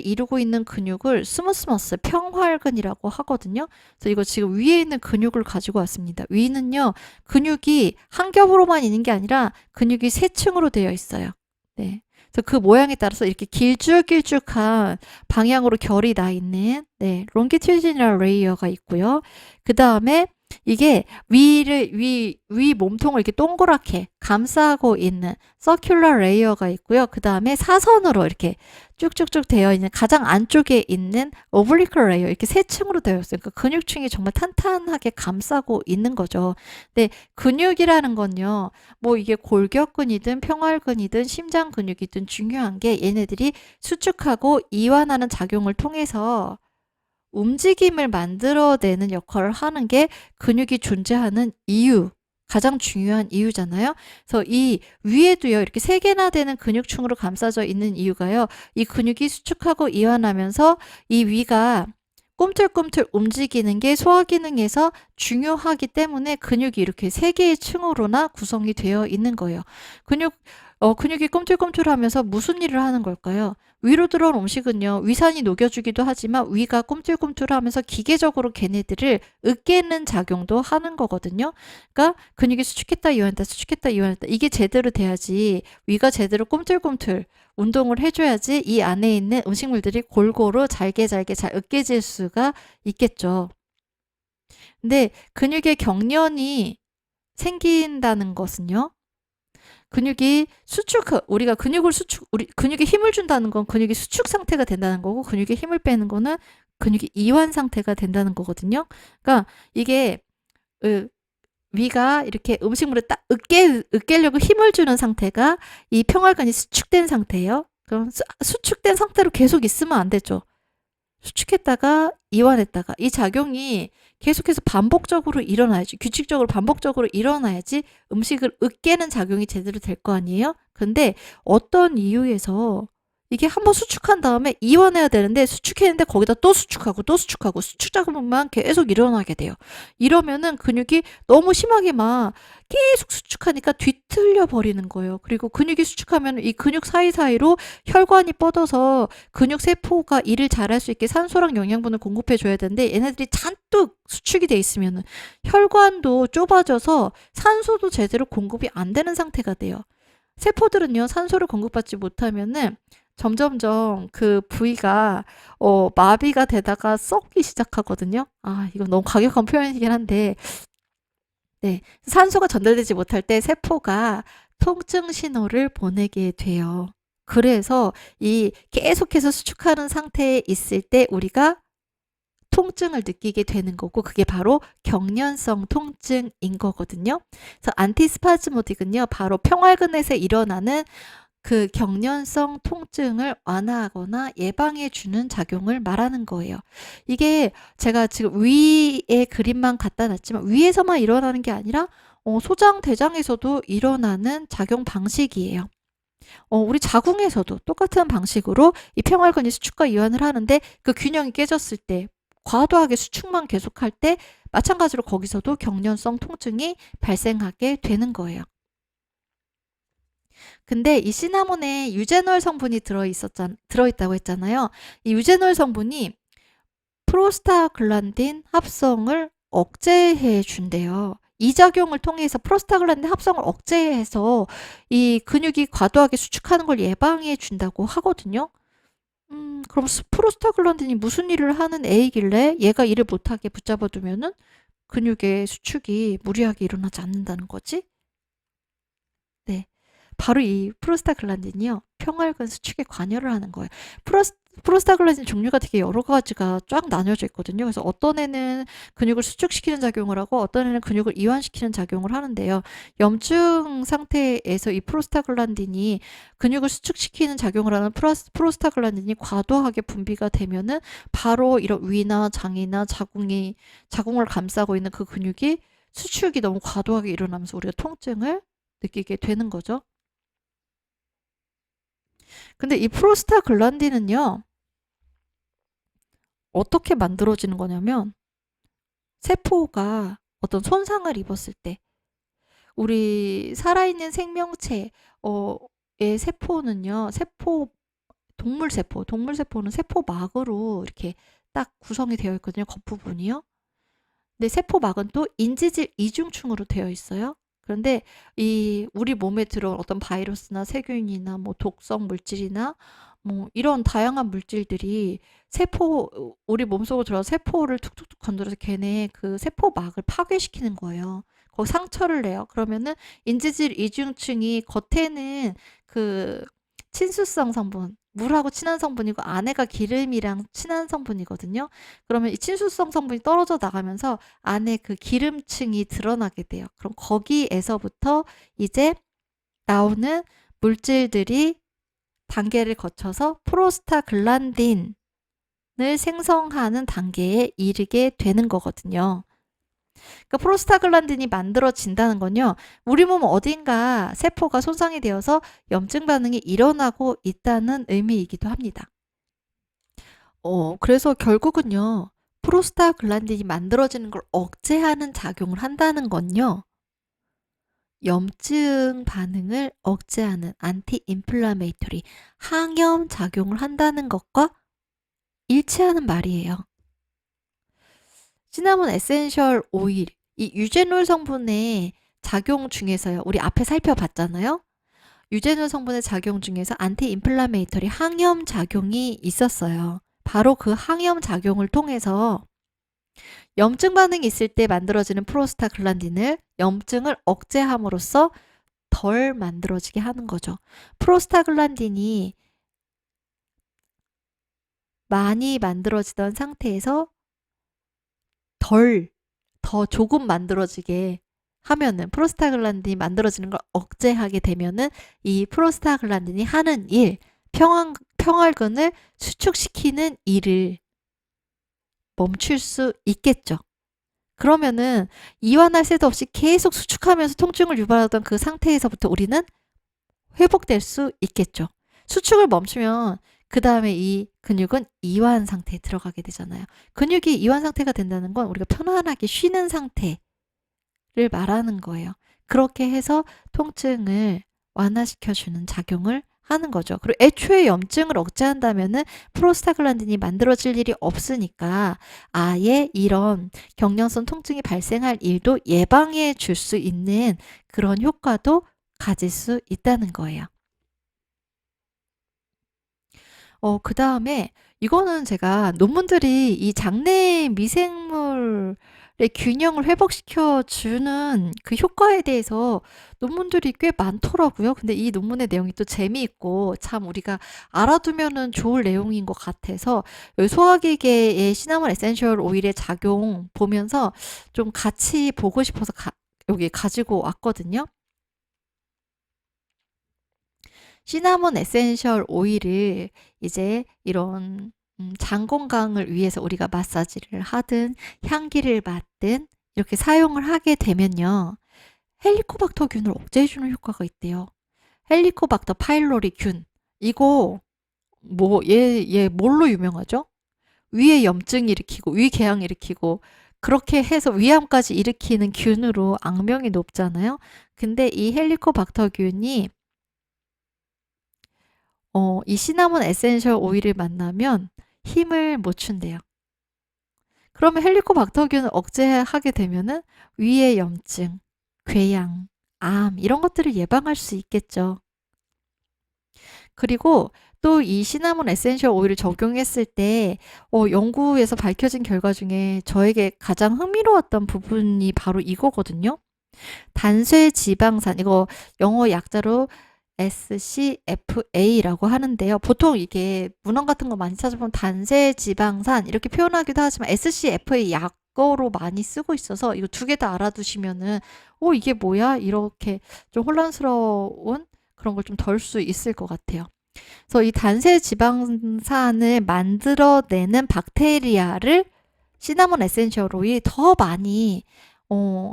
이루고 있는 근육을 스무스머스, 평활근이라고 하거든요. 그래서 이거 지금 위에 있는 근육을 가지고 왔습니다. 위는요, 근육이 한 겹으로만 있는 게 아니라 근육이 세 층으로 되어 있어요. 네. 그래서 그 모양에 따라서 이렇게 길쭉길쭉한 방향으로 결이 나 있는, 네, 롱기튜디널 레이어가 있고요. 그 다음에 이게 위 몸통을 이렇게 동그랗게 감싸고 있는 서큘러 레이어가 있고요. 그 다음에 사선으로 이렇게 쭉쭉쭉 되어 있는 가장 안쪽에 있는 오블리크 레이어, 이렇게 세 층으로 되어 있어요. 그러니까 근육층이 정말 탄탄하게 감싸고 있는 거죠. 근데 근육이라는 건요, 뭐 이게 골격근이든 평활근이든 심장 근육이든 중요한 게 얘네들이 수축하고 이완하는 작용을 통해서 움직임을 만들어내는 역할을 하는 게 근육이 존재하는 이유, 가장 중요한 이유잖아요. 그래서 이 위에도요, 이렇게 세 개나 되는 근육층으로 감싸져 있는 이유가요, 이 근육이 수축하고 이완하면서 이 위가 꿈틀꿈틀 움직이는 게 소화기능에서 중요하기 때문에 근육이 이렇게 세 개의 층으로나 구성이 되어 있는 거예요. 근육이 꿈틀꿈틀하면서 무슨 일을 하는 걸까요? 위로 들어온 음식은요, 위산이 녹여주기도 하지만 위가 꿈틀꿈틀하면서 기계적으로 걔네들을 으깨는 작용도 하는 거거든요. 그러니까 근육이 수축했다 이완했다 수축했다 이완했다 이게 제대로 돼야지 위가 제대로 꿈틀꿈틀 운동을 해줘야지 이 안에 있는 음식물들이 골고루 잘게 잘게 잘 으깨질 수가 있겠죠. 근데 근육의 경련이 생긴다는 것은요. 우리가 우리 근육에 힘을 준다는 건 근육이 수축 상태가 된다는 거고, 근육에 힘을 빼는 거는 근육이 이완 상태가 된다는 거거든요. 그러니까 이게, 으, 위가 이렇게 음식물을 딱 으깨려고 힘을 주는 상태가 이 평활근이 수축된 상태예요. 그럼 수축된 상태로 계속 있으면 안 되죠. 수축했다가 이완했다가 이 작용이 계속해서 반복적으로 일어나야지, 규칙적으로 반복적으로 일어나야지 음식을 으깨는 작용이 제대로 될 거 아니에요? 근데 어떤 이유에서 이게 한번 수축한 다음에 이완해야 되는데 수축했는데 거기다 또 수축하고 또 수축하고 수축 작용만 계속 일어나게 돼요. 이러면은 근육이 너무 심하게 막 계속 수축하니까 뒤틀려 버리는 거예요. 그리고 근육이 수축하면 이 근육 사이사이로 혈관이 뻗어서 근육 세포가 일을 잘할 수 있게 산소랑 영양분을 공급해 줘야 되는데, 얘네들이 잔뜩 수축이 돼 있으면 혈관도 좁아져서 산소도 제대로 공급이 안 되는 상태가 돼요. 세포들은요, 산소를 공급받지 못하면은 점점점 그 부위가 마비가 되다가 썩기 시작하거든요. 아, 이거 너무 과격한 표현이긴 한데, 네, 산소가 전달되지 못할 때 세포가 통증 신호를 보내게 돼요. 그래서 이 계속해서 수축하는 상태에 있을 때 우리가 통증을 느끼게 되는 거고, 그게 바로 경련성 통증인 거거든요. 그래서 안티스파즈모딕은요, 바로 평활근에서 일어나는 그 경련성 통증을 완화하거나 예방해 주는 작용을 말하는 거예요. 이게 제가 지금 위에 그림만 갖다 놨지만 위에서만 일어나는 게 아니라 소장, 대장에서도 일어나는 작용 방식이에요. 우리 자궁에서도 똑같은 방식으로 이 평활근이 수축과 이완을 하는데, 그 균형이 깨졌을 때, 과도하게 수축만 계속할 때 마찬가지로 거기서도 경련성 통증이 발생하게 되는 거예요. 근데 이 시나몬에 유제놀 성분이 들어있다고 했잖아요. 이 유제놀 성분이 프로스타글란딘 합성을 억제해 준대요. 이 작용을 통해서 프로스타글란딘 합성을 억제해서 이 근육이 과도하게 수축하는 걸 예방해 준다고 하거든요. 그럼 프로스타글란딘이 무슨 일을 하는 애이길래 얘가 일을 못하게 붙잡아두면은 근육의 수축이 무리하게 일어나지 않는다는 거지? 네. 바로 이 프로스타글란딘이요, 평활근 수축에 관여를 하는 거예요. 프로스타글란딘 종류가 되게 여러 가지가 쫙 나뉘어져 있거든요. 그래서 어떤 애는 근육을 수축시키는 작용을 하고 어떤 애는 근육을 이완시키는 작용을 하는데요. 염증 상태에서 이 프로스타글란딘이 근육을 수축시키는 작용을 하는 프로스타글란딘이 과도하게 분비가 되면은 바로 이런 위나 장이나 자궁을 감싸고 있는 그 근육이 수축이 너무 과도하게 일어나면서 우리가 통증을 느끼게 되는 거죠. 근데 이 프로스타글란딘은요, 어떻게 만들어지는 거냐면, 세포가 어떤 손상을 입었을 때, 우리 살아있는 생명체의 세포는요, 동물세포는 세포막으로 이렇게 딱 구성이 되어 있거든요, 겉부분이요. 근데 세포막은 또 인지질 이중층으로 되어 있어요. 그런데 이 우리 몸에 들어온 어떤 바이러스나 세균이나 뭐 독성 물질이나 뭐 이런 다양한 물질들이 우리 몸속으로 들어서 세포를 툭툭툭 건드려서 걔네 그 세포막을 파괴시키는 거예요. 거기 상처를 내요. 그러면은 인지질 이중층이 겉에는 그 친수성 성분, 물하고 친한 성분이고 안에가 기름이랑 친한 성분이거든요. 그러면 이 친수성 성분이 떨어져 나가면서 안에 그 기름층이 드러나게 돼요. 그럼 거기에서부터 이제 나오는 물질들이 단계를 거쳐서 프로스타글란딘을 생성하는 단계에 이르게 되는 거거든요. 그러니까 프로스타글란딘이 만들어진다는 건요, 우리 몸 어딘가 세포가 손상이 되어서 염증 반응이 일어나고 있다는 의미이기도 합니다. 그래서 결국은요, 프로스타글란딘이 만들어지는 걸 억제하는 작용을 한다는 건요, 염증 반응을 억제하는 안티 인플라메이터리 항염 작용을 한다는 것과 일치하는 말이에요. 시나몬 에센셜 오일, 이 유제놀 성분의 작용 중에서요. 우리 앞에 살펴봤잖아요. 유제놀 성분의 작용 중에서 안티 인플라메이터리 항염 작용이 있었어요. 바로 그 항염 작용을 통해서 염증 반응이 있을 때 만들어지는 프로스타글란딘을 염증을 억제함으로써 덜 만들어지게 하는 거죠. 프로스타글란딘이 많이 만들어지던 상태에서 더 조금 만들어지게 하면은 프로스타글란딘이 만들어지는 걸 억제하게 되면은 이 프로스타글란딘이 하는 일, 평활근을 수축시키는 일을 멈출 수 있겠죠. 그러면은 이완할 새도 없이 계속 수축하면서 통증을 유발하던 그 상태에서부터 우리는 회복될 수 있겠죠. 수축을 멈추면 그 다음에 이 근육은 이완 상태에 들어가게 되잖아요. 근육이 이완 상태가 된다는 건 우리가 편안하게 쉬는 상태를 말하는 거예요. 그렇게 해서 통증을 완화시켜주는 작용을 하는 거죠. 그리고 애초에 염증을 억제한다면은 프로스타글란딘이 만들어질 일이 없으니까 아예 이런 경련성 통증이 발생할 일도 예방해 줄 수 있는 그런 효과도 가질 수 있다는 거예요. 그 다음에 이거는 제가 논문들이 이 장내 미생물의 균형을 회복시켜 주는 그 효과에 대해서 논문들이 꽤 많더라고요. 근데 이 논문의 내용이 또 재미있고 참 우리가 알아두면은 좋을 내용인 것 같아서 여기 소화기계의 시나몬 에센셜 오일의 작용 보면서 좀 같이 보고 싶어서 여기 가지고 왔거든요. 시나몬 에센셜 오일을 이제 이런 장 건강을 위해서 우리가 마사지를 하든 향기를 맡든 이렇게 사용을 하게 되면요. 헬리코박터균을 억제해주는 효과가 있대요. 헬리코박터 파일로리 균. 이거 얘 뭘로 유명하죠? 위에 염증 일으키고 위궤양 일으키고 그렇게 해서 위암까지 일으키는 균으로 악명이 높잖아요. 근데 이 헬리코박터균이 이 시나몬 에센셜 오일을 만나면 힘을 못 준대요. 그러면 헬리코박터균을 억제하게 되면은 위의 염증, 궤양, 암 이런 것들을 예방할 수 있겠죠. 그리고 또 이 시나몬 에센셜 오일을 적용했을 때 연구에서 밝혀진 결과 중에 저에게 가장 흥미로웠던 부분이 바로 이거거든요. 단쇄 지방산, 이거 영어 약자로 SCFA라고 하는데요. 보통 이게 문헌 같은 거 많이 찾아보면 단세 지방산 이렇게 표현하기도 하지만 SCFA 약어로 많이 쓰고 있어서 이거 두 개 다 알아두시면은 이게 뭐야? 이렇게 좀 혼란스러운 그런 걸 좀 덜 수 있을 것 같아요. 그래서 이 단세 지방산을 만들어내는 박테리아를 시나몬 에센셜 오일이 더 많이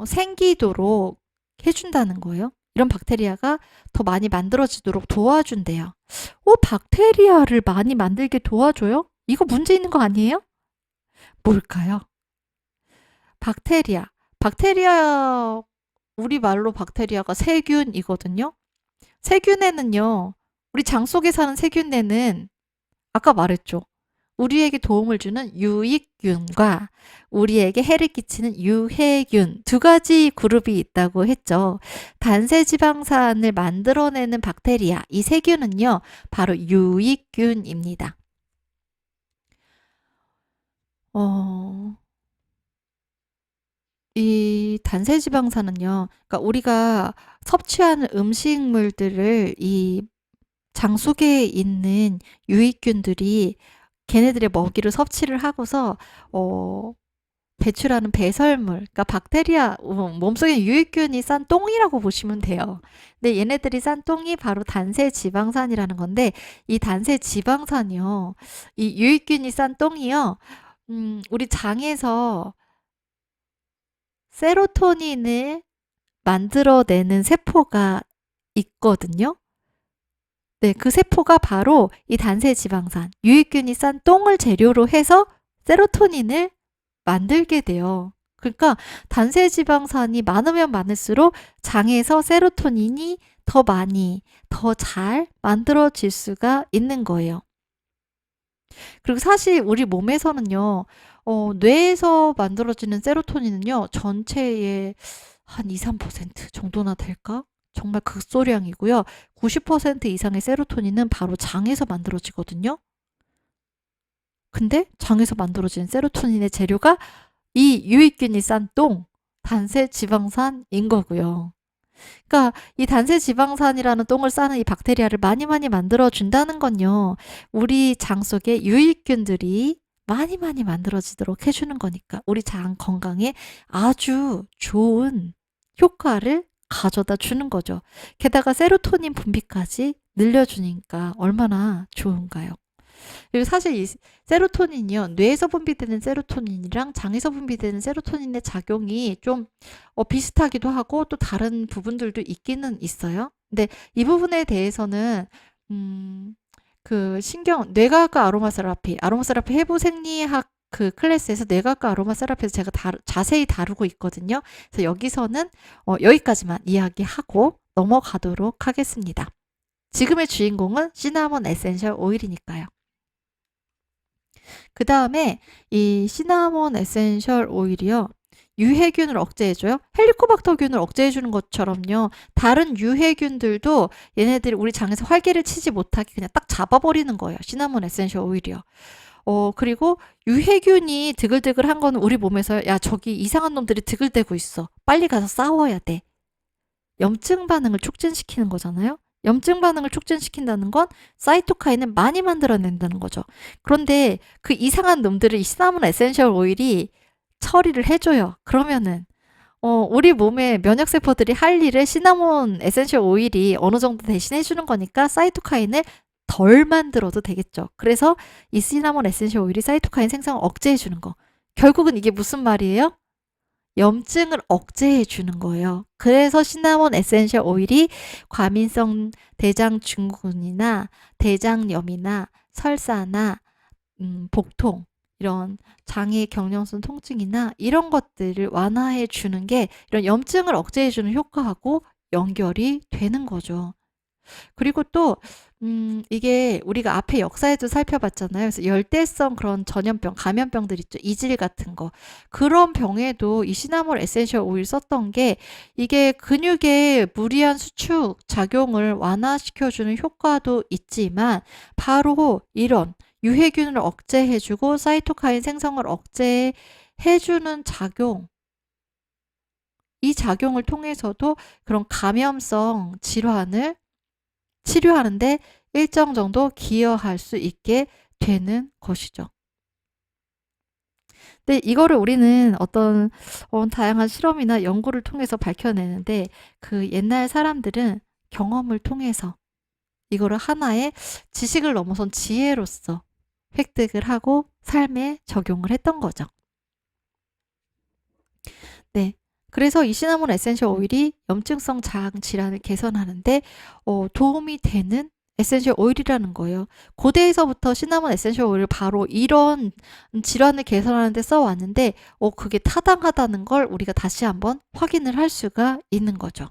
생기도록 해준다는 거예요. 이런 박테리아가 더 많이 만들어지도록 도와준대요. 박테리아를 많이 만들게 도와줘요? 이거 문제 있는 거 아니에요? 뭘까요? 박테리아, 우리말로 박테리아가 세균이거든요. 세균에는요, 우리 장 속에 사는 세균에는 아까 말했죠. 우리에게 도움을 주는 유익균과 우리에게 해를 끼치는 유해균 두 가지 그룹이 있다고 했죠. 단세지방산을 만들어내는 박테리아, 이 세균은요, 바로 유익균입니다. 이 단세지방산은요, 그러니까 우리가 섭취하는 음식물들을 이 장 속에 있는 유익균들이 걔네들의 먹이를 섭취를 하고서 배출하는 배설물, 그러니까 박테리아 몸속에 유익균이 싼 똥이라고 보시면 돼요. 근데 얘네들이 싼 똥이 바로 단세 지방산이라는 건데 이 단세 지방산이요, 이 유익균이 싼 똥이요, 우리 장에서 세로토닌을 만들어내는 세포가 있거든요. 네, 그 세포가 바로 이 단세 지방산, 유익균이 싼 똥을 재료로 해서 세로토닌을 만들게 돼요. 그러니까 단세지방산이 많으면 많을수록 장에서 세로토닌이 더 많이, 더 잘 만들어질 수가 있는 거예요. 그리고 사실 우리 몸에서는요, 뇌에서 만들어지는 세로토닌은요, 전체의 한 2, 3% 정도나 될까? 정말 극소량이고요. 90% 이상의 세로토닌은 바로 장에서 만들어지거든요. 근데 장에서 만들어지는 세로토닌의 재료가 이 유익균이 싼 똥, 단세지방산인 거고요. 그러니까 이 단세지방산이라는 똥을 싸는 이 박테리아를 많이 많이 만들어준다는 건요. 우리 장 속에 유익균들이 많이 많이 만들어지도록 해주는 거니까 우리 장 건강에 아주 좋은 효과를 가져다 주는 거죠. 게다가 세로토닌 분비까지 늘려주니까 얼마나 좋은가요? 그리고 사실 이 세로토닌이요. 뇌에서 분비되는 세로토닌이랑 장에서 분비되는 세로토닌의 작용이 좀 비슷하기도 하고 또 다른 부분들도 있기는 있어요. 근데 이 부분에 대해서는 그 뇌과학과 아로마 세라피 해부 생리학 그 클래스에서 뇌과학과 아로마 세라피에서 제가 자세히 다루고 있거든요. 그래서 여기서는 여기까지만 이야기하고 넘어가도록 하겠습니다. 지금의 주인공은 시나몬 에센셜 오일이니까요. 그 다음에 이 시나몬 에센셜 오일이요. 유해균을 억제해줘요. 헬리코박터균을 억제해주는 것처럼요. 다른 유해균들도 얘네들이 우리 장에서 활개를 치지 못하게 그냥 딱 잡아버리는 거예요. 시나몬 에센셜 오일이요. 그리고 유해균이 드글드글한 거는 우리 몸에서 야 저기 이상한 놈들이 드글대고 있어. 빨리 가서 싸워야 돼. 염증 반응을 촉진시키는 거잖아요. 염증 반응을 촉진시킨다는 건 사이토카인을 많이 만들어낸다는 거죠. 그런데 그 이상한 놈들을 이 시나몬 에센셜 오일이 처리를 해줘요. 그러면은 우리 몸의 면역세포들이 할 일을 시나몬 에센셜 오일이 어느 정도 대신해주는 거니까 사이토카인을 덜 만들어도 되겠죠. 그래서 이 시나몬 에센셜 오일이 사이토카인 생성을 억제해주는 거. 결국은 이게 무슨 말이에요? 염증을 억제해 주는 거예요. 그래서 시나몬 에센셜 오일이 과민성 대장 증후군이나 대장염이나 설사나 복통 이런 장의 경련성 통증이나 이런 것들을 완화해 주는 게 이런 염증을 억제해 주는 효과하고 연결이 되는 거죠. 그리고 또 이게 우리가 앞에 역사에도 살펴봤잖아요. 그래서 열대성 그런 전염병, 감염병들 있죠. 이질 같은 거. 그런 병에도 이 시나몬 에센셜 오일 썼던 게 이게 근육의 무리한 수축 작용을 완화시켜주는 효과도 있지만 바로 이런 유해균을 억제해주고 사이토카인 생성을 억제해주는 작용, 이 작용을 통해서도 그런 감염성 질환을 치료하는데 일정 정도 기여할 수 있게 되는 것이죠. 근데 이거를 우리는 어떤 다양한 실험이나 연구를 통해서 밝혀내는데 그 옛날 사람들은 경험을 통해서 이거를 하나의 지식을 넘어선 지혜로서 획득을 하고 삶에 적용을 했던 거죠. 네. 그래서 이 시나몬 에센셜 오일이 염증성 장 질환을 개선하는데 도움이 되는 에센셜 오일이라는 거예요. 고대에서부터 시나몬 에센셜 오일을 바로 이런 질환을 개선하는 데 써왔는데 그게 타당하다는 걸 우리가 다시 한번 확인을 할 수가 있는 거죠.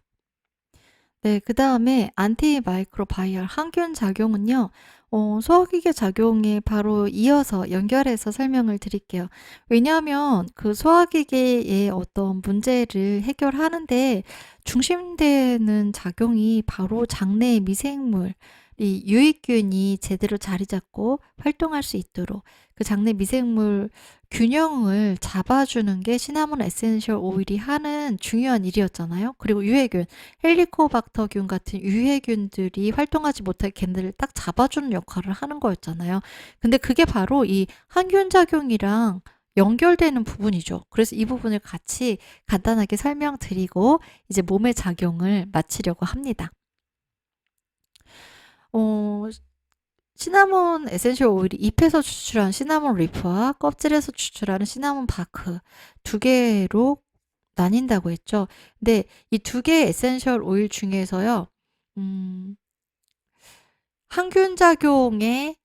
네, 그 다음에 안티마이크로바이얼 항균 작용은요. 소화기계 작용에 바로 이어서 연결해서 설명을 드릴게요. 왜냐하면 그 소화기계의 어떤 문제를 해결하는데 중심되는 작용이 바로 장내의 미생물, 이 유익균이 제대로 자리 잡고 활동할 수 있도록 그 장내 미생물 균형을 잡아주는 게 시나몬 에센셜 오일이 하는 중요한 일이었잖아요. 그리고 유해균, 헬리코박터균 같은 유해균들이 활동하지 못하게 걔네들을 딱 잡아주는 역할을 하는 거였잖아요. 근데 그게 바로 이 항균 작용이랑 연결되는 부분이죠. 그래서 이 부분을 같이 간단하게 설명드리고 이제 몸의 작용을 마치려고 합니다. 시나몬 에센셜 오일이 잎에서 추출한 시나몬 리프와 껍질에서 추출하는 시나몬 바크 두 개로 나뉜다고 했죠. 근데 이 두 개의 에센셜 오일 중에서요. 항균 작용에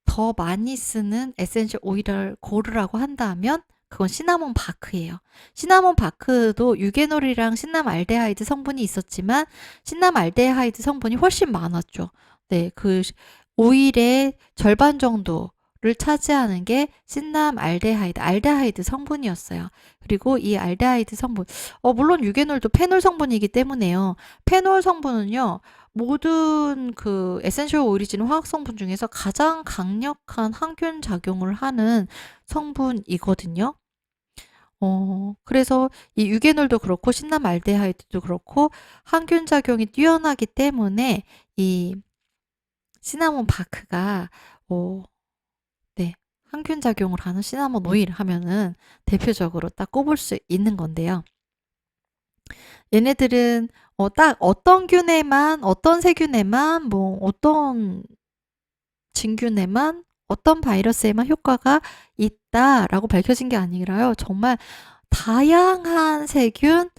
더 많이 쓰는 에센셜 오일을 고르라고 한다면 그건 시나몬 바크예요. 시나몬 바크도 유게놀이랑 시나말데하이드 성분이 있었지만 시나말데하이드 성분이 훨씬 많았죠. 네, 그 오일의 절반 정도를 차지하는 게 시나말데하이드, 알데하이드 성분이었어요. 그리고 이 알데하이드 성분, 물론 유게놀도 페놀 성분이기 때문에요. 페놀 성분은요, 모든 그 에센셜 오일이진 화학 성분 중에서 가장 강력한 항균 작용을 하는 성분이거든요. 그래서 이 유게놀도 그렇고 시나말데하이드도 그렇고 항균 작용이 뛰어나기 때문에 이 시나몬 바크가 네, 항균 작용을 하는 시나몬 오일 하면은 대표적으로 딱 꼽을 수 있는 건데요. 얘네들은 딱 어떤 균에만, 어떤 세균에만, 뭐 어떤 진균에만, 어떤 바이러스에만 효과가 있다라고 밝혀진 게 아니라요. 정말 다양한 세균,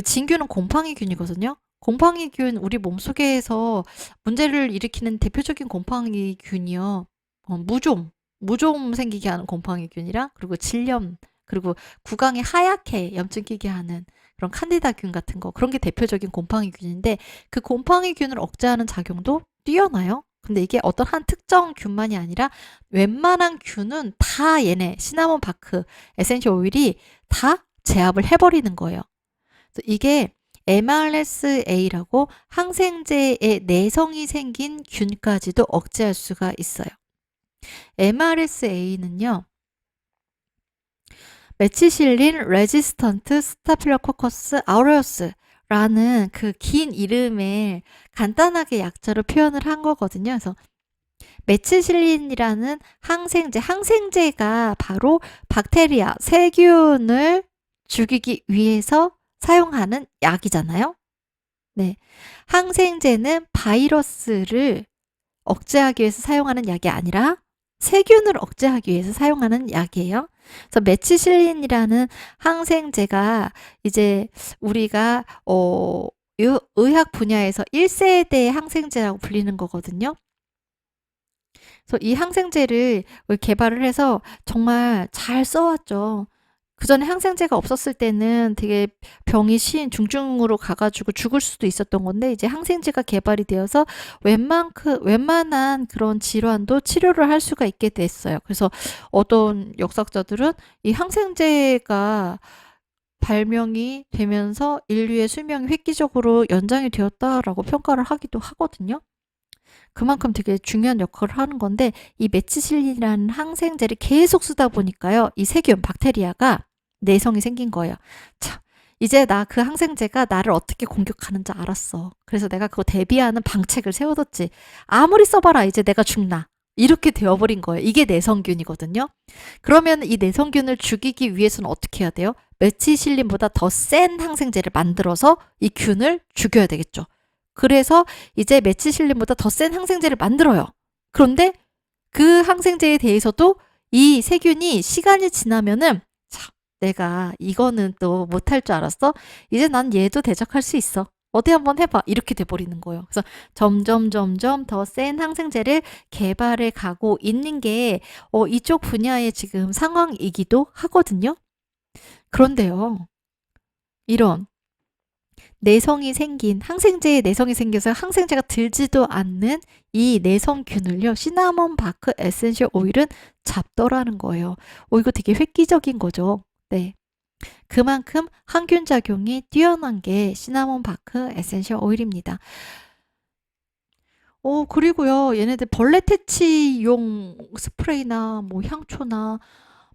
진균은 곰팡이균이거든요. 곰팡이균, 우리 몸속에서 문제를 일으키는 대표적인 곰팡이균이요. 무좀 생기게 하는 곰팡이균이랑, 그리고 질염, 그리고 구강이 하얗게 염증 끼게 하는 그런 칸디다균 같은 거, 그런 게 대표적인 곰팡이균인데, 그 곰팡이균을 억제하는 작용도 뛰어나요. 근데 이게 어떤 한 특정 균만이 아니라 웬만한 균은 다 얘네 시나몬 바크 에센셜 오일이 다 제압을 해버리는 거예요. 그래서 이게 MRSA라고 항생제의 내성이 생긴 균까지도 억제할 수가 있어요. MRSA는요, 메치실린 레지스턴트 스타필로코커스 아우레우스라는 그 긴 이름을 간단하게 약자로 표현을 한 거거든요. 그래서 메치실린이라는 항생제가 바로 박테리아, 세균을 죽이기 위해서 사용하는 약이잖아요. 네. 항생제는 바이러스를 억제하기 위해서 사용하는 약이 아니라 세균을 억제하기 위해서 사용하는 약이에요. 그래서 메치실린이라는 항생제가 이제 우리가 의학 분야에서 1세대 항생제라고 불리는 거거든요. 그래서 이 항생제를 개발을 해서 정말 잘 써왔죠. 그 전에 항생제가 없었을 때는 되게 병이 중증으로 가가지고 죽을 수도 있었던 건데, 이제 항생제가 개발이 되어서 웬만한 그런 질환도 치료를 할 수가 있게 됐어요. 그래서 어떤 역사학자들은 이 항생제가 발명이 되면서 인류의 수명이 획기적으로 연장이 되었다라고 평가를 하기도 하거든요. 그만큼 되게 중요한 역할을 하는 건데, 이 메치실린이라는 항생제를 계속 쓰다 보니까요, 이 세균, 박테리아가 내성이 생긴 거예요. 참, 이제 나 그 항생제가 나를 어떻게 공격하는지 알았어. 그래서 내가 그거 대비하는 방책을 세워뒀지. 아무리 써봐라, 이제 내가 죽나. 이렇게 되어버린 거예요. 이게 내성균이거든요. 그러면 이 내성균을 죽이기 위해서는 어떻게 해야 돼요? 메치실린보다 더 센 항생제를 만들어서 이 균을 죽여야 되겠죠. 그래서 이제 메치실린보다 더 센 항생제를 만들어요. 그런데 그 항생제에 대해서도 이 세균이 시간이 지나면은, 참, 내가 이거는 또 못할 줄 알았어? 이제 난 얘도 대적할 수 있어. 어디 한번 해봐. 이렇게 돼버리는 거예요. 그래서 점점 더 센 항생제를 개발해 가고 있는 게 이쪽 분야의 지금 상황이기도 하거든요. 그런데요, 이런 항생제에 내성이 생겨서 항생제가 들지도 않는 이 내성균을요, 시나몬 바크 에센셜 오일은 잡더라는 거예요. 이거 되게 획기적인 거죠. 네. 그만큼 항균 작용이 뛰어난 게 시나몬 바크 에센셜 오일입니다. 그리고요, 얘네들 벌레 퇴치용 스프레이나 뭐 향초나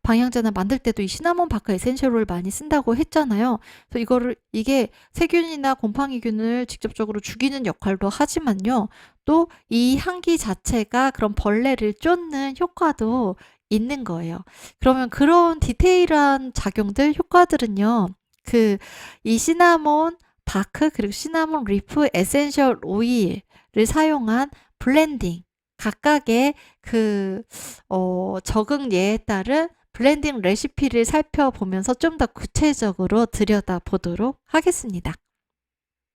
방향제나 만들 때도 이 시나몬 바크 에센셜 오일 많이 쓴다고 했잖아요. 그래서 이게 세균이나 곰팡이균을 직접적으로 죽이는 역할도 하지만요, 또 이 향기 자체가 그런 벌레를 쫓는 효과도 있는 거예요. 그러면 그런 디테일한 작용들, 효과들은요, 이 시나몬 바크 그리고 시나몬 리프 에센셜 오일을 사용한 블렌딩, 각각의 적응예에 따른 블렌딩 레시피를 살펴보면서 좀 더 구체적으로 들여다보도록 하겠습니다.